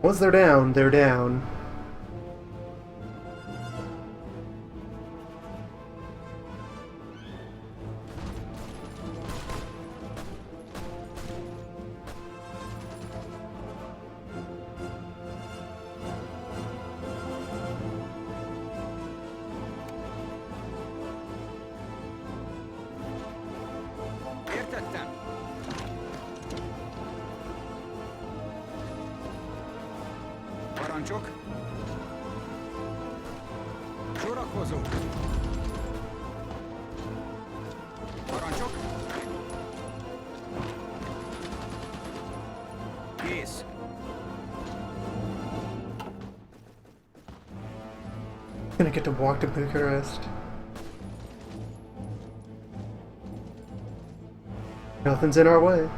Once they're down, they're down. Értettem! Parancsok! Sorakozó! Parancsok! Kész! Gonna get to walk to Bucharest. Nothing's in our way.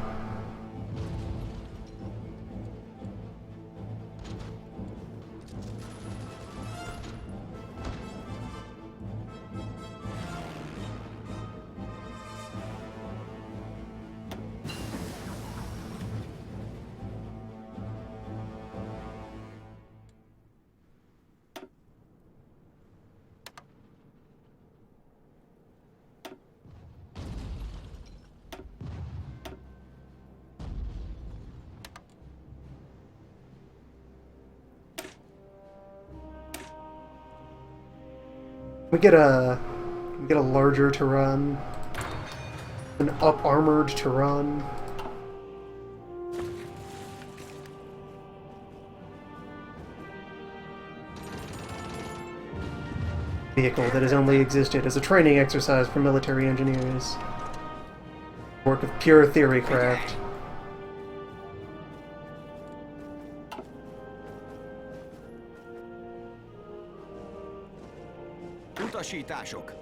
We get a larger Tehran, an up-armored Tehran. Vehicle that has only existed as a training exercise for military engineers. Work of pure theory craft. Utasítások!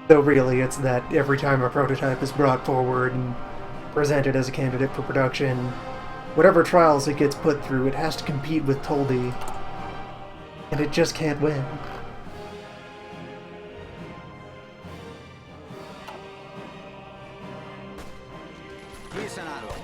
Though really, it's that every time a prototype is brought forward and presented as a candidate for production, whatever trials it gets put through, it has to compete with Toldi, and it just can't win. Készen állok!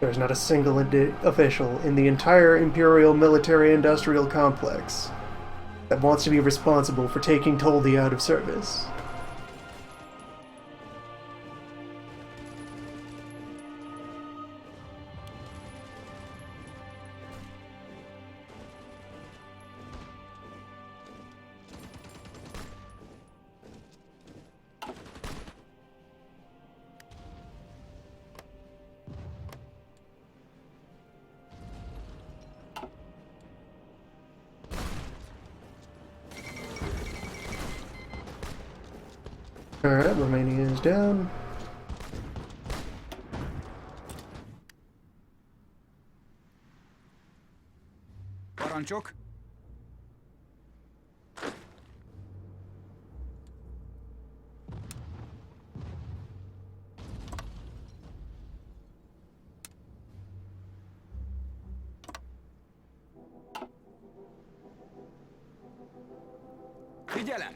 There's not a single official in the entire Imperial military-industrial complex that wants to be responsible for taking Toldi out of service. Alright, Romania is down. Parancsok? Figyelem!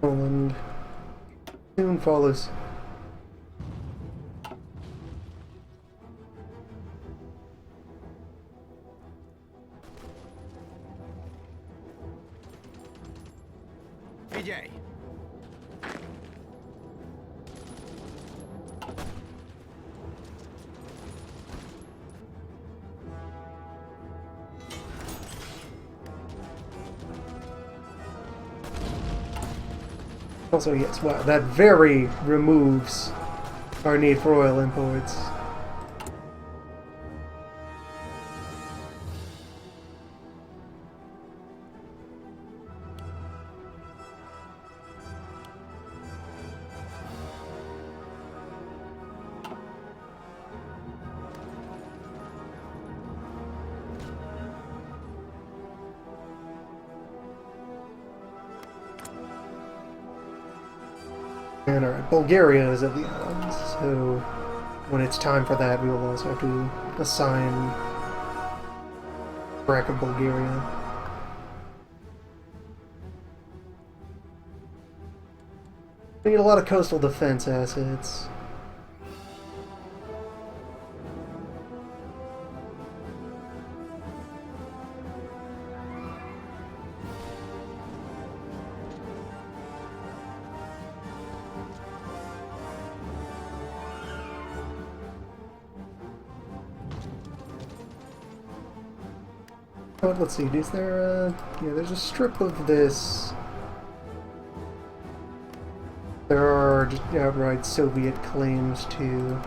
Poland soon follows. Figyelj! Also, yes, wow, that very removes our need for oil imports. And alright, Bulgaria is at the islands, so when it's time for that, we will also have to assign Iraq of Bulgaria. We need a lot of coastal defense assets. But let's see, is there yeah, there's a strip of this. There are just outright Soviet claims to.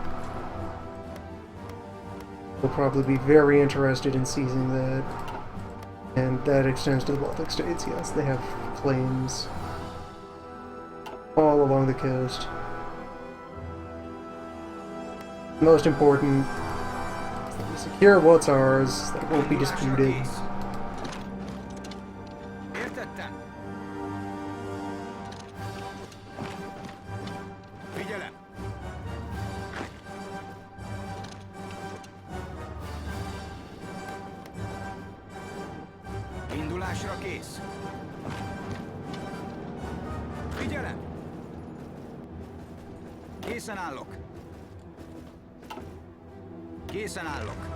We'll probably be very interested in seizing that. And that extends to the Baltic states, yes. They have claims all along the coast. Most important, secure what's ours, that won't be disputed. Értettem? Figyelem! Indulásra kész! Figyelem! Készen állok! Készen állok!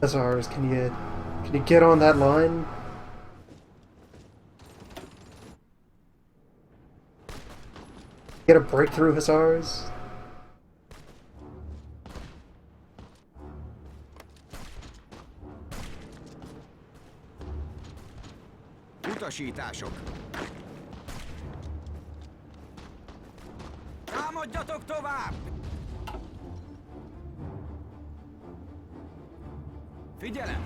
Hussars, can you get on that line? Get a breakthrough, Hussars? Utasítások! Támadjatok tovább! Figyelem!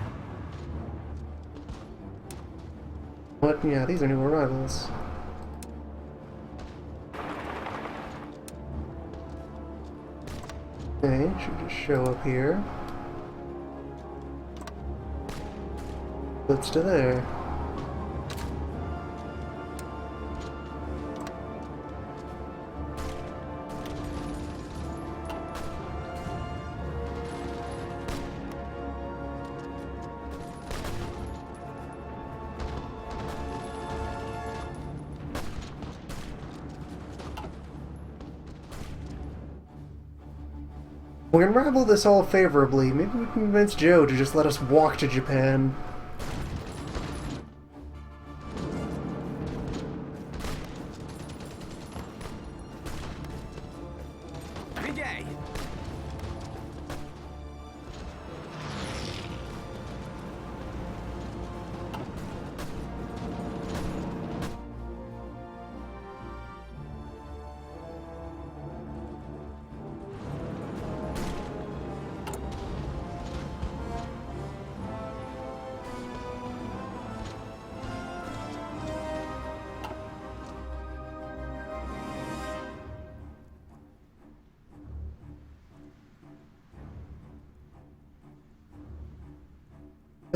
What? Yeah, these are new arrivals. Okay, should just show up here. Let's to there. We can unravel this all favorably. Maybe we can convince Joe to just let us walk to Japan.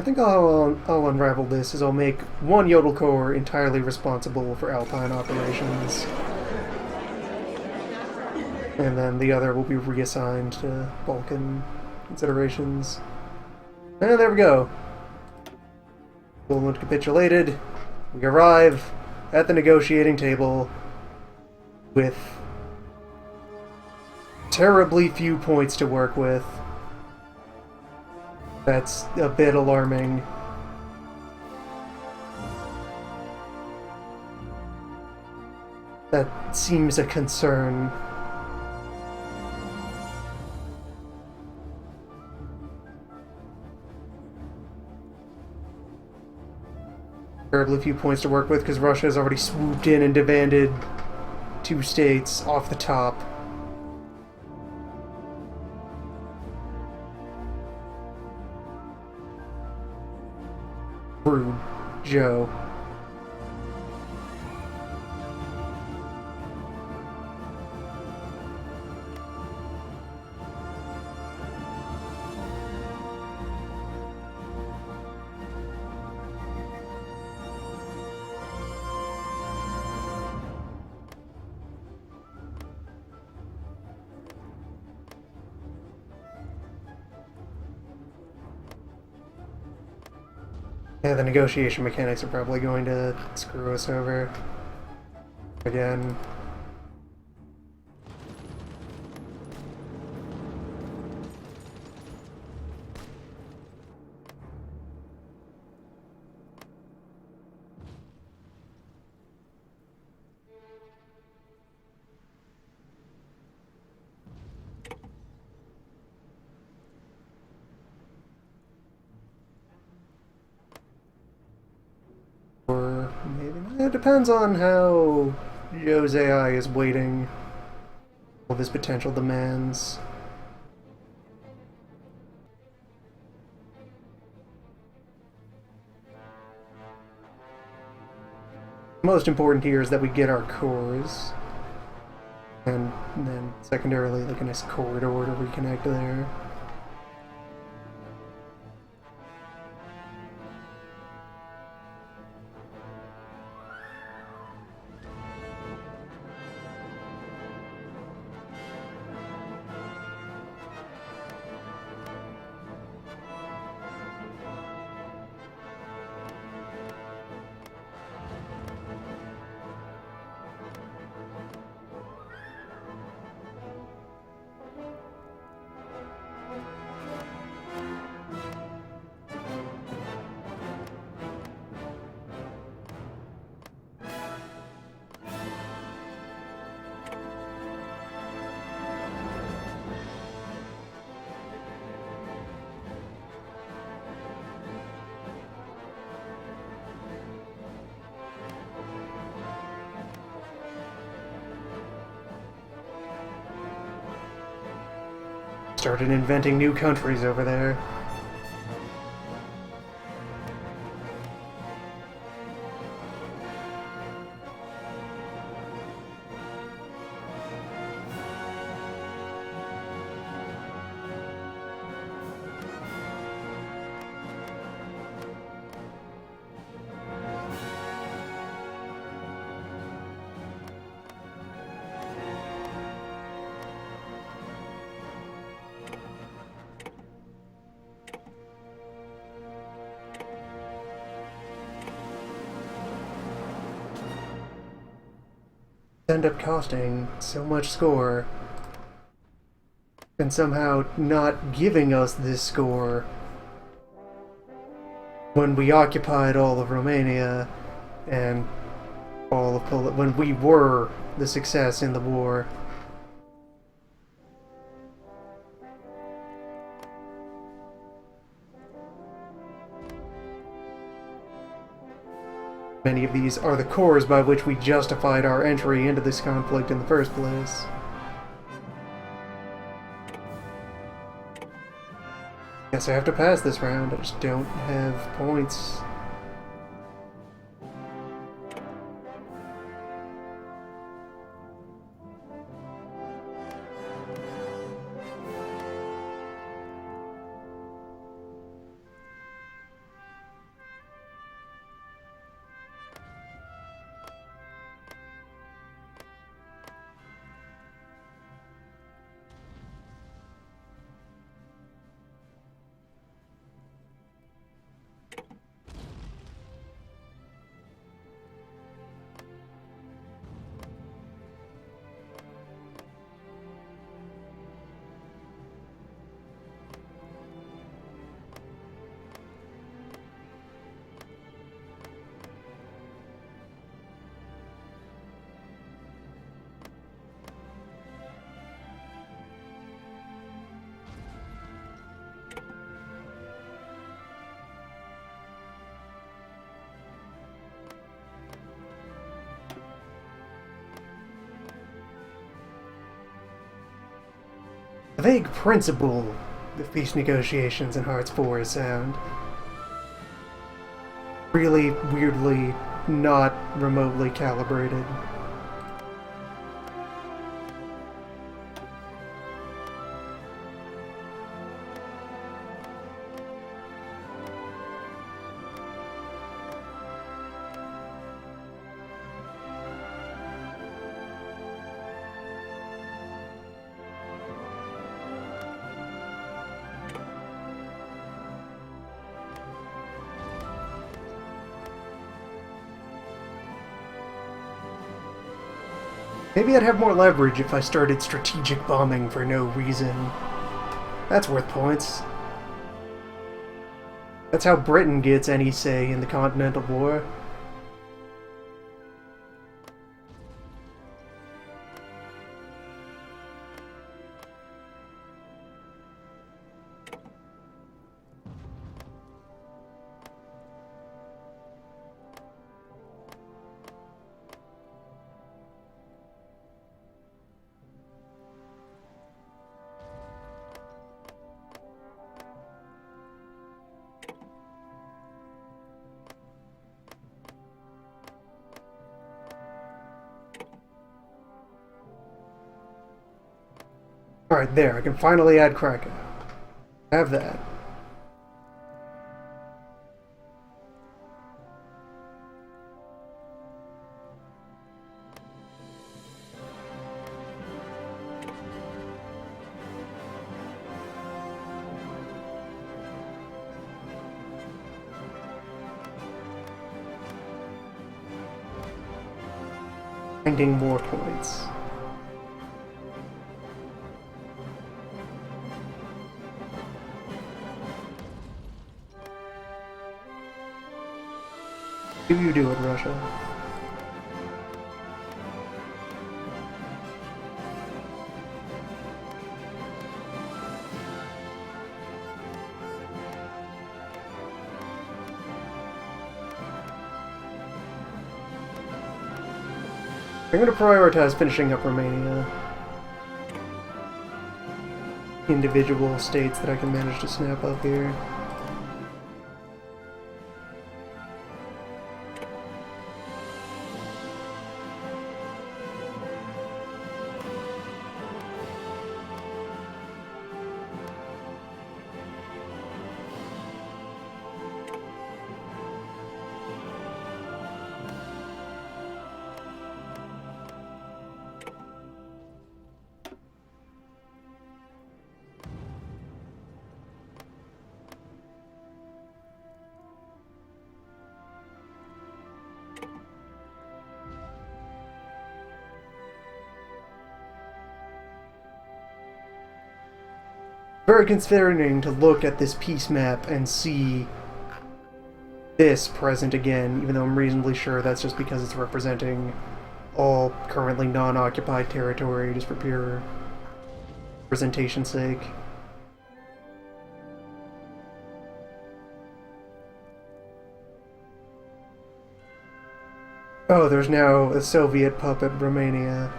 I think I'll unravel this is I'll make one Yodel Corps entirely responsible for Alpine operations. And then the other will be reassigned to Balkan considerations. And there we go. Poland capitulated. We arrive at the negotiating table with terribly few points to work with. That's a bit alarming. That seems a concern. Terribly few points to work with because Russia has already swooped in and demanded 2 states off the top. Rude, Joe. Yeah, the negotiation mechanics are probably going to screw us over again. Or maybe not. It depends on how Joe's AI is weighting all of his potential demands. Most important here is that we get our cores, and then secondarily like a nice corridor to reconnect there. Started inventing new countries over there. End up costing so much score and somehow not giving us this score when we occupied all of Romania and all of Poland, when we were the success in the war. Many of these are the cores by which we justified our entry into this conflict in the first place. Guess I have to pass this round, I just don't have points. The vague principle of peace negotiations in Hearts 4 sound really weirdly not remotely calibrated. Maybe I'd have more leverage if I started strategic bombing for no reason. That's worth points. That's how Britain gets any say in the Continental War. Alright, there, I can finally add Krakow. Have that. Finding more points. You do it, Russia. I'm going to prioritize finishing up Romania. Individual states that I can manage to snap up here. Very concerning to look at this peace map and see this present again, even though I'm reasonably sure that's just because it's representing all currently non-occupied territory just for pure presentation's sake. Oh, there's now a Soviet puppet Romania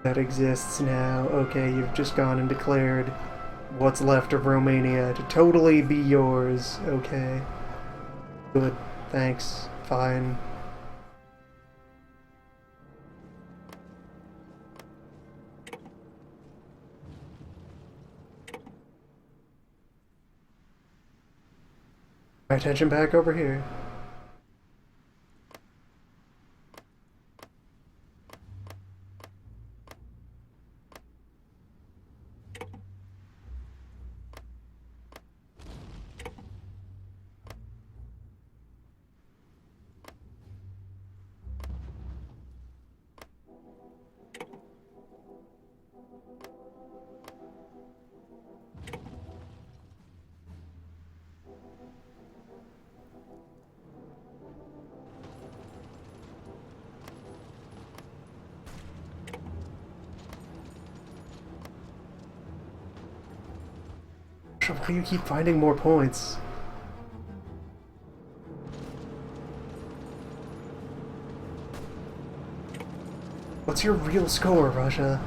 that exists now. Okay, you've just gone and declared what's left of Romania to totally be yours. Okay. Good. Thanks. Fine. My attention back over here. Why do you keep finding more points? What's your real score, Russia?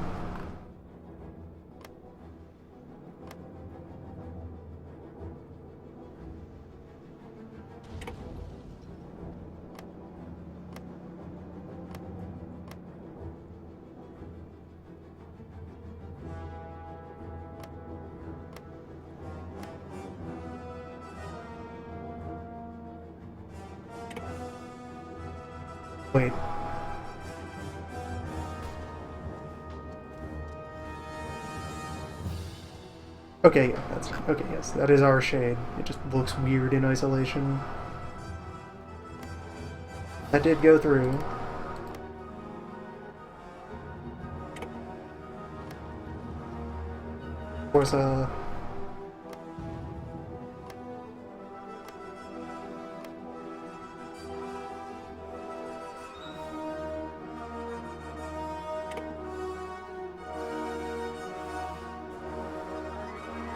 Wait. Okay, yeah, that's okay. Yes, that is our shade. It just looks weird in isolation. That did go through. Of course,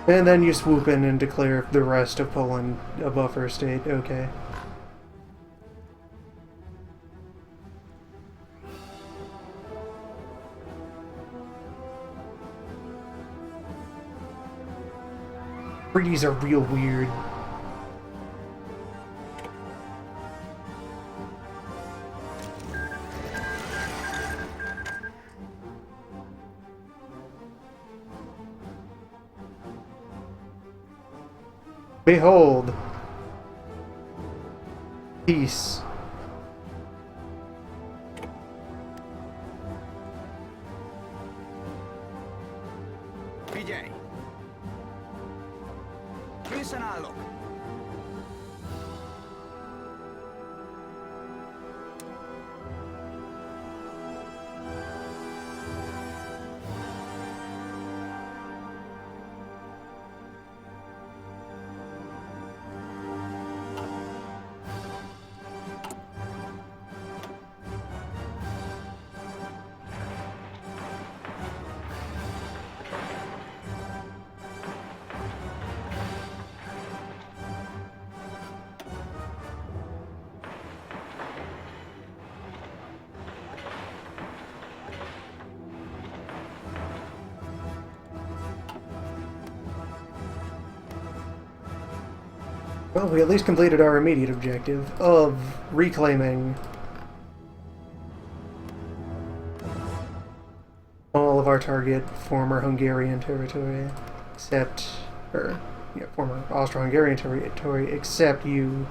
and then you swoop in and declare the rest of Poland a buffer state. Okay. Treaties are real weird. Behold! Peace. Figyelj! Készen állok! Well, we at least completed our immediate objective of reclaiming all of our target former Hungarian territory, except, former Austro-Hungarian territory, except you.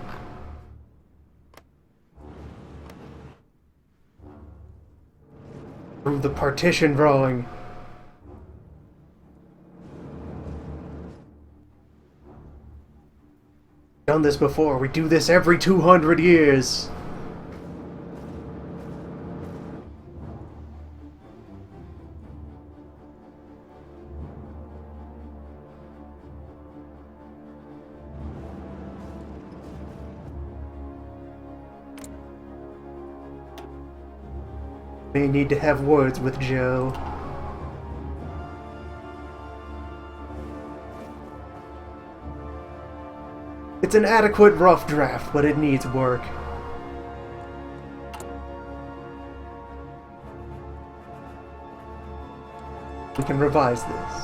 Through the partition drawing. Done this before. We do this every 200 years. May need to have words with Joe. It's an adequate rough draft, but it needs work. We can revise this.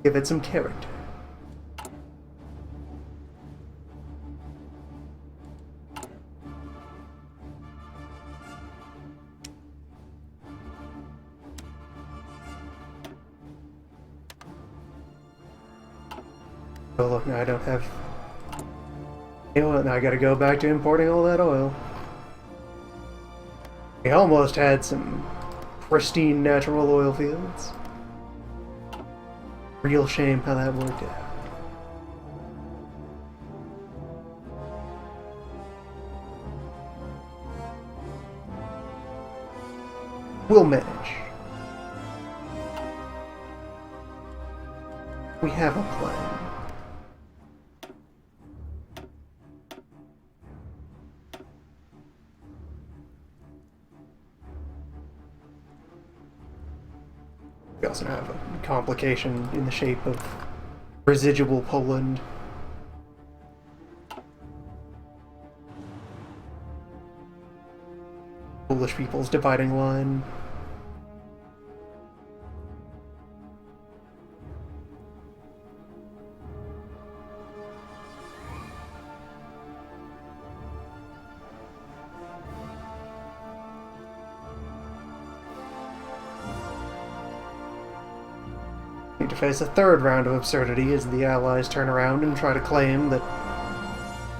Give it some character. Oh look, now I don't have... You know what, now I gotta go back to importing all that oil. We almost had some pristine natural oil fields. Real shame how that worked out. We'll manage. We have a plan. We also have a complication in the shape of residual Poland. Polish people's dividing line. Need to face a third round of absurdity as the Allies turn around and try to claim that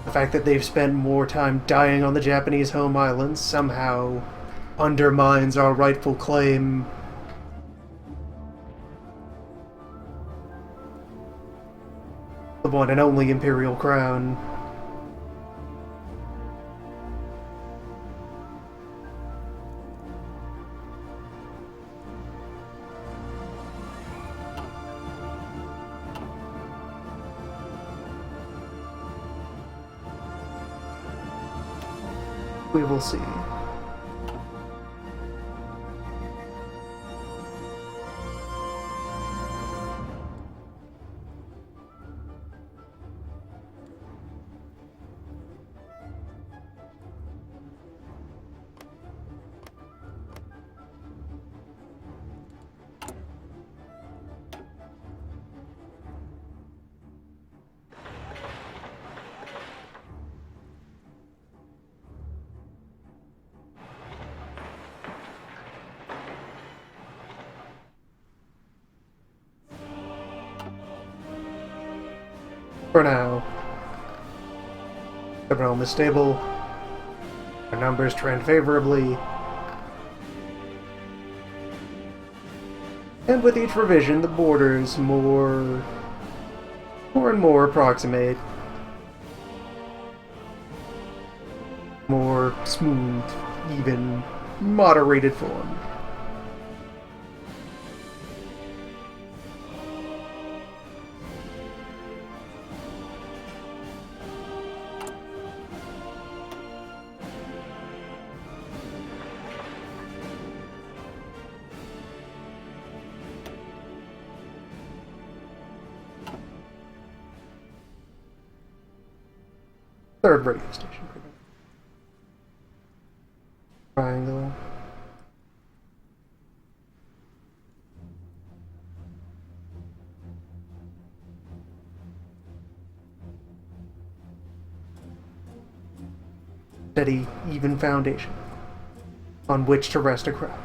the fact that they've spent more time dying on the Japanese home islands somehow undermines our rightful claim. The one and only Imperial Crown. We will see. For now, the realm is stable, our numbers trend favorably, and with each revision the borders more and more approximate, more smooth, even, moderated form. Third radio station. Triangle. Steady, even foundation on which to rest a crown.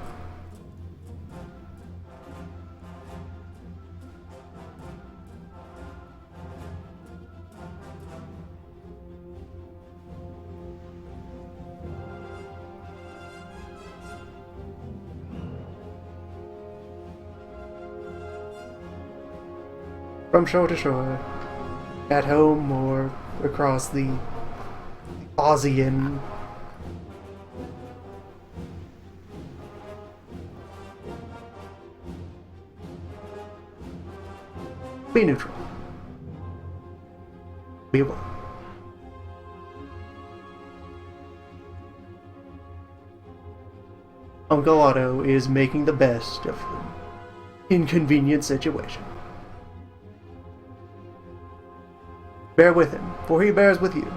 From shore to shore, at home or across the Aussian. Be neutral. Be one. Uncle Otto is making the best of an inconvenient situation. Bear with him, for he bears with you.